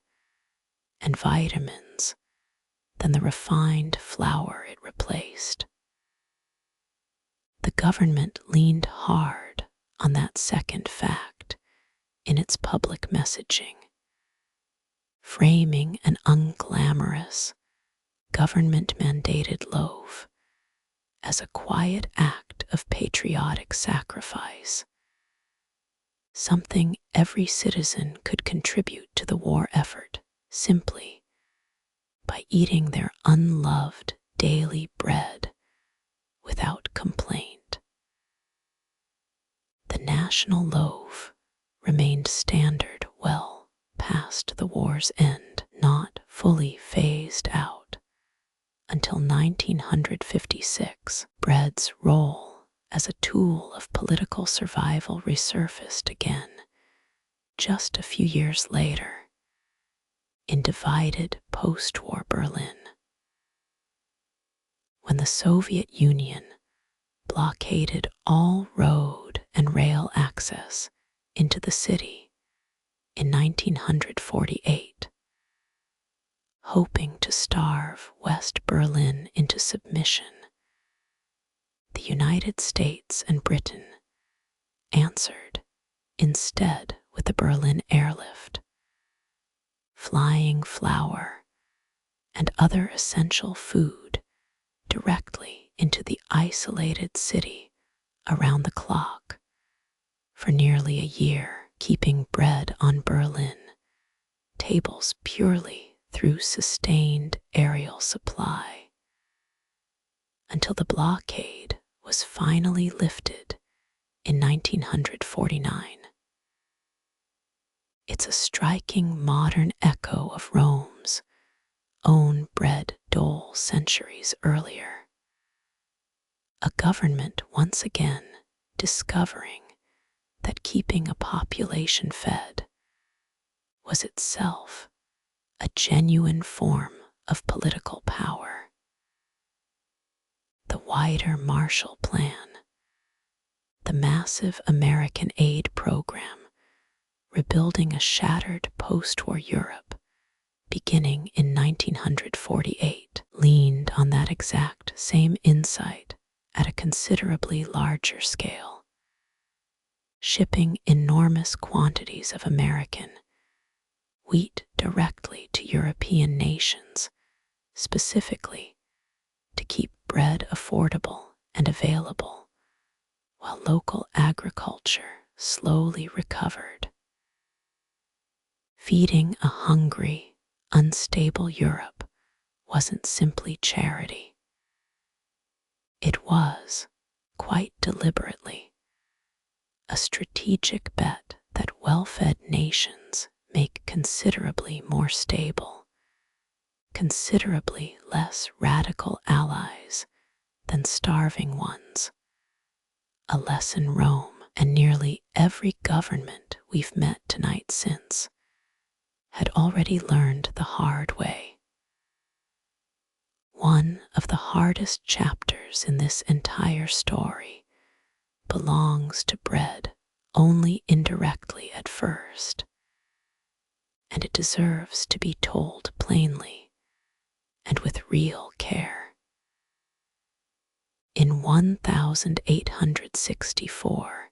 and vitamins than the refined flour it replaced. The government leaned hard on that second fact in its public messaging, framing an unglamorous, government-mandated loaf as a quiet act of patriotic sacrifice, something every citizen could contribute to the war effort simply by eating their unloved daily bread without complaint. The national loaf remained standard well past the war's end, not fully phased out until 1956. Bread's role as a tool of political survival resurfaced again just a few years later in divided post-war Berlin, when the Soviet Union blockaded all road and rail access into the city in 1948, hoping to starve West Berlin into submission. The United States and Britain answered instead with the Berlin airlift, flying flour and other essential food directly into the isolated city around the clock for nearly a year, keeping bread on Berlin tables purely through sustained aerial supply, until the blockade was finally lifted in 1949. It's a striking modern echo of Rome's own bread dole centuries earlier. A government once again discovering that keeping a population fed was itself a genuine form of political power. The wider Marshall Plan, the massive American aid program, rebuilding a shattered post-war Europe beginning in 1948, leaned on that exact same insight at a considerably larger scale, shipping enormous quantities of American wheat directly to European nations, specifically to keep bread affordable and available, while local agriculture slowly recovered. Feeding a hungry, unstable Europe wasn't simply charity. It was, quite deliberately, a strategic bet that well-fed nations make considerably more stable, considerably less radical allies than starving ones. A lesson Rome and nearly every government we've met tonight since had already learned the hard way. One of the hardest chapters in this entire story belongs to bread only indirectly at first, and it deserves to be told plainly and with real care. In 1864,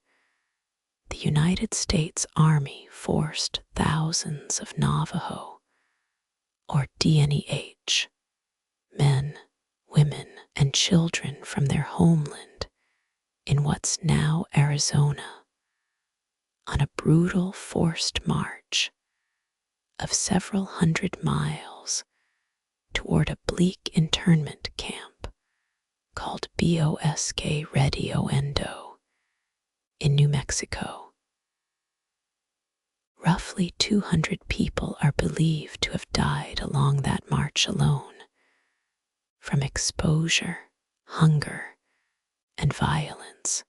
the United States Army forced thousands of Navajo, or DNEH, men, women, and children from their homeland in what's now Arizona, on a brutal forced march of several hundred miles toward a bleak internment camp called Bosque Rioted in New Mexico. Roughly 200 people are believed to have died along that march alone, from exposure, hunger, and violence.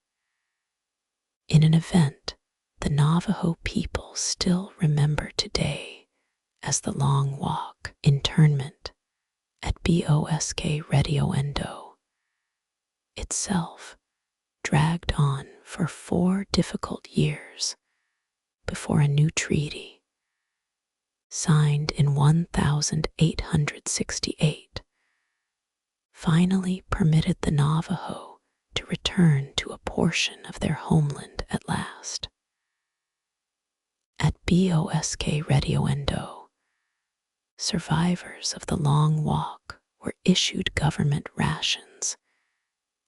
In an event the Navajo people still remember today as the Long Walk internment at Bosque Rioted, itself dragged on for 4 difficult years before a new treaty, signed in 1868, finally permitted the Navajo to return to a portion of their homeland at last. At Bosque Rioted, survivors of the Long Walk were issued government rations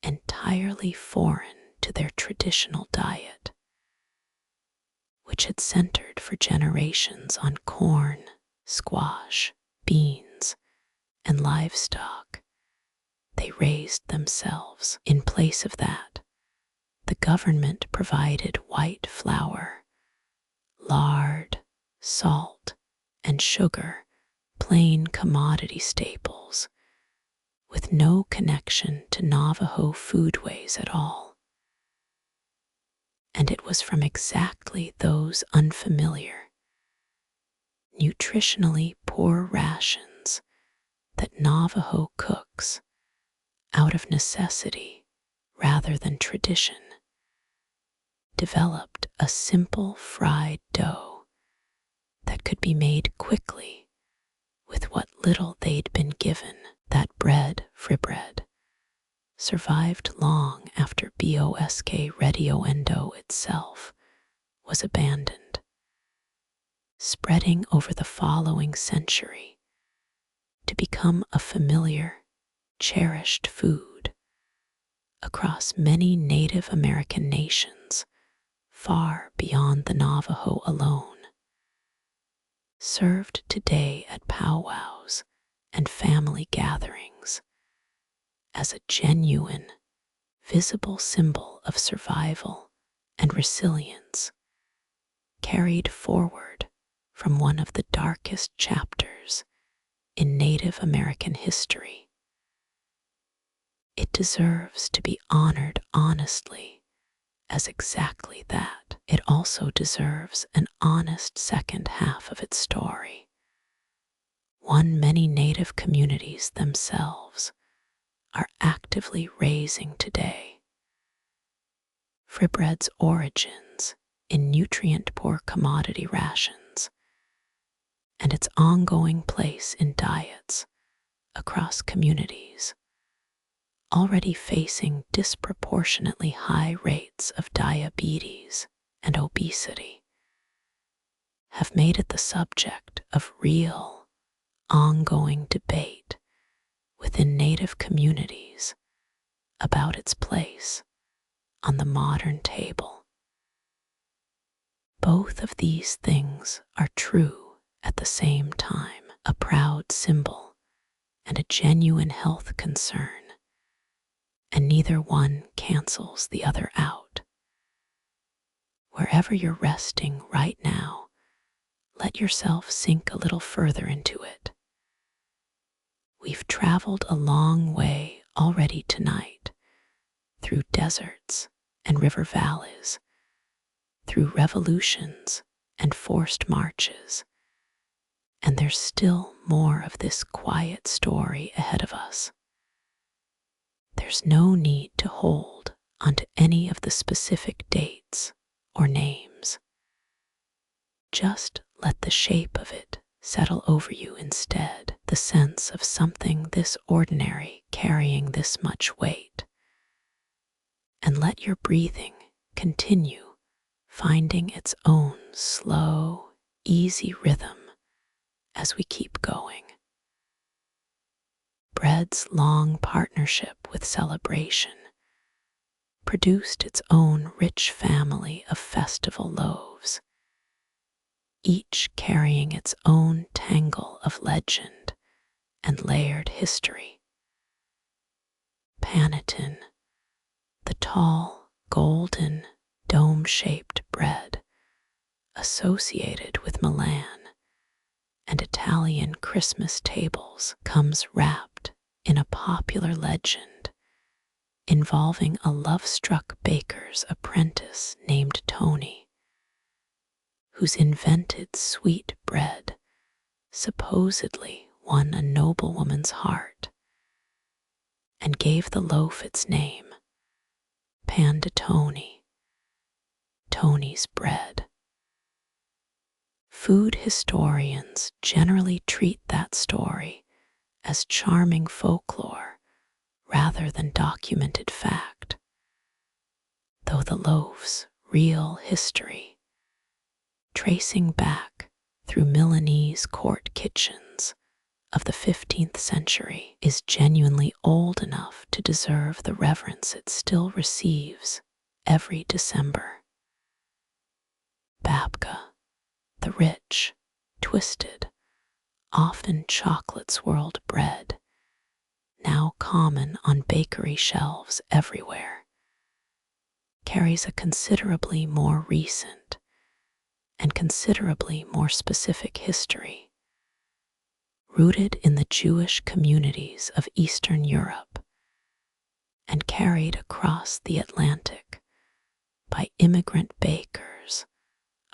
entirely foreign to their traditional diet, which had centered for generations on corn, squash, beans, and livestock they raised themselves. In place of that, the government provided white flour, lard, salt, and sugar, plain commodity staples, with no connection to Navajo foodways at all. And it was from exactly those unfamiliar, nutritionally poor rations that Navajo cooks, out of necessity rather than tradition, developed a simple fried dough that could be made quickly with what little they'd been given. That bread, frybread, survived long after Bosque Rioted itself was abandoned, spreading over the following century to become a familiar, cherished food across many Native American nations far beyond the Navajo alone, served today at powwows and family gatherings as a genuine, visible symbol of survival and resilience, carried forward from one of the darkest chapters in Native American history. It deserves to be honored honestly as exactly that. It also deserves an honest second half of its story, one many native communities themselves are actively raising today. Frybread's origins in nutrient-poor commodity rations and its ongoing place in diets across communities already facing disproportionately high rates of diabetes and obesity have made it the subject of real, ongoing debate within native communities about its place on the modern table. Both of these things are true at the same time, a proud symbol and a genuine health concern, and neither one cancels the other out. Wherever you're resting right now, let yourself sink a little further into it. We've traveled a long way already tonight, through deserts and river valleys, through revolutions and forced marches, and there's still more of this quiet story ahead of us. There's no need to hold onto any of the specific dates or names. Just let the shape of it settle over you instead, the sense of something this ordinary carrying this much weight. And let your breathing continue, finding its own slow, easy rhythm as we keep going. Bread's long partnership with celebration produced its own rich family of festival loaves, each carrying its own tangle of legend and layered history. Panettone, the tall, golden, dome-shaped bread associated with Milan and Italian Christmas tables, comes wrapped in a popular legend involving a love-struck baker's apprentice named Tony, whose invented sweet bread supposedly won a noblewoman's heart and gave the loaf its name, Panettone, Tony's bread. Food historians generally treat that story as charming folklore rather than documented fact, though the loaf's real history, tracing back through Milanese court kitchens of the 15th century, is genuinely old enough to deserve the reverence it still receives every December. Babka, the rich, twisted, often chocolate-swirled bread, now common on bakery shelves everywhere, carries a considerably more recent and considerably more specific history, rooted in the Jewish communities of Eastern Europe and carried across the Atlantic by immigrant bakers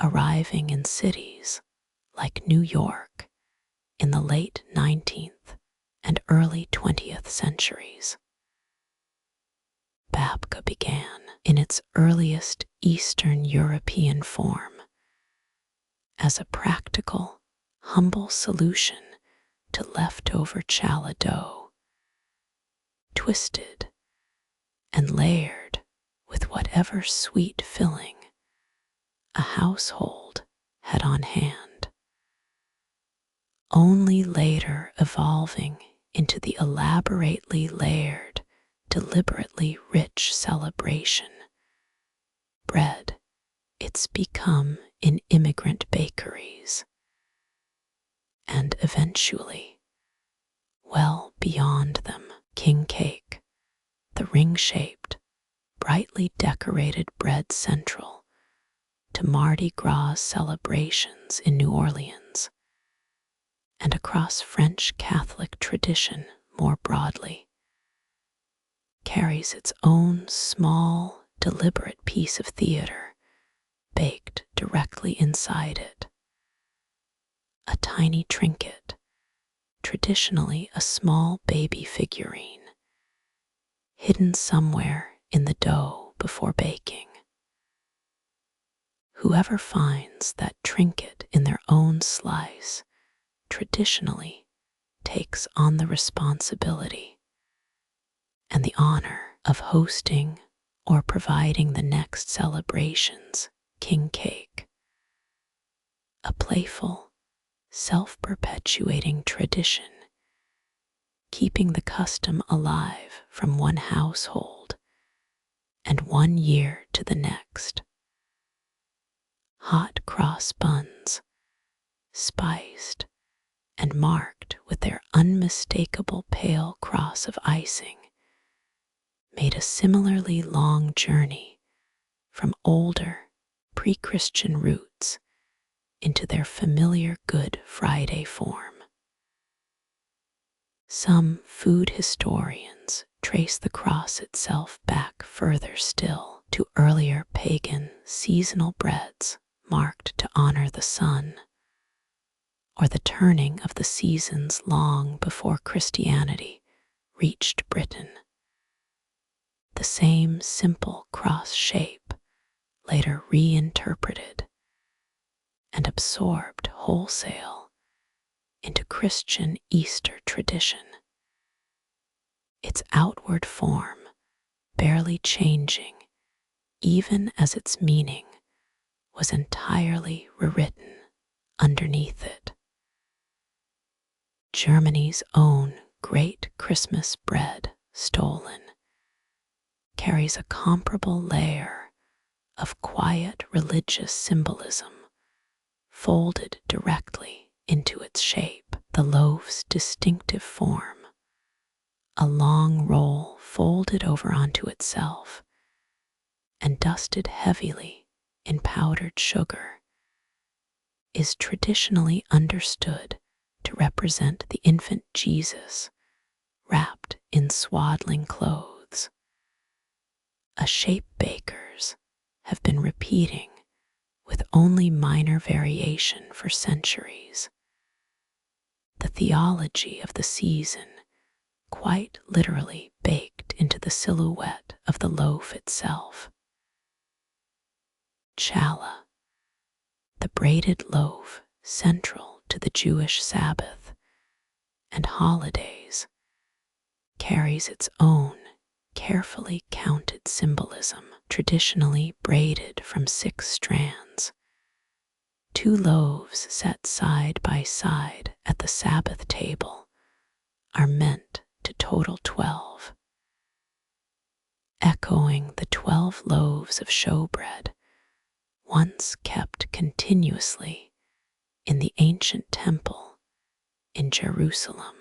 arriving in cities like New York in the late 19th and early 20th centuries. Babka began in its earliest Eastern European form as a practical, humble solution to leftover challah dough, twisted and layered with whatever sweet filling a household had on hand, only later evolving into the elaborately layered, deliberately rich celebration bread it's become in immigrant bakeries, and eventually, well beyond them, king cake, the ring-shaped, brightly decorated bread central to Mardi Gras celebrations in New Orleans, and across French Catholic tradition more broadly, carries its own small, deliberate piece of theater baked directly inside it. A tiny trinket traditionally a small baby figurine, hidden somewhere in the dough before baking. Whoever finds that trinket in their own slice traditionally takes on the responsibility and the honor of hosting or providing the next celebration's king cake, a playful, self-perpetuating tradition, keeping the custom alive from one household and one year to the next. Hot cross buns, spiced and marked with their unmistakable pale cross of icing, made a similarly long journey from older pre-Christian roots into their familiar Good Friday form. Some food historians trace the cross itself back further still to earlier pagan seasonal breads marked to honor the sun, or the turning of the seasons long before Christianity reached Britain. The same simple cross shape later reinterpreted and absorbed wholesale into Christian Easter tradition, its outward form barely changing even as its meaning was entirely rewritten underneath it. Germany's own great Christmas bread, stolen, carries a comparable layer of quiet religious symbolism folded directly into its shape. The loaf's distinctive form, a long roll folded over onto itself and dusted heavily in powdered sugar, is traditionally understood to represent the infant Jesus wrapped in swaddling clothes, a shape bakers have been repeating with only minor variation for centuries. The theology of the season quite literally baked into the silhouette of the loaf itself. Challah, the braided loaf central to the Jewish Sabbath and holidays, carries its own carefully counted symbolism, traditionally braided from 6 strands. 2 loaves set side by side at the Sabbath table are meant to total 12, echoing the 12 loaves of showbread once kept continuously in the ancient temple in Jerusalem,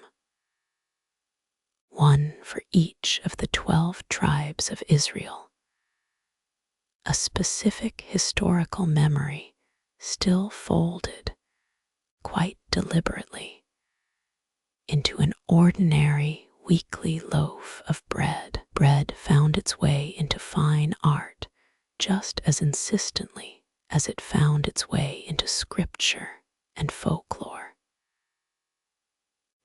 one for each of the 12 tribes of Israel, a specific historical memory still folded quite deliberately into an ordinary weekly loaf of bread. Bread found its way into fine art just as insistently as it found its way into scripture and folklore.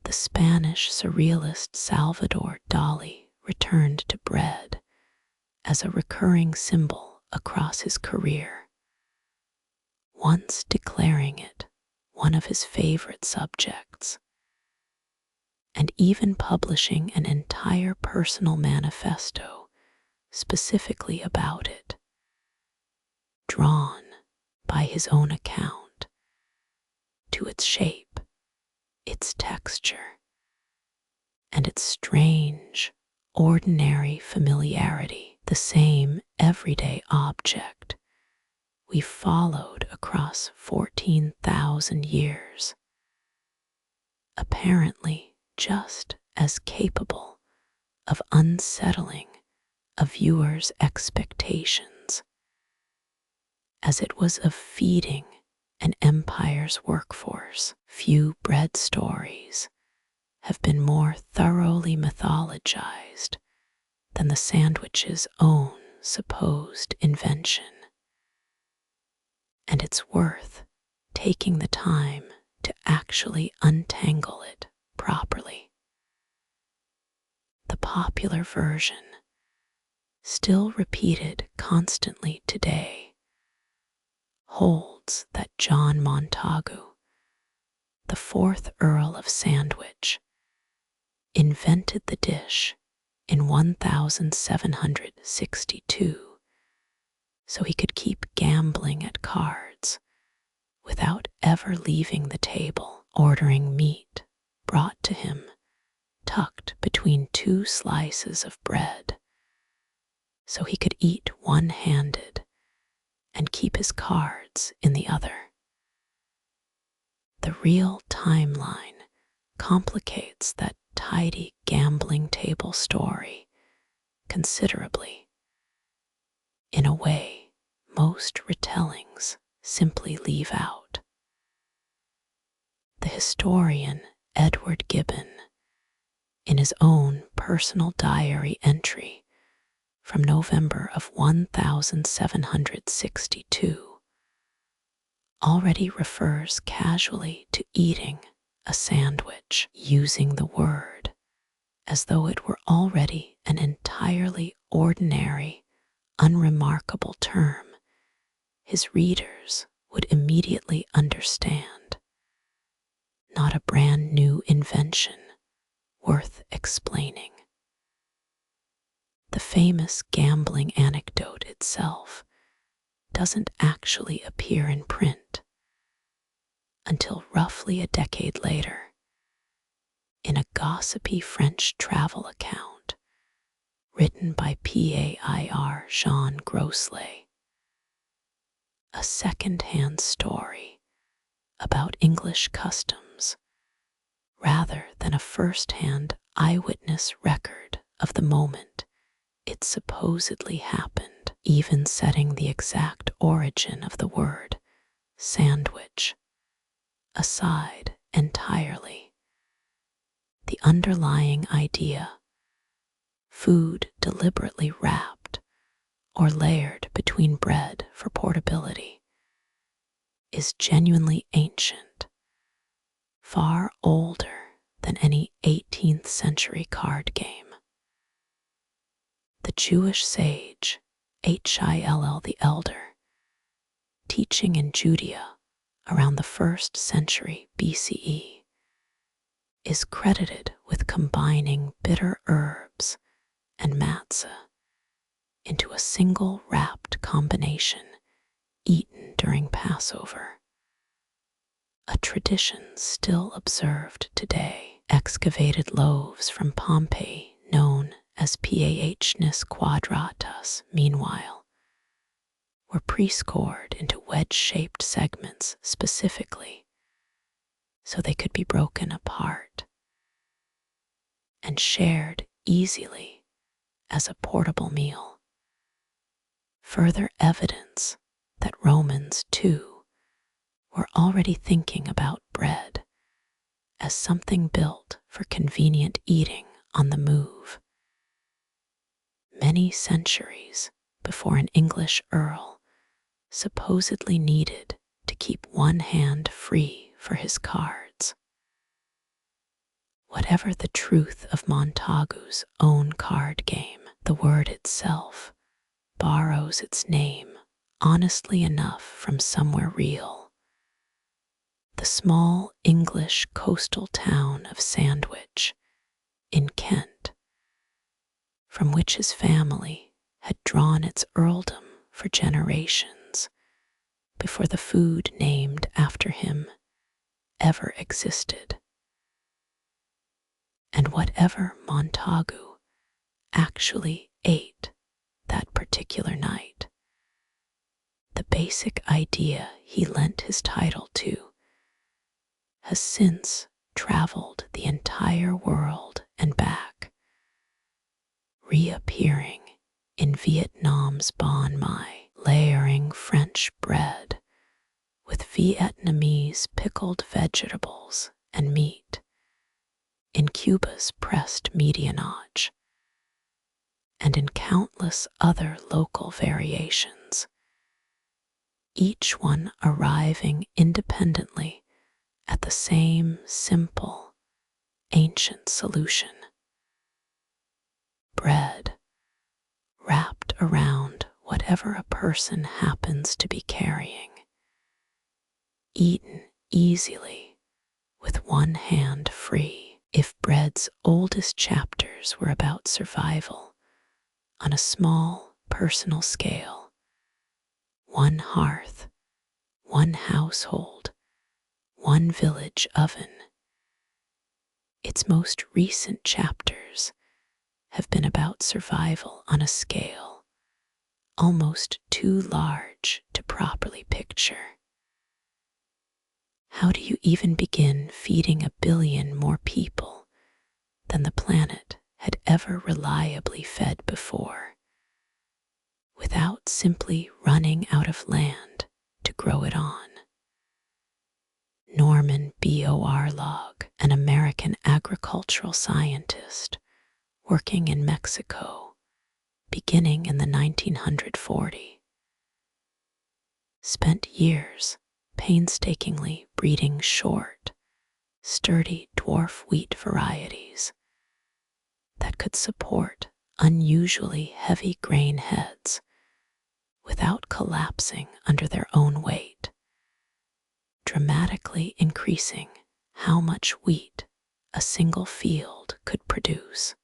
The Spanish surrealist Salvador Dali returned to bread as a recurring symbol across his career, once declaring it one of his favorite subjects, and even publishing an entire personal manifesto specifically about it, drawn, by his own account, to its shape, its texture, and its strange, ordinary familiarity, the same everyday object we followed across 14,000 years, apparently just as capable of unsettling a viewer's expectations as it was of feeding an empire's workforce. Few bread stories have been more thoroughly mythologized than the sandwich's own supposed invention, and it's worth taking the time to actually untangle it properly. The popular version, still repeated constantly today, holds that John Montagu, the fourth Earl of Sandwich, invented the dish in 1762 so he could keep gambling at cards without ever leaving the table, ordering meat brought to him tucked between two slices of bread so he could eat one-handed and keep his cards in the other. The real timeline complicates that tidy gambling table story considerably, in a way most retellings simply leave out. The historian Edward Gibbon, in his own personal diary entry from November of 1762, already refers casually to eating a sandwich, using the word as though it were already an entirely ordinary, unremarkable term his readers would immediately understand, not a brand new invention worth explaining. The famous gambling anecdote itself doesn't actually appear in print until roughly a decade later in a gossipy French travel account written by Pair Jean Grosselet, a second-hand story about English customs rather than a first-hand eyewitness record of the moment it supposedly happened, even setting the exact origin of the word sandwich aside entirely. The underlying idea, food deliberately wrapped or layered between bread for portability, is genuinely ancient, far older than any 18th century card game. The Jewish sage Hill the Elder, teaching in Judea around the 1st century BCE, is credited with combining bitter herbs and matzah into a single wrapped combination eaten during Passover, a tradition still observed today. Excavated loaves from Pompeii, known as Pahnus quadratus, meanwhile, were pre-scored into wedge-shaped segments specifically so they could be broken apart and shared easily as a portable meal. Further evidence that Romans, too, were already thinking about bread as something built for convenient eating on the move. Many centuries before an English earl supposedly needed to keep one hand free for his cards. Whatever the truth of Montagu's own card game, the word itself borrows its name honestly enough from somewhere real. The small English coastal town of Sandwich in Kent, from which his family had drawn its earldom for generations before the food named after him ever existed. And whatever Montagu actually ate that particular night, the basic idea he lent his title to has since traveled the entire world and back, reappearing in Vietnam's banh mi, layering French bread with Vietnamese pickled vegetables and meat, in Cuba's pressed medianage, and in countless other local variations, each one arriving independently at the same simple ancient solution. Bread wrapped around whatever a person happens to be carrying, eaten easily with one hand free. If bread's oldest chapters were about survival on a small personal scale, one hearth, one household, one village oven, its most recent chapters have been about survival on a scale almost too large to properly picture. How do you even begin feeding 1 billion more people than the planet had ever reliably fed before, without simply running out of land to grow it on? Norman Borlaug, an American agricultural scientist working in Mexico beginning in the 1940s, spent years painstakingly breeding short, sturdy dwarf wheat varieties that could support unusually heavy grain heads without collapsing under their own weight, dramatically increasing how much wheat a single field could produce.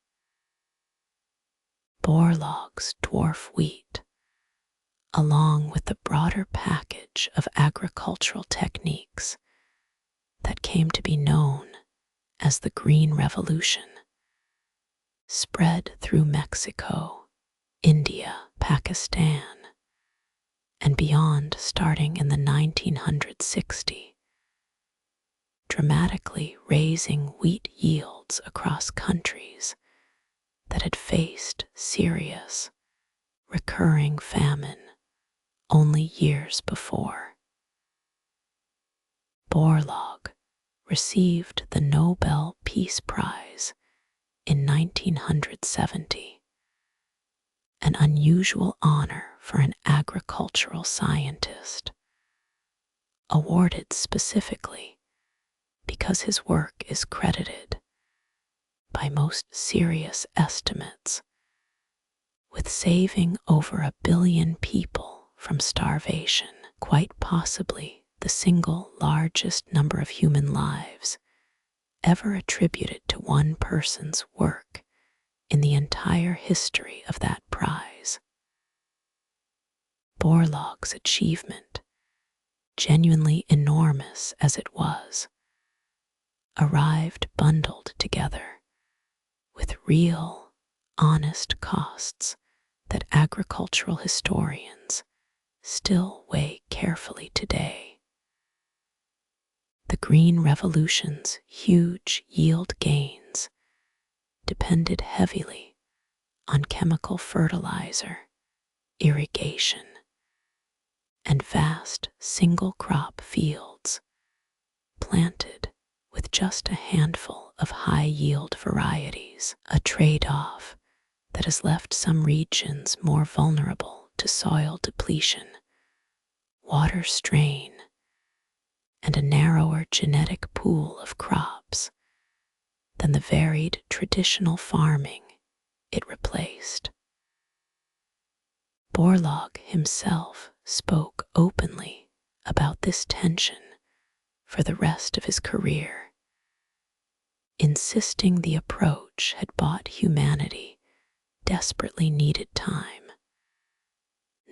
Borlaug's dwarf wheat, along with the broader package of agricultural techniques that came to be known as the Green Revolution, spread through Mexico, India, Pakistan, and beyond starting in the 1960s, dramatically raising wheat yields across countries that had faced serious, recurring famine only years before. Borlaug received the Nobel Peace Prize in 1970, an unusual honor for an agricultural scientist, awarded specifically because his work is credited, by most serious estimates, with saving over 1 billion people from starvation, quite possibly the single largest number of human lives ever attributed to one person's work in the entire history of that prize. Borlaug's achievement, genuinely enormous as it was, arrived bundled together with real, honest costs that agricultural historians still weigh carefully today. The Green Revolution's huge yield gains depended heavily on chemical fertilizer, irrigation, and vast single-crop fields planted with just a handful of high-yield varieties, a trade-off that has left some regions more vulnerable to soil depletion, water strain, and a narrower genetic pool of crops than the varied traditional farming it replaced. Borlaug himself spoke openly about this tension for the rest of his career, insisting the approach had bought humanity desperately needed time,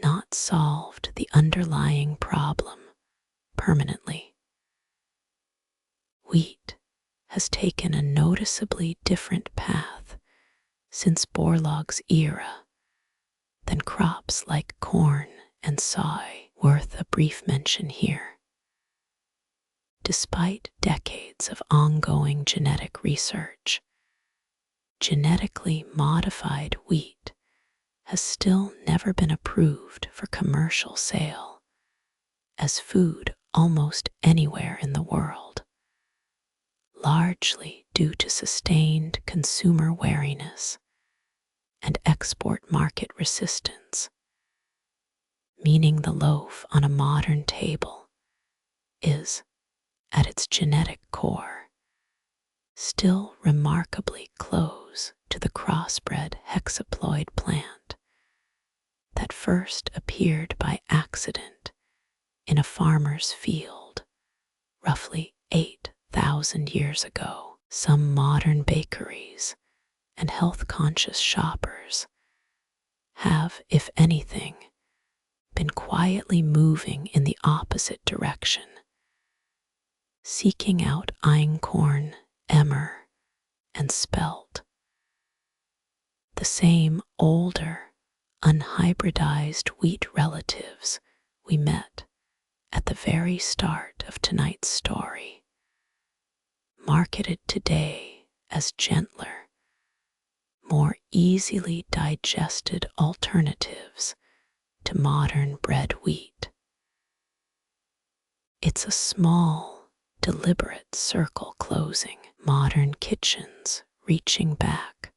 not solved the underlying problem permanently. Wheat has taken a noticeably different path since Borlaug's era than crops like corn and soy, worth a brief mention here. Despite decades of ongoing genetic research, genetically modified wheat has still never been approved for commercial sale as food almost anywhere in the world, largely due to sustained consumer wariness and export market resistance, meaning the loaf on a modern table is, at its genetic core, still remarkably close to the crossbred hexaploid plant that first appeared by accident in a farmer's field roughly 8,000 years ago. Some modern bakeries and health-conscious shoppers have, if anything, been quietly moving in the opposite direction, seeking out einkorn, emmer, and spelt, the same older, unhybridized wheat relatives we met at the very start of tonight's story, marketed today as gentler, more easily digested alternatives to modern bread wheat. It's a small, deliberate circle closing, modern kitchens reaching back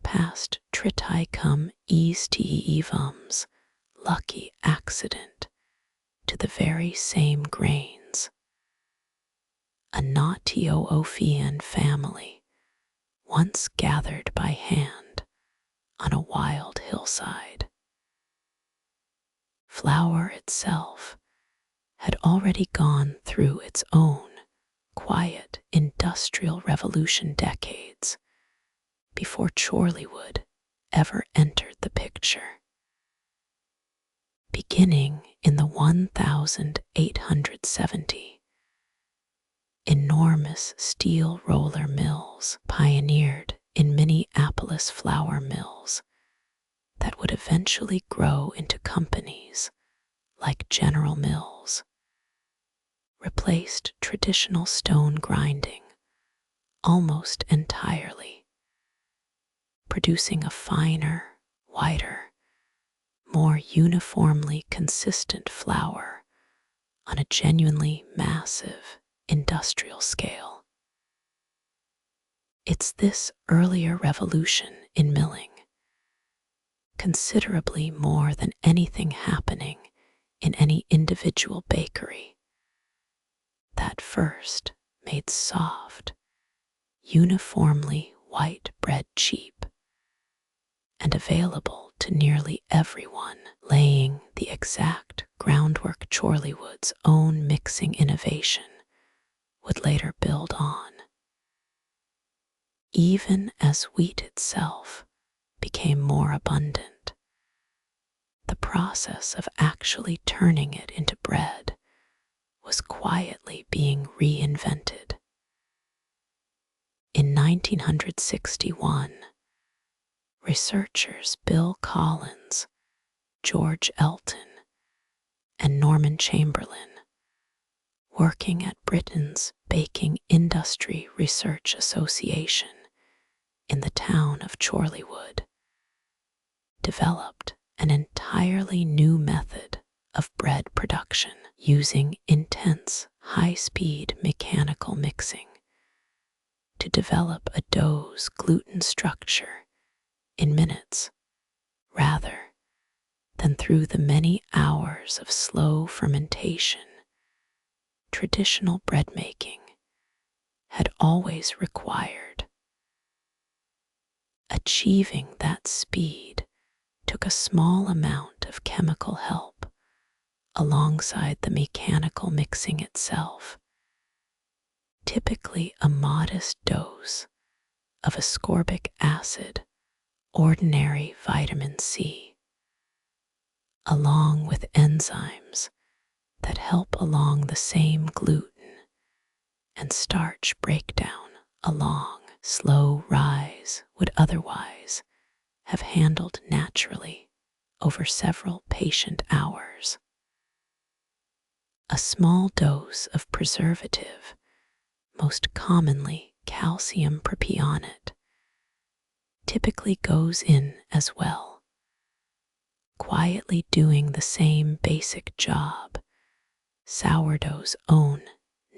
past Tritaicum East-Evum's lucky accident to the very same grains. A Nautiophian family once gathered by hand on a wild hillside. Flour itself had already gone through its own quiet industrial revolution decades before Chorleywood ever entered the picture. Beginning in the 1870, enormous steel roller mills pioneered in Minneapolis flour mills that would eventually grow into companies like General Mills, replaced traditional stone grinding almost entirely, producing a finer, whiter, more uniformly consistent flour on a genuinely massive industrial scale. It's this earlier revolution in milling, considerably more than anything happening in any individual bakery, that first made soft, uniformly white bread cheap and available to nearly everyone, laying the exact groundwork Chorleywood's own mixing innovation would later build on. Even as wheat itself became more abundant, the process of actually turning it into bread was quietly being reinvented. In 1961, researchers Bill Collins, George Elton, and Norman Chamberlain, working at Britain's Baking Industry Research Association in the town of Chorleywood, developed an entirely new method of bread production using intense, high-speed mechanical mixing to develop a dough's gluten structure in minutes, rather than through the many hours of slow fermentation traditional bread making had always required. Achieving that speed took a small amount of chemical help alongside the mechanical mixing itself, typically a modest dose of ascorbic acid, ordinary vitamin C, along with enzymes that help along the same gluten and starch breakdown along slow rise would otherwise have handled naturally over several patient hours. A small dose of preservative, most commonly calcium propionate, typically goes in as well, quietly doing the same basic job sourdough's own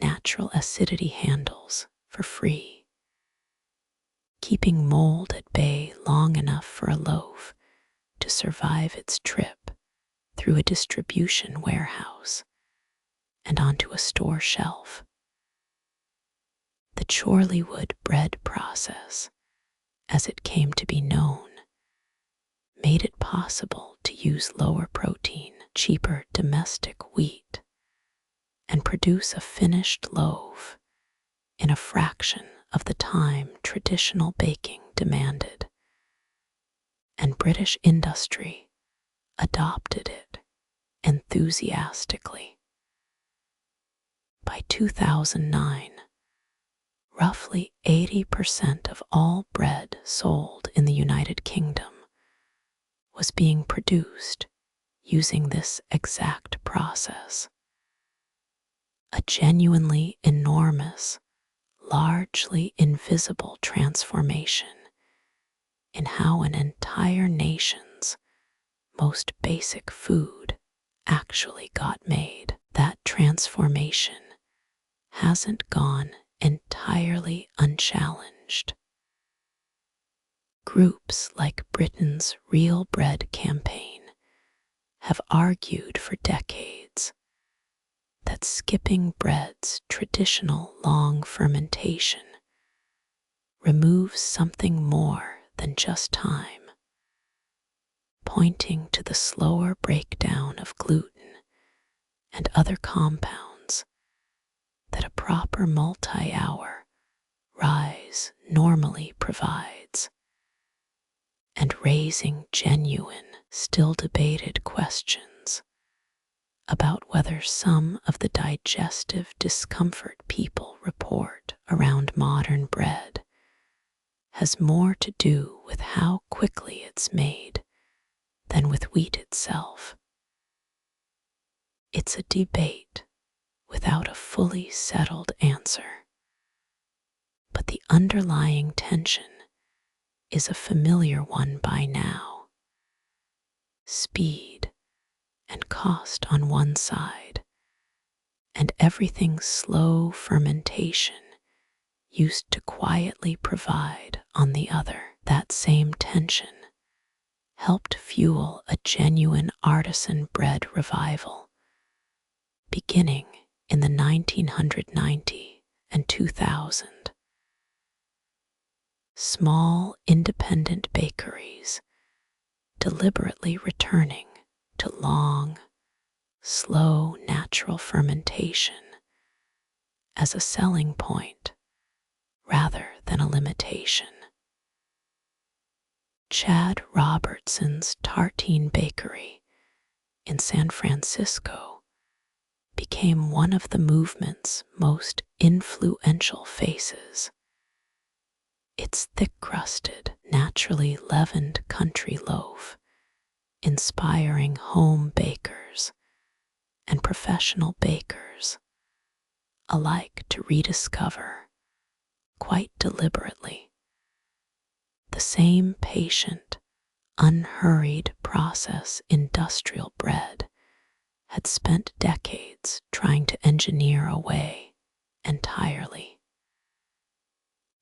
natural acidity handles for free, keeping mold at bay long enough for a loaf to survive its trip through a distribution warehouse and onto a store shelf. The Chorleywood bread process, as it came to be known, made it possible to use lower protein, cheaper domestic wheat and produce a finished loaf in a fraction of the time traditional baking demanded, and British industry adopted it enthusiastically. By 2009, roughly 80% of all bread sold in the United Kingdom was being produced using this exact process. A genuinely enormous, largely invisible transformation in how an entire nation's most basic food actually got made. That transformation hasn't gone entirely unchallenged. Groups like Britain's Real Bread campaign have argued for decades that skipping bread's traditional long fermentation removes something more than just time, pointing to the slower breakdown of gluten and other compounds that a proper multi-hour rise normally provides, and raising genuine, still debated questions about whether some of the digestive discomfort people report around modern bread has more to do with how quickly it's made than with wheat itself. It's a debate without a fully settled answer, but the underlying tension is a familiar one by now. Speed and cost on one side, and everything slow fermentation used to quietly provide on the other. That same tension helped fuel a genuine artisan bread revival, beginning in the 1990 and 2000. Small independent bakeries deliberately returning to long, slow natural fermentation as a selling point rather than a limitation. Chad Robertson's Tartine Bakery in San Francisco became one of the movement's most influential faces. Its thick-crusted, naturally leavened country loaf, inspiring home bakers and professional bakers alike to rediscover, quite deliberately, the same patient, unhurried process industrial bread had spent decades trying to engineer away entirely.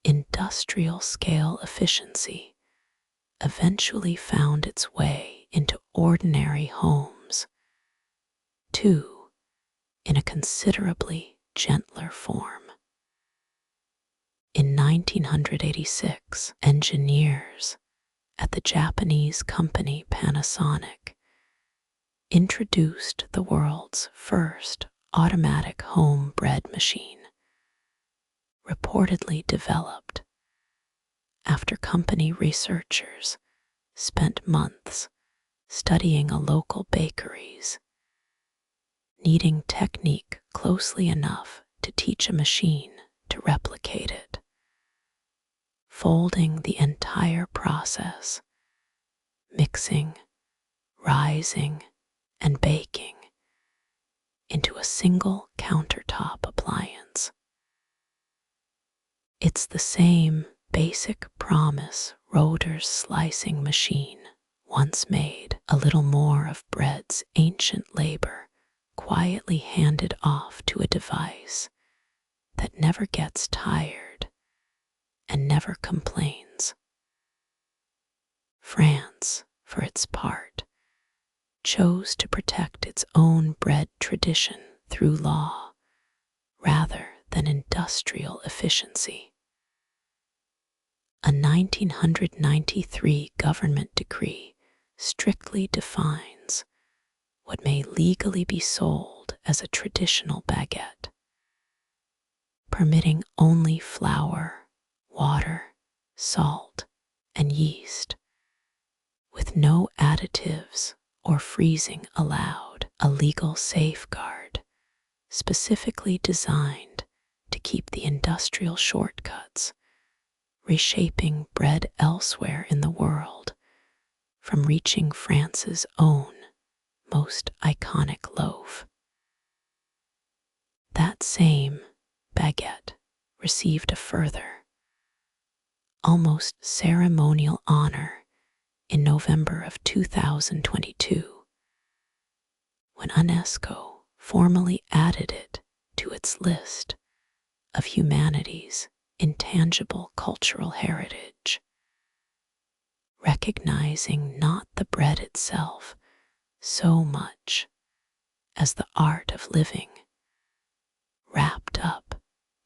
Industrial scale efficiency eventually found its way into ordinary homes, too, in a considerably gentler form. In 1986, engineers at the Japanese company Panasonic introduced the world's first automatic home bread machine, reportedly developed after company researchers spent months studying a local bakery's, needing technique closely enough to teach a machine to replicate it, folding the entire process, mixing, rising, and baking, into a single countertop appliance. It's the same basic promise Roeder's slicing machine once made, a little more of bread's ancient labor quietly handed off to a device that never gets tired and never complains. France, for its part, chose to protect its own bread tradition through law rather than industrial efficiency. A 1993 government decree strictly defines what may legally be sold as a traditional baguette, permitting only flour, water, salt, and yeast, with no additives or freezing allowed, a legal safeguard specifically designed to keep the industrial shortcuts reshaping bread elsewhere in the world from reaching France's own most iconic loaf. That same baguette received a further, almost ceremonial honor in November of 2022, when UNESCO formally added it to its list of humanity's intangible cultural heritage, recognizing not the bread itself so much as the art of living, wrapped up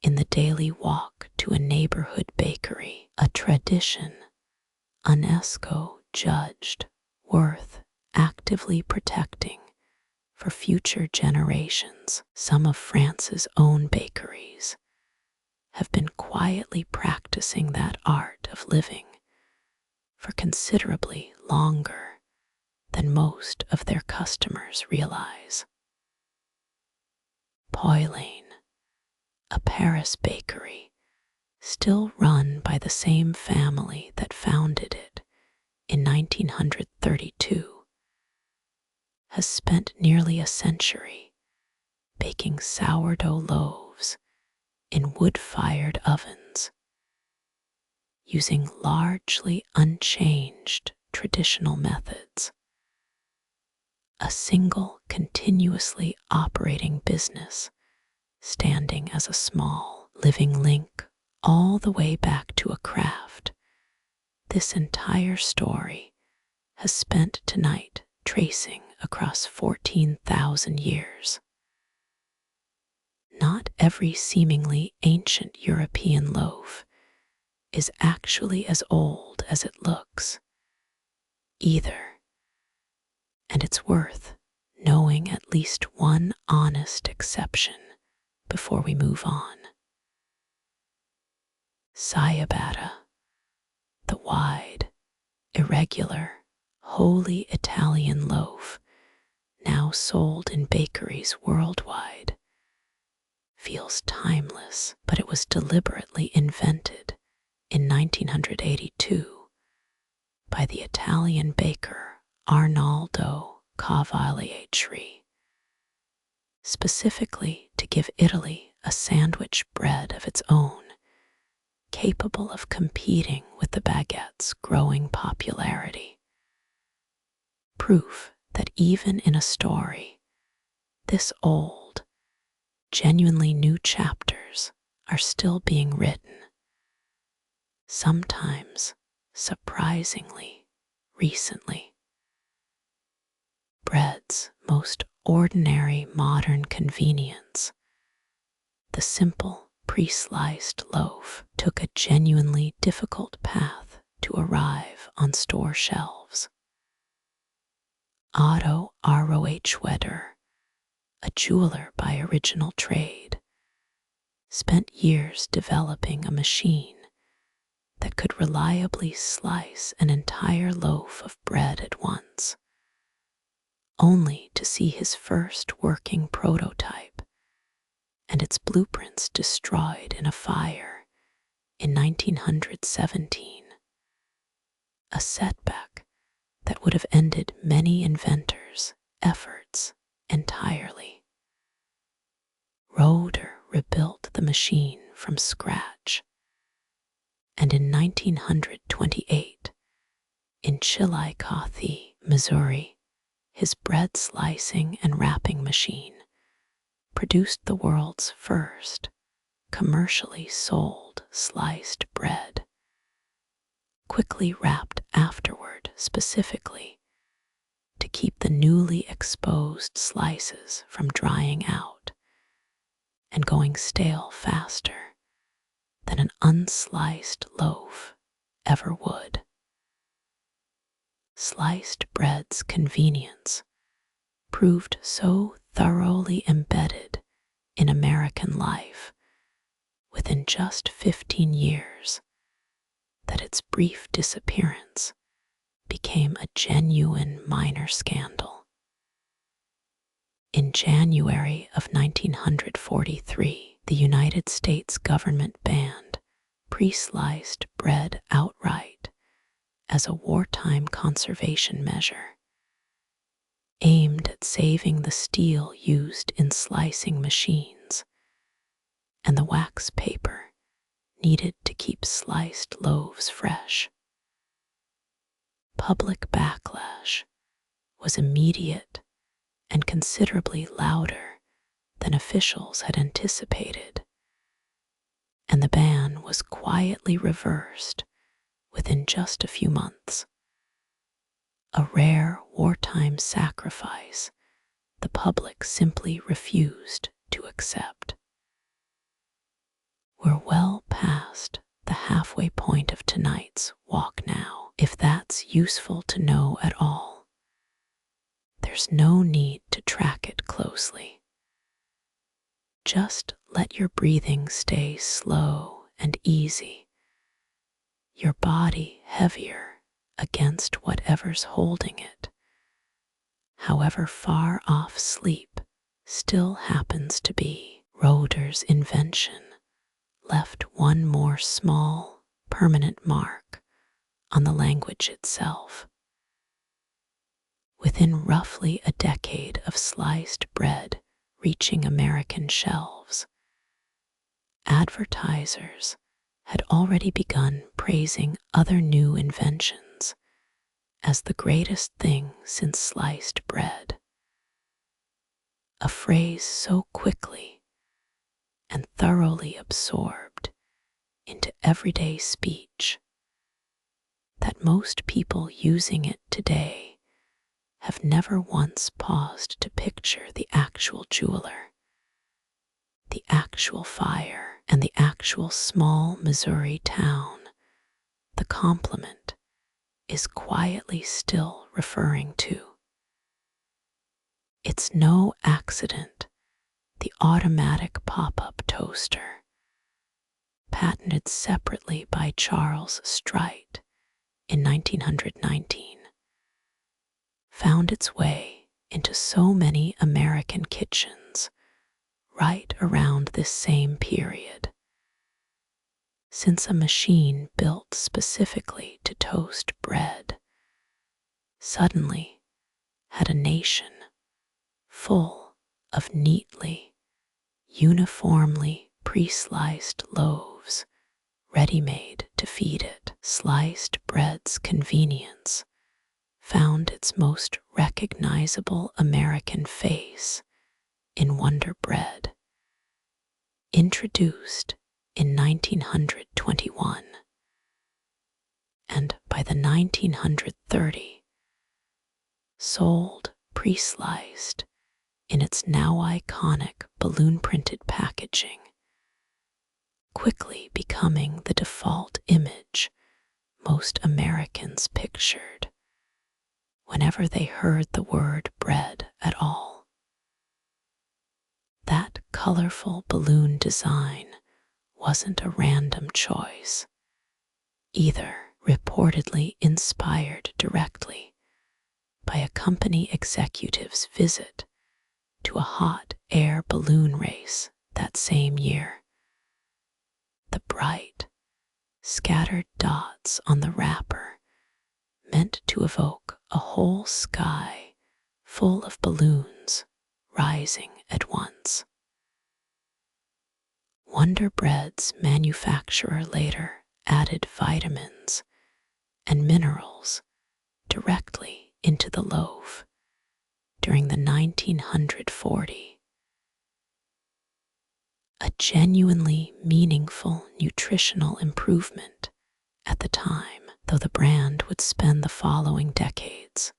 in the daily walk to a neighborhood bakery, a tradition UNESCO judged worth actively protecting for future generations. Some of France's own bakeries have been quietly practicing that art of living for considerably longer than most of their customers realize. Poilane, a Paris bakery still run by the same family that founded it in 1932, has spent nearly a century baking sourdough loaves in wood-fired ovens, using largely unchanged traditional methods. A single continuously operating business standing as a small living link all the way back to a craft. This entire story has spent tonight tracing across 14,000 years. Not every seemingly ancient European loaf is actually as old as it looks, either, and it's worth knowing at least one honest exception before we move on. Ciabatta, the wide, irregular, wholly Italian loaf, now sold in bakeries worldwide, feels timeless, but it was deliberately invented in 1982 by the Italian baker Arnaldo Cavalieri, specifically to give Italy a sandwich bread of its own, capable of competing with the baguette's growing popularity. Proof that even in a story this old, genuinely new chapters are still being written, sometimes surprisingly recently. Bread's most ordinary modern convenience, the simple pre-sliced loaf, took a genuinely difficult path to arrive on store shelves. Otto Rohweder, a jeweler by original trade, spent years developing a machine that could reliably slice an entire loaf of bread at once, only to see his first working prototype and its blueprints destroyed in a fire in 1917, a setback that would have ended many inventors' efforts entirely. Rohweder rebuilt the machine from scratch, and in 1928, in Chillicothe, Missouri, his bread slicing and wrapping machine produced the world's first commercially sold sliced bread, quickly wrapped afterward specifically to keep the newly exposed slices from drying out, and going stale faster than an unsliced loaf ever would. Sliced bread's convenience proved so thoroughly embedded in American life within just 15 years that its brief disappearance became a genuine minor scandal. In January of 1943, the United States government banned pre-sliced bread outright as a wartime conservation measure, aimed at saving the steel used in slicing machines and the wax paper needed to keep sliced loaves fresh. Public backlash was immediate and considerably louder than officials had anticipated, and the ban was quietly reversed within just a few months. A rare wartime sacrifice the public simply refused to accept. We're well past the halfway point of tonight's walk now, if that's useful to know at all. There's no need to track it closely. Just let your breathing stay slow and easy, your body heavier against whatever's holding it, however far off sleep still happens to be. Roeder's invention left one more small, permanent mark on the language itself. Within roughly a decade of sliced bread reaching American shelves, advertisers had already begun praising other new inventions as the greatest thing since sliced bread. A phrase so quickly and thoroughly absorbed into everyday speech that most people using it today have never once paused to picture the actual jeweler, the actual fire, and the actual small Missouri town the compliment is quietly still referring to. It's no accident the automatic pop-up toaster, patented separately by Charles Strite in 1919, found its way into so many American kitchens right around this same period. Since a machine built specifically to toast bread suddenly had a nation full of neatly, uniformly pre-sliced loaves ready-made to feed it, sliced bread's convenience found its most recognizable American face in Wonder Bread, introduced in 1921, and by the 1930 sold pre-sliced in its now iconic balloon-printed packaging, quickly becoming the default image most Americans pictured whenever they heard the word bread at all. That colorful balloon design wasn't a random choice, either reportedly inspired directly by a company executive's visit to a hot air balloon race that same year. The bright, scattered dots on the wrapper meant to evoke a whole sky full of balloons rising at once. Wonder Bread's manufacturer later added vitamins and minerals directly into the loaf during the 1940, a genuinely meaningful nutritional improvement at the time, though the brand would spend the following decades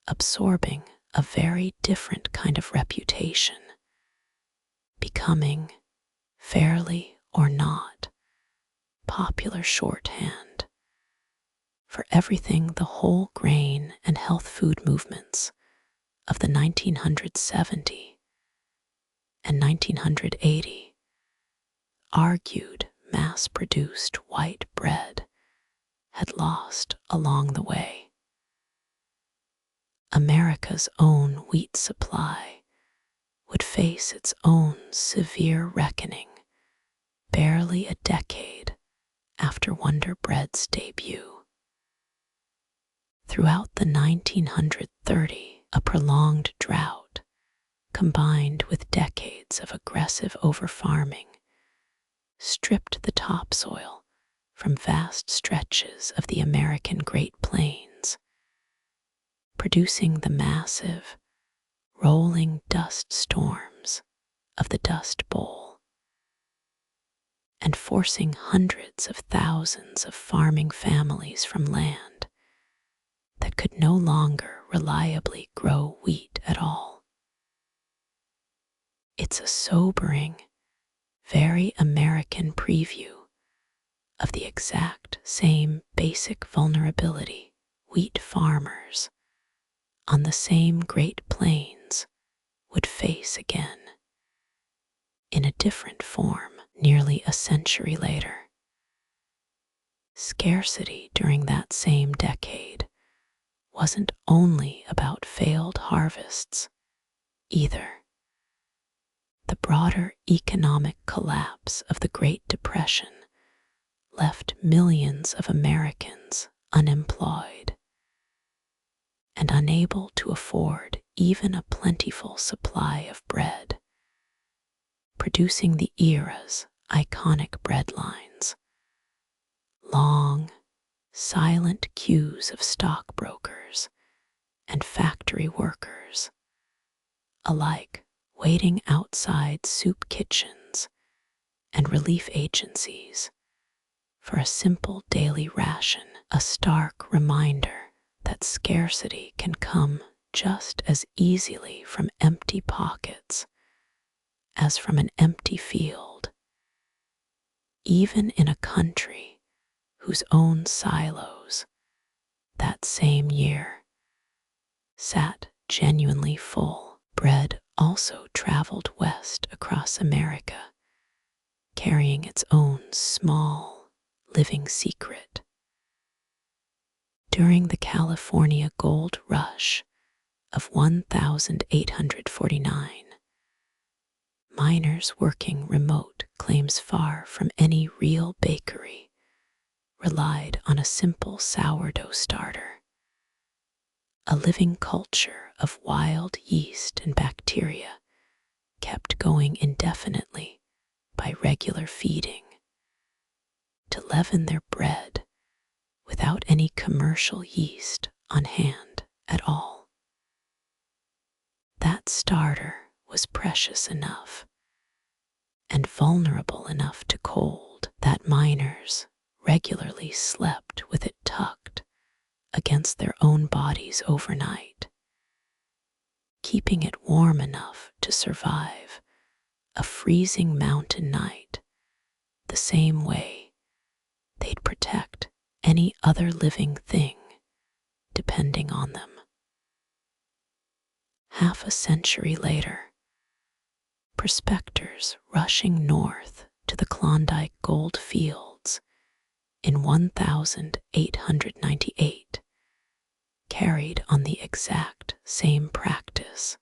absorbing a very different kind of reputation becoming, fairly or not, popular shorthand for everything the whole grain and health food movements of the 1970 and 1980 argued mass-produced white bread had lost along the way. America's own wheat supply would face its own severe reckoning barely a decade after Wonder Bread's debut. Throughout the 1930s, a prolonged drought, combined with decades of aggressive overfarming, stripped the topsoil from vast stretches of the American Great Plains, producing the massive, rolling dust storms of the Dust Bowl, and forcing hundreds of thousands of farming families from land that could no longer reliably grow wheat at all. It's a sobering, very American preview of the exact same basic vulnerability wheat farmers on the same Great Plains would face again, in a different form nearly a century later. Scarcity during that same decade wasn't only about failed harvests either. The broader economic collapse of the Great Depression left millions of Americans unemployed and unable to afford even a plentiful supply of bread, producing the era's iconic bread lines, long, silent queues of stockbrokers and factory workers, alike waiting outside soup kitchens and relief agencies for a simple daily ration, a stark reminder that scarcity can come just as easily from empty pockets as from an empty field, even in a country whose own silos that same year sat genuinely full. Bread also traveled west across America, carrying its own small, living secret. During the California Gold Rush of 1849, miners working remote claims far from any real bakery relied on a simple sourdough starter, a living culture of wild yeast and bacteria kept going indefinitely by regular feeding, to leaven their bread without any commercial yeast on hand at all. That starter was precious enough and vulnerable enough to cold that miners regularly slept with it tucked against their own bodies overnight, keeping it warm enough to survive a freezing mountain night the same way they'd protect any other living thing depending on them. Half a century later, prospectors rushing north to the Klondike gold fields in 1898 carried on the exact same practice,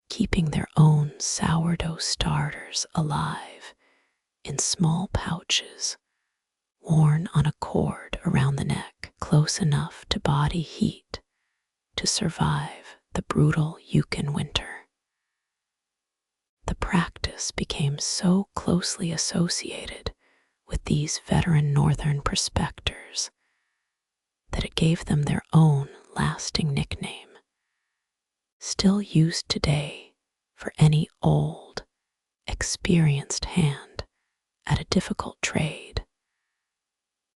keeping their own sourdough starters alive in small pouches worn on a cord around the neck, close enough to body heat to survive the brutal Yukon winter. The practice became so closely associated with these veteran northern prospectors that it gave them their own lasting nickname, still used today for any old, experienced hand at a difficult trade: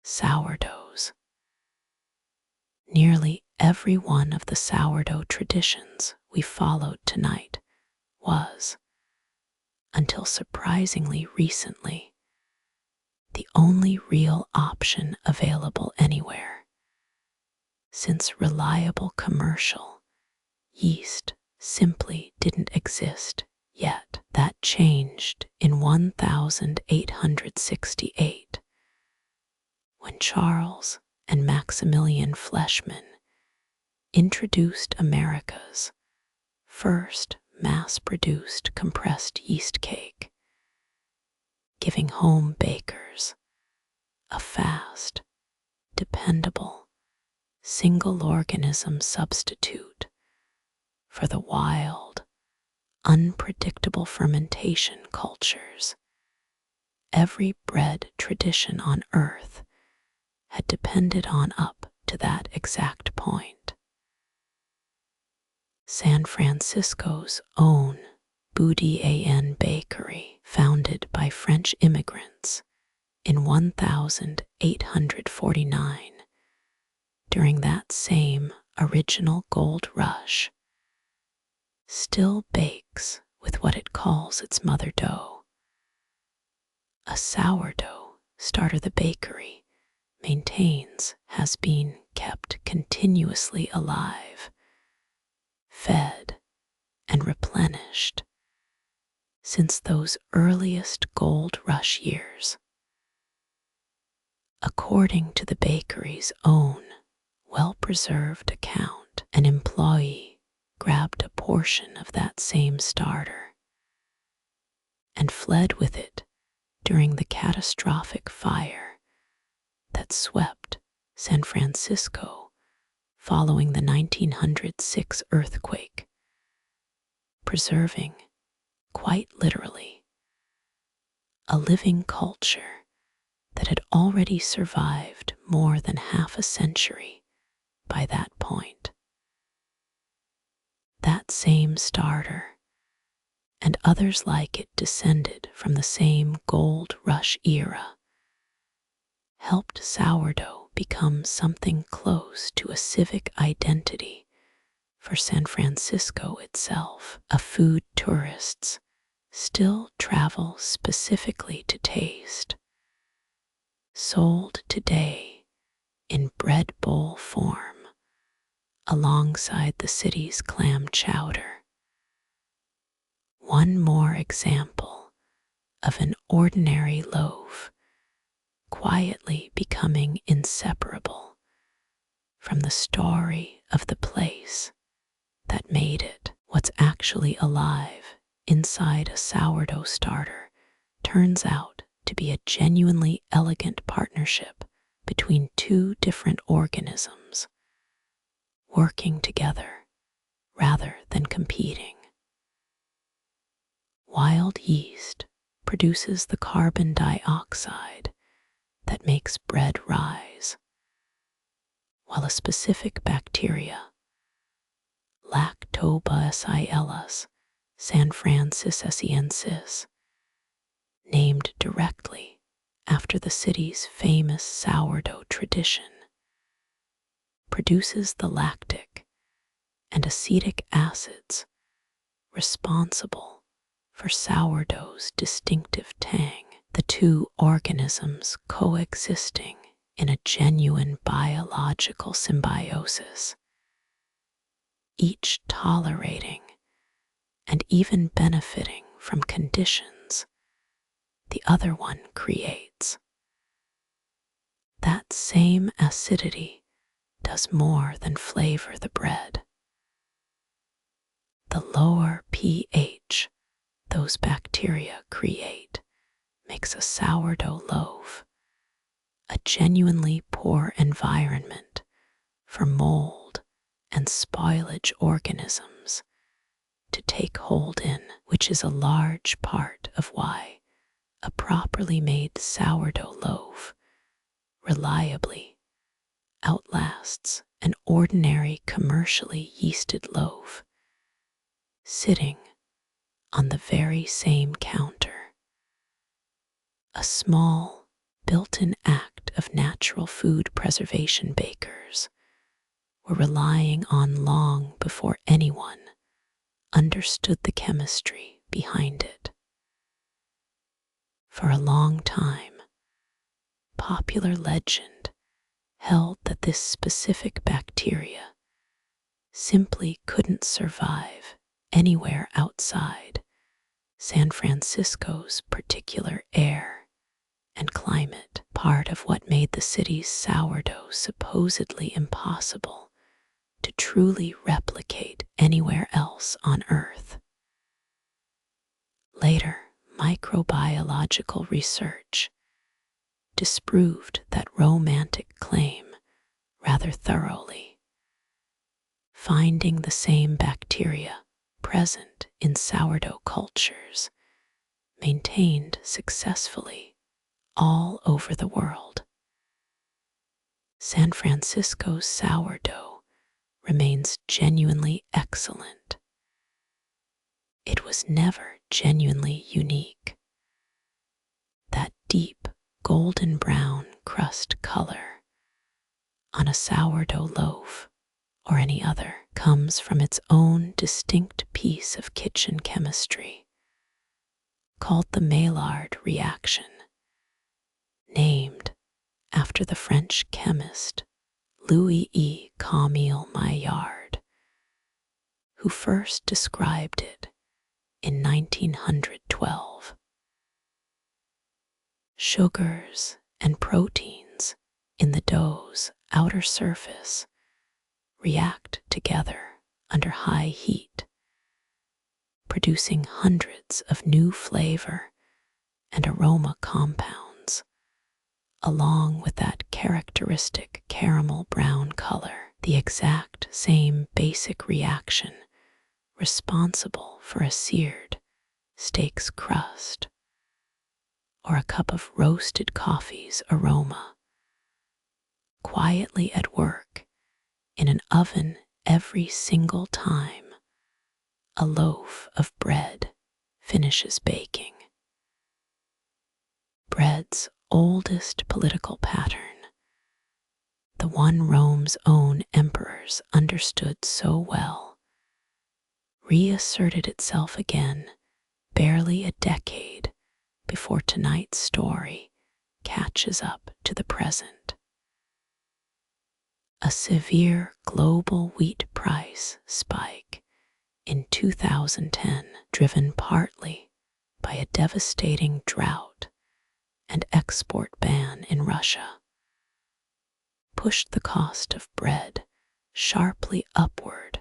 sourdoughs. Nearly every one of the sourdough traditions we followed tonight was, until surprisingly recently, the only real option available anywhere, since reliable commercial yeast simply didn't exist yet. That changed in 1868 when Charles and Maximilian Fleischmann introduced America's first mass-produced compressed yeast cake, giving home bakers a fast, dependable, single-organism substitute for the wild, unpredictable fermentation cultures every bread tradition on earth had depended on up to that exact point. San Francisco's own Boudin bakery, founded by French immigrants in 1849, during that same original gold rush, still bakes with what it calls its mother dough. A sourdough starter the bakery maintains has been kept continuously alive, fed, and replenished since those earliest gold rush years. According to the bakery's own well-preserved account, an employee grabbed a portion of that same starter and fled with it during the catastrophic fire that swept San Francisco following the 1906 earthquake, preserving, quite literally, a living culture that had already survived more than half a century by that point. That same starter and others like it descended from the same gold rush era, helped sourdough become something close to a civic identity for San Francisco itself, a food tourists still travel specifically to taste, sold today in bread bowl form alongside the city's clam chowder. One more example of an ordinary loaf quietly becoming inseparable from the story of the place that made it. What's actually alive inside a sourdough starter turns out to be a genuinely elegant partnership between two different organisms, working together rather than competing. Wild yeast produces the carbon dioxide that makes bread rise, while a specific bacteria, Lactobacillus sanfrancisensis, named directly after the city's famous sourdough tradition, produces the lactic and acetic acids responsible for sourdough's distinctive tang, the two organisms coexisting in a genuine biological symbiosis, each tolerating and even benefiting from conditions the other one creates. That same acidity does more than flavor the bread. The lower pH those bacteria create makes a sourdough loaf a genuinely poor environment for mold and spoilage organisms to take hold in, which is a large part of why a properly made sourdough loaf reliably outlasts an ordinary commercially yeasted loaf sitting on the very same counter. A small, built-in act of natural food preservation bakers were relying on long before anyone understood the chemistry behind it. For a long time, popular legend held that this specific bacteria simply couldn't survive anywhere outside San Francisco's particular air and climate, part of what made the city's sourdough supposedly impossible to truly replicate anywhere else on Earth. Later, microbiological research disproved that romantic claim rather thoroughly, finding the same bacteria present in sourdough cultures maintained successfully all over the world. San Francisco's sourdough remains genuinely excellent. It was never genuinely unique. That deep golden brown crust color on a sourdough loaf or any other comes from its own distinct piece of kitchen chemistry called the Maillard reaction, named after the French chemist Louis-Camille Maillard, who first described it in 1912. Sugars and proteins in the dough's outer surface react together under high heat, producing hundreds of new flavor and aroma compounds, along with that characteristic caramel brown color, the exact same basic reaction responsible for a seared steak's crust or a cup of roasted coffee's aroma. Quietly at work in an oven every single time a loaf of bread finishes baking. Bread's oldest political pattern, the one Rome's own emperors understood so well, reasserted itself again barely a decade before tonight's story catches up to the present. A severe global wheat price spike in 2010, driven partly by a devastating drought and export ban in Russia, pushed the cost of bread sharply upward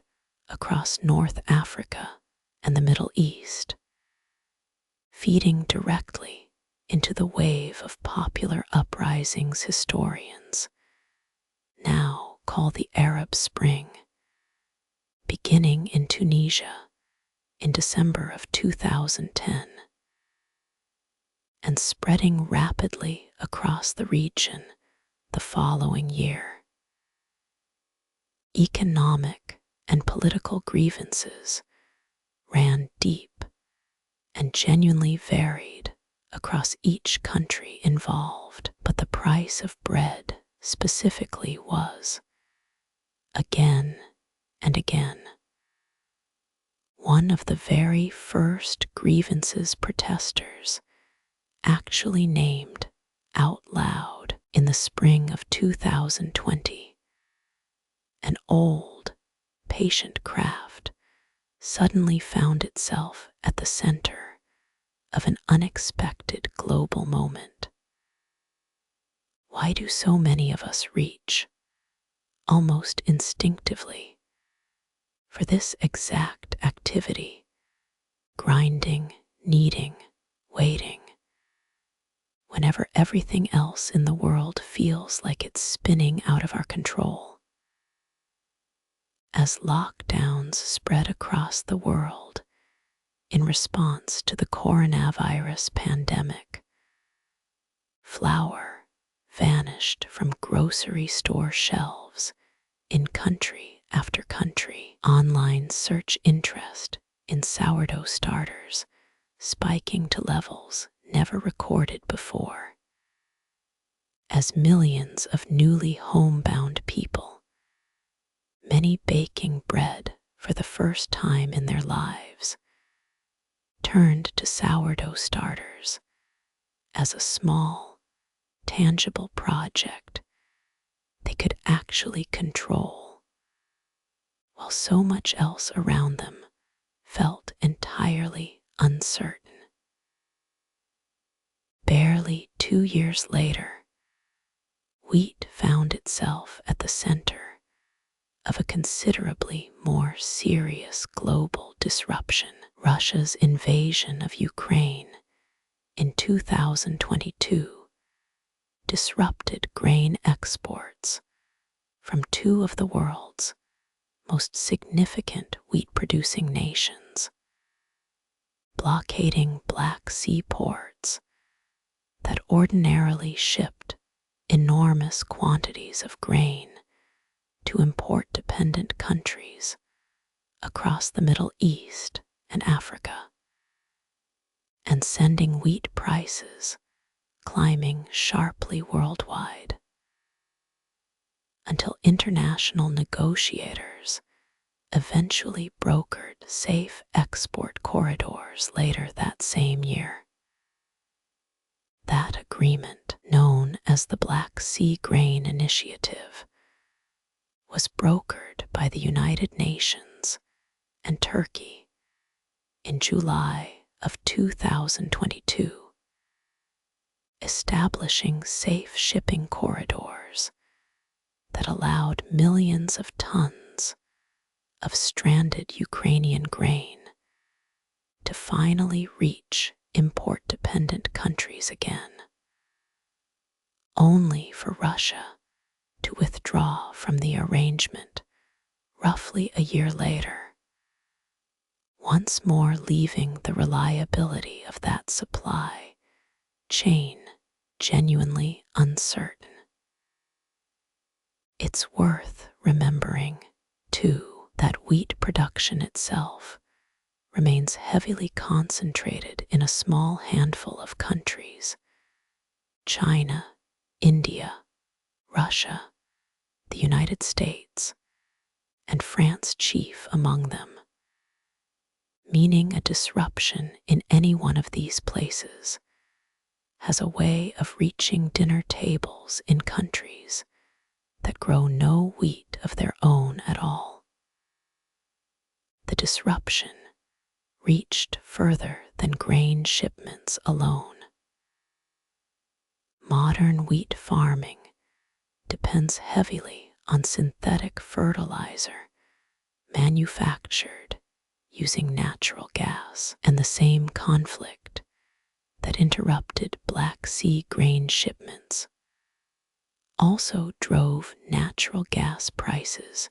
across North Africa and the Middle East, feeding directly into the wave of popular uprisings historians now call the Arab Spring, beginning in Tunisia in December of 2010 and spreading rapidly across the region the following year. Economic and political grievances ran deep and genuinely varied across each country involved, but the price of bread specifically was, again and again, one of the very first grievances protesters actually named out loud in the spring of 2020. An old, patient craft suddenly found itself at the center of an unexpected global moment. Why do so many of us reach, almost instinctively, for this exact activity, grinding, kneading, waiting, whenever everything else in the world feels like it's spinning out of our control? As lockdowns spread across the world in response to the coronavirus pandemic, flour vanished from grocery store shelves in country after country. Online search interest in sourdough starters spiking to levels never recorded before, as millions of newly homebound people, many baking bread for the first time in their lives, turned to sourdough starters as a small, tangible project they could actually control, while so much else around them felt entirely uncertain. Barely 2 years later, wheat found itself at the center of a considerably more serious global disruption. Russia's invasion of Ukraine in 2022 disrupted grain exports from two of the world's most significant wheat-producing nations, blockading Black Sea ports that ordinarily shipped enormous quantities of grain to import-dependent countries across the Middle East and Africa, and sending wheat prices climbing sharply worldwide, until international negotiators eventually brokered safe export corridors later that same year. That agreement, known as the Black Sea Grain Initiative, was brokered by the United Nations and Turkey in July of 2022, establishing safe shipping corridors that allowed millions of tons of stranded Ukrainian grain to finally reach import-dependent countries again, only for Russia to withdraw from the arrangement roughly a year later, once more leaving the reliability of that supply chain genuinely uncertain. It's worth remembering, too, that wheat production itself remains heavily concentrated in a small handful of countries: China, India, Russia, the United States, and France chief among them, meaning a disruption in any one of these places has a way of reaching dinner tables in countries that grow no wheat of their own at all. The disruption reached further than grain shipments alone. Modern wheat farming depends heavily on synthetic fertilizer manufactured using natural gas, and the same conflict that interrupted Black Sea grain shipments also drove natural gas prices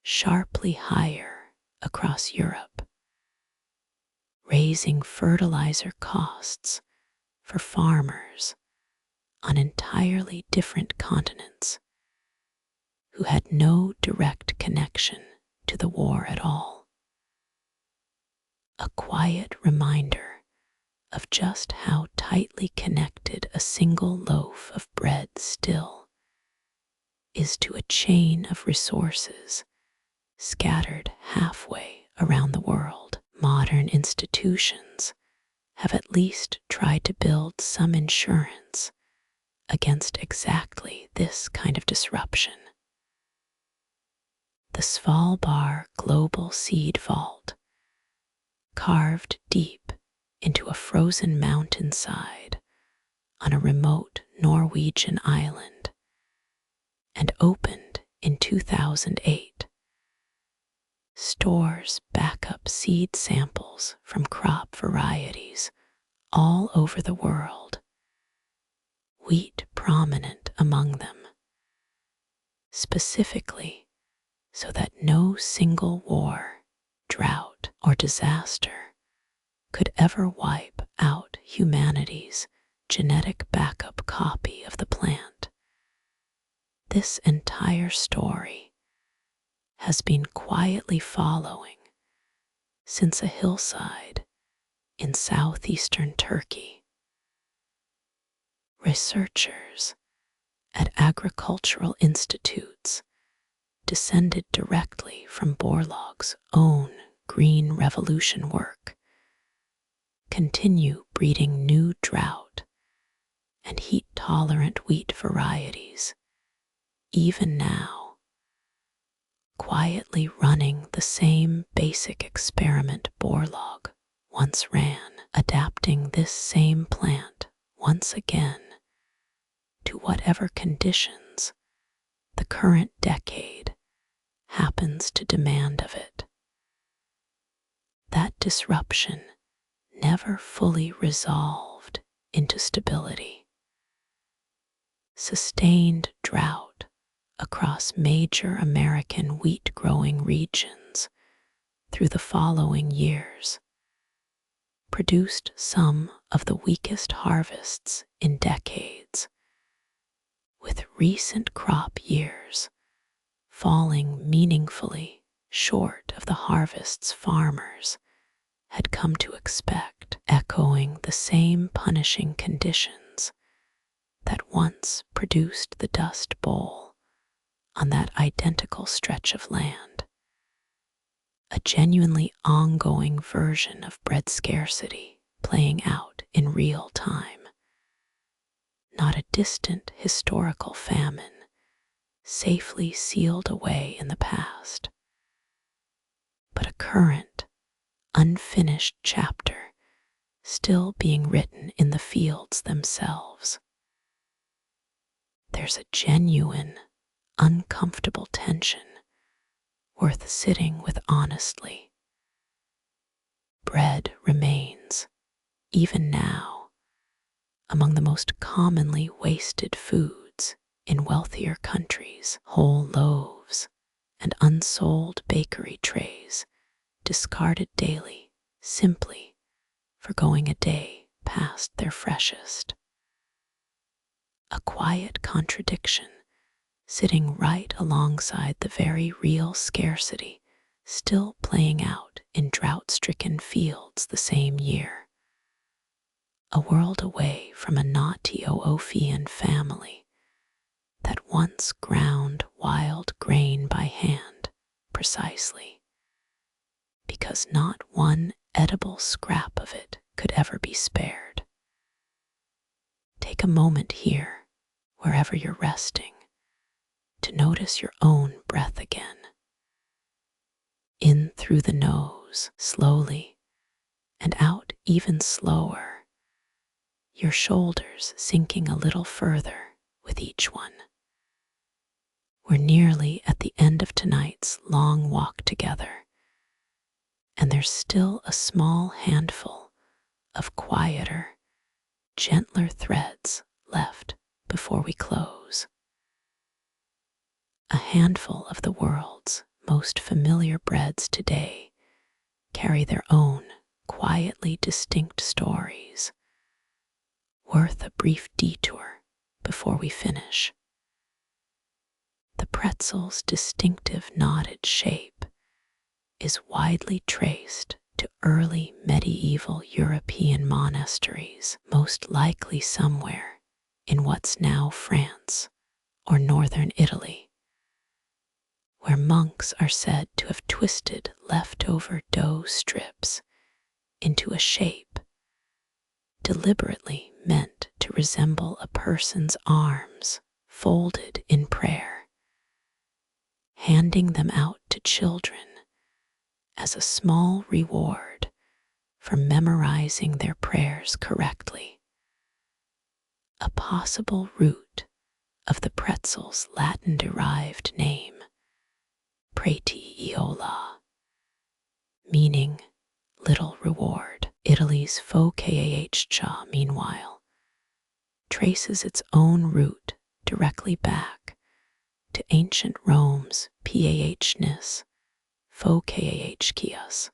sharply higher across Europe, raising fertilizer costs for farmers on entirely different continents who had no direct connection to the war at all. A quiet reminder of just how tightly connected a single loaf of bread still is to a chain of resources scattered halfway around the world. Modern institutions have at least tried to build some insurance against exactly this kind of disruption. The Svalbard Global Seed Vault, carved deep into a frozen mountainside on a remote Norwegian island, and opened in 2008, stores backup seed samples from crop varieties all over the world, wheat prominent among them, specifically so that no single war, drought, or disaster could ever wipe out humanity's genetic backup copy of the plant. This entire story has been quietly following since a hillside in southeastern Turkey. Researchers at agricultural institutes descended directly from Borlaug's own Green Revolution work continue breeding new drought and heat-tolerant wheat varieties, even now, quietly running the same basic experiment Borlaug once ran, adapting this same plant once again to whatever conditions the current decade happens to demand of it. That disruption never fully resolved into stability. Sustained drought across major American wheat-growing regions through the following years produced some of the weakest harvests in decades, with recent crop years falling meaningfully short of the harvests farmers had come to expect, echoing the same punishing conditions that once produced the Dust Bowl on that identical stretch of land, a genuinely ongoing version of bread scarcity playing out in real time, not a distant historical famine safely sealed away in the past, but a current, unfinished chapter still being written in the fields themselves. There's a genuine, uncomfortable tension worth sitting with honestly. Bread remains, even now, among the most commonly wasted foods in wealthier countries. Whole loaves and unsold bakery trays discarded daily simply for going a day past their freshest. A quiet contradiction sitting right alongside the very real scarcity still playing out in drought-stricken fields the same year. A world away from a not Ethiopian family that once ground wild grain by hand precisely because not one edible scrap of it could ever be spared. Take a moment here, wherever you're resting, to notice your own breath again. In through the nose, slowly, and out even slower, your shoulders sinking a little further with each one. We're nearly at the end of tonight's long walk together, and there's still a small handful of quieter, gentler threads left before we close. A handful of the world's most familiar breads today carry their own quietly distinct stories, worth a brief detour before we finish. The pretzel's distinctive knotted shape is widely traced to early medieval European monasteries, most likely somewhere in what's now France or northern Italy, where monks are said to have twisted leftover dough strips into a shape deliberately meant to resemble a person's arms folded in prayer, handing them out to children as a small reward for memorizing their prayers correctly. A possible root of the pretzel's Latin-derived name, Pratiola, meaning little reward. Italy's focaccia, meanwhile, traces its own root directly back to ancient Rome's pahness, focaccias,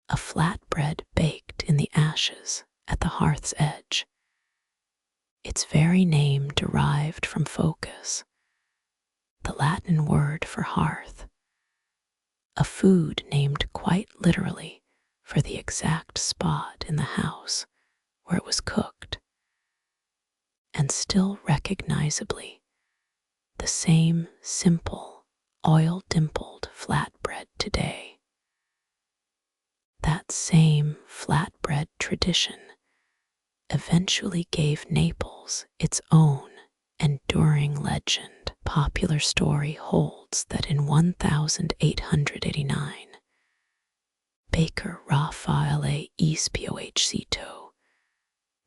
a flatbread baked in the ashes at the hearth's edge. Its very name derived from focus, the Latin word for hearth, a food named quite literally for the exact spot in the house where it was cooked, and still recognizably the same simple, oil-dimpled flatbread today. That same flatbread tradition eventually gave Naples its own enduring legend. Popular story holds that in 1889, baker Raffaele Esposito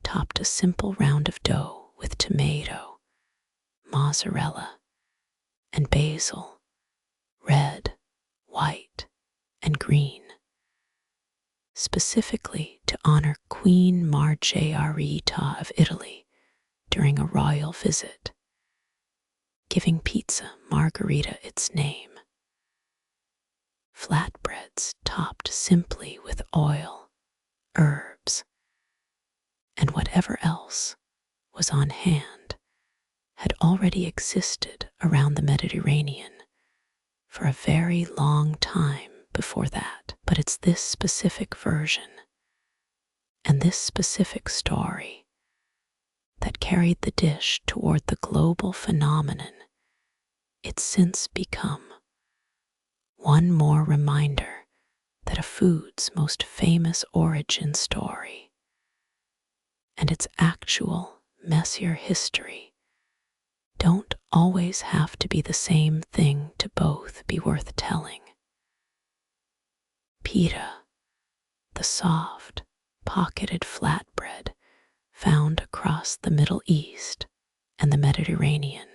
topped a simple round of dough with tomato, mozzarella, and basil, red, white, and green, specifically to honor Queen Margherita of Italy during a royal visit, giving pizza Margherita its name. Flatbreads topped simply with oil, herbs, and whatever else was on hand had already existed around the Mediterranean for a very long time before that. But it's this specific version and this specific story that carried the dish toward the global phenomenon it's since become. One more reminder that a food's most famous origin story and its actual messier history don't always have to be the same thing to both be worth telling. Pita, the soft, pocketed flatbread found across the Middle East and the Mediterranean,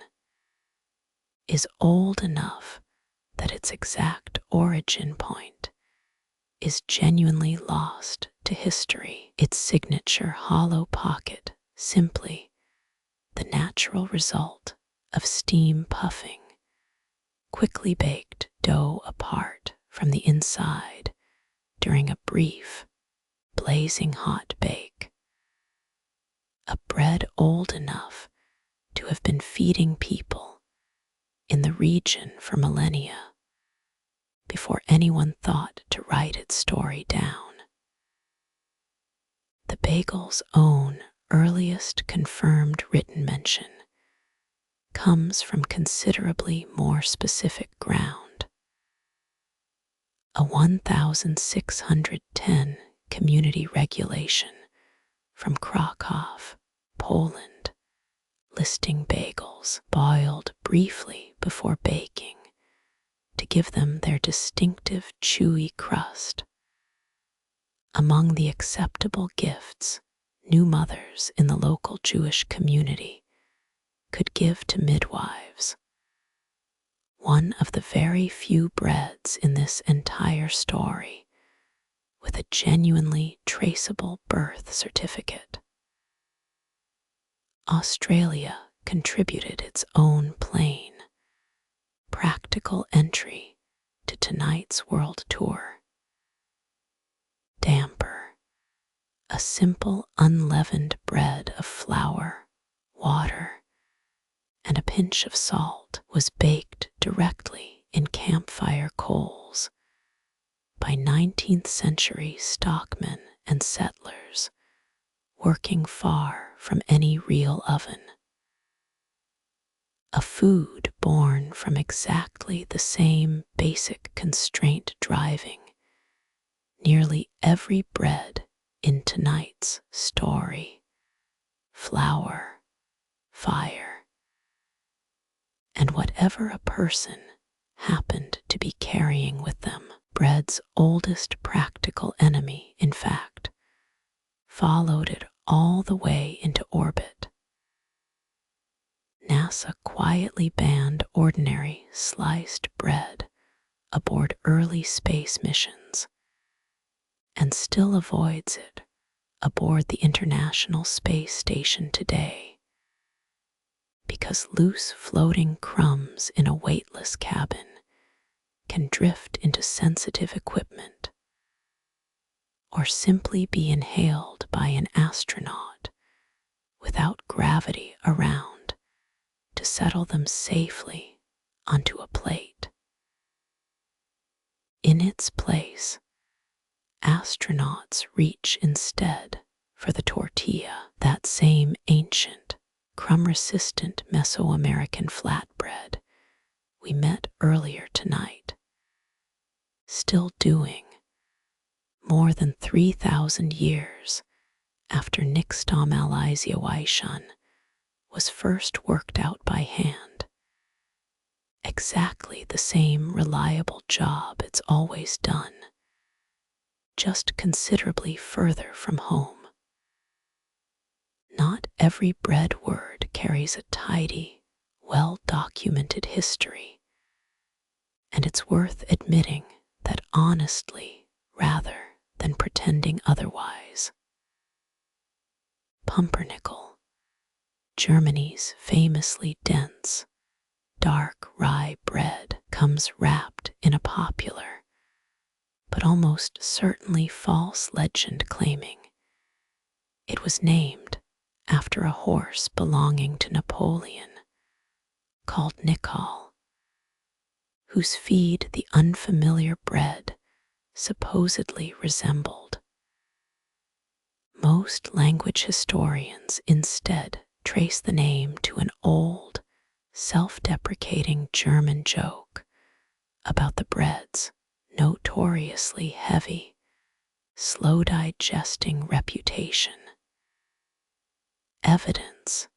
is old enough that its exact origin point is genuinely lost to history. Its signature hollow pocket simply the natural result of steam puffing quickly baked dough apart from the inside during a brief, blazing hot bake. A bread old enough to have been feeding people in the region for millennia before anyone thought to write its story down. The bagel's own earliest confirmed written mention comes from considerably more specific ground. A 1610 community regulation from Krakow, Poland, listing bagels boiled briefly before baking to give them their distinctive chewy crust. Among the acceptable gifts new mothers in the local Jewish community could give to midwives, one of the very few breads in this entire story with a genuinely traceable birth certificate. Australia contributed its own plain, practical entry to tonight's world tour. Damper, a simple unleavened bread of flour, water, and a pinch of salt, was baked directly in campfire coals by 19th century stockmen and settlers working far from any real oven. A food born from exactly the same basic constraint driving nearly every bread in tonight's story: flour, fire, and whatever a person happened to be carrying with them. Bread's oldest practical enemy, in fact, followed it all the way into orbit. NASA quietly banned ordinary sliced bread aboard early space missions and still avoids it aboard the International Space Station today, because loose floating crumbs in a weightless cabin can drift into sensitive equipment or simply be inhaled by an astronaut without gravity around to settle them safely onto a plate. In its place, astronauts reach instead for the tortilla, that same ancient, crumb-resistant Mesoamerican flatbread we met earlier tonight, still doing more than 3,000 years after Nixtam Aliziawaishun was first worked out by hand. Exactly the same reliable job it's always done, just considerably further from home. Not every bread word carries a tidy, well-documented history, and it's worth admitting that honestly rather than pretending otherwise. Pumpernickel, Germany's famously dense, dark rye bread, comes wrapped in a popular, but almost certainly false legend claiming it was named after a horse belonging to Napoleon, called Nicol, whose feed the unfamiliar bread supposedly resembled. Most language historians instead trace the name to an old, self-deprecating German joke about the bread's notoriously heavy, slow-digesting reputation. Evidence,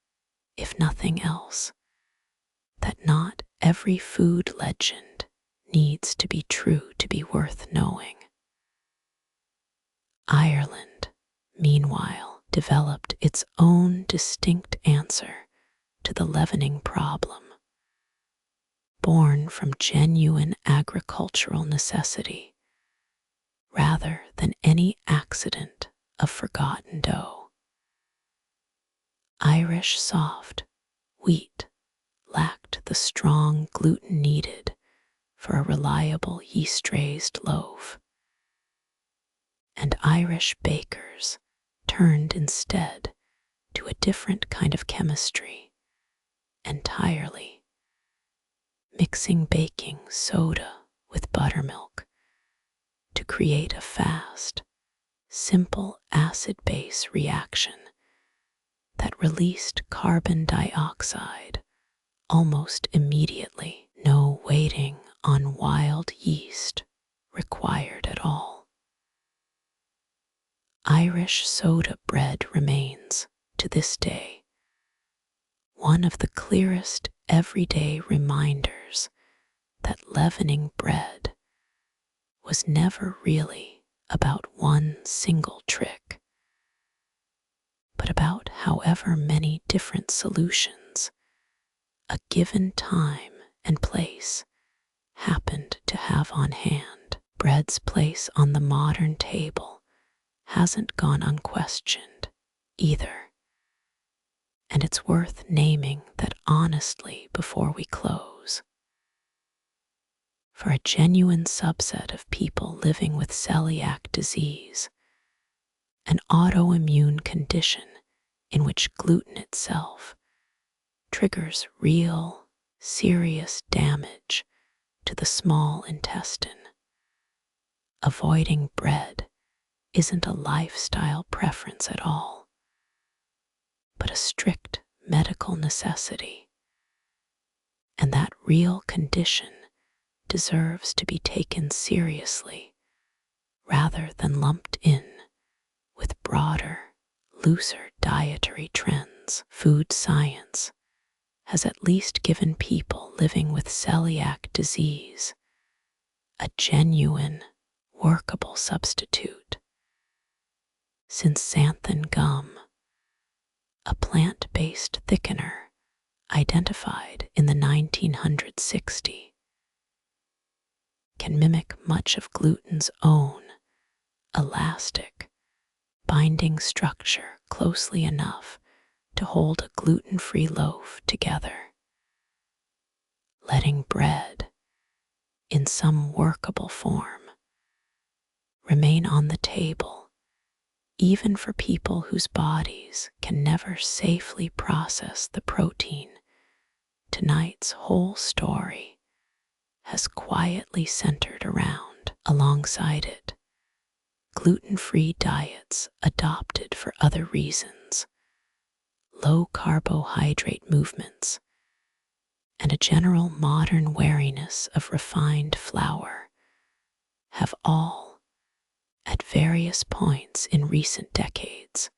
if nothing else, that not every food legend needs to be true to be worth knowing. Ireland, meanwhile, developed its own distinct answer to the leavening problem, born from genuine agricultural necessity rather than any accident of forgotten dough. Irish soft wheat lacked the strong gluten needed for a reliable yeast-raised loaf, and Irish bakers turned instead to a different kind of chemistry entirely, mixing baking soda with buttermilk to create a fast, simple acid-base reaction that released carbon dioxide almost immediately, no waiting on wild yeast required at all. Irish soda bread remains, to this day, one of the clearest everyday reminders that leavening bread was never really about one single trick, but about however many different solutions a given time and place happened to have on hand. Bread's place on the modern table hasn't gone unquestioned either, and it's worth naming that honestly before we close. For a genuine subset of people living with celiac disease, an autoimmune condition in which gluten itself triggers real, serious damage to the small intestine, avoiding bread isn't a lifestyle preference at all, but a strict medical necessity, and that real condition deserves to be taken seriously rather than lumped in with broader, looser dietary trends. Food science has at least given people living with celiac disease a genuine, workable substitute, since xanthan gum, a plant-based thickener identified in the 1960s, can mimic much of gluten's own elastic, binding structure closely enough to hold a gluten-free loaf together, letting bread, in some workable form, remain on the table even for people whose bodies can never safely process the protein. Tonight's whole story has quietly centered around, alongside it, gluten-free diets adopted for other reasons, low carbohydrate movements, and a general modern wariness of refined flour have all, at various points in recent decades,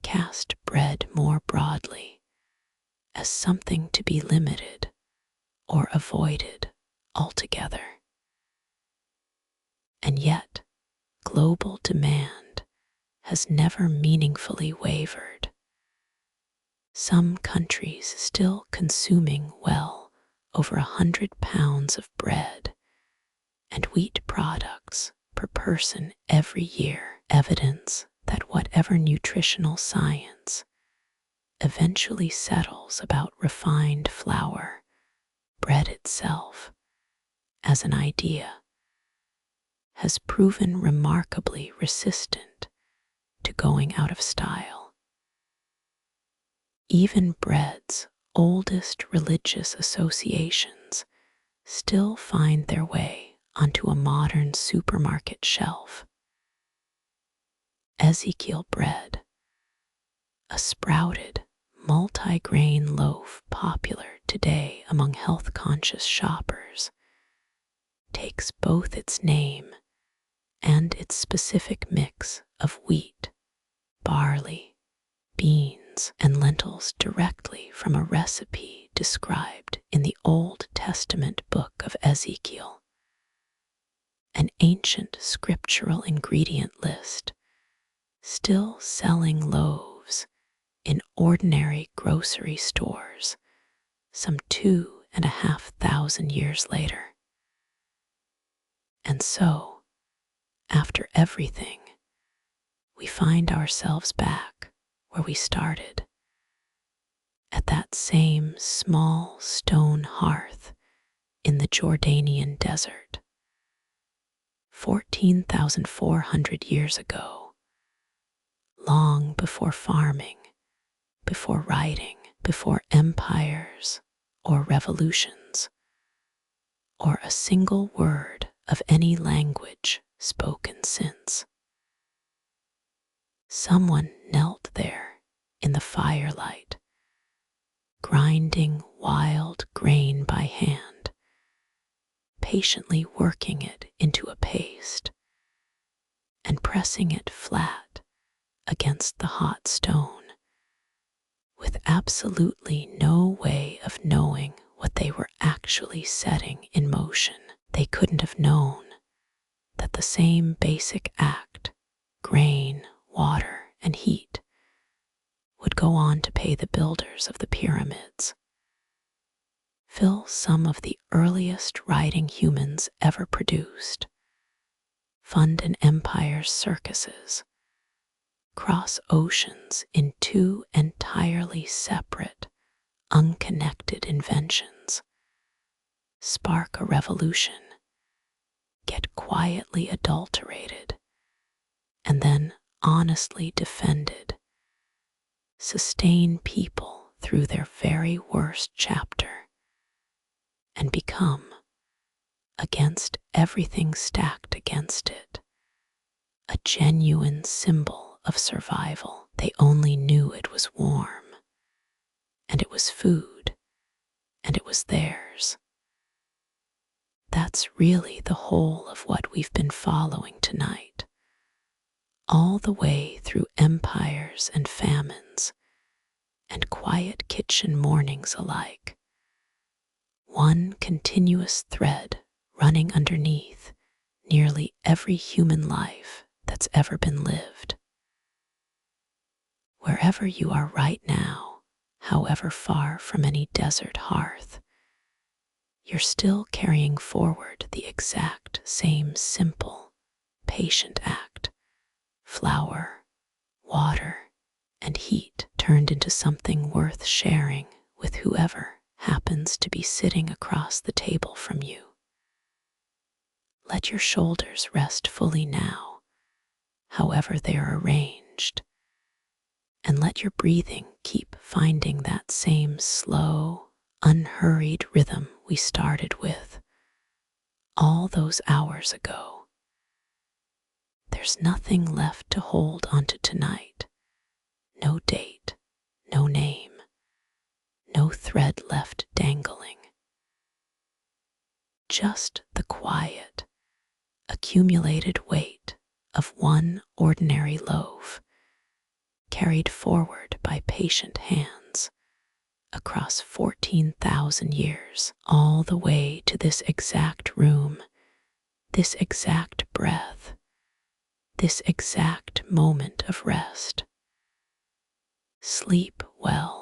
cast bread more broadly as something to be limited or avoided altogether. And yet, global demand has never meaningfully wavered. Some countries still consuming well over 100 pounds of bread and wheat products per person every year, evidence that whatever nutritional science eventually settles about refined flour, bread itself, as an idea, has proven remarkably resistant to going out of style. Even bread's oldest religious associations still find their way onto a modern supermarket shelf. Ezekiel bread, a sprouted, multi-grain loaf popular today among health-conscious shoppers, takes both its name and its specific mix of wheat, barley, beans, and lentils directly from a recipe described in the Old Testament book of Ezekiel, an ancient scriptural ingredient list still selling loaves in ordinary grocery stores some 2,500 years later. And so, after everything, we find ourselves back where we started, at that same small stone hearth in the Jordanian desert, 14,400 years ago, long before farming, before writing, before empires or revolutions, or a single word of any language spoken since. Someone knelt there in the firelight, grinding wild grain by hand, patiently working it into a paste and pressing it flat against the hot stone, with absolutely no way of knowing what they were actually setting in motion. They couldn't have known that the same basic act, grain, water, and heat, would go on to pay the builders of the pyramids, fill some of the earliest writing humans ever produced, fund an empire's circuses, cross oceans in two entirely separate, unconnected inventions, spark a revolution, get quietly adulterated, and then honestly defended, sustain people through their very worst chapter, and become, against everything stacked against it, a genuine symbol of survival. They only knew it was warm, and it was food, and it was theirs. That's really the whole of what we've been following tonight, all the way through empires and famines, and quiet kitchen mornings alike. One continuous thread running underneath nearly every human life that's ever been lived. Wherever you are right now, however far from any desert hearth, you're still carrying forward the exact same simple, patient act: flour, water, and heat turned into something worth sharing with whoever happens to be sitting across the table from you. Let your shoulders rest fully now, however they are arranged, and let your breathing keep finding that same slow, unhurried rhythm we started with all those hours ago. There's nothing left to hold onto tonight. No date, no name, no thread left dangling. Just the quiet, accumulated weight of one ordinary loaf, carried forward by patient hands across 14,000 years, all the way to this exact room, this exact breath, this exact moment of rest. Sleep well.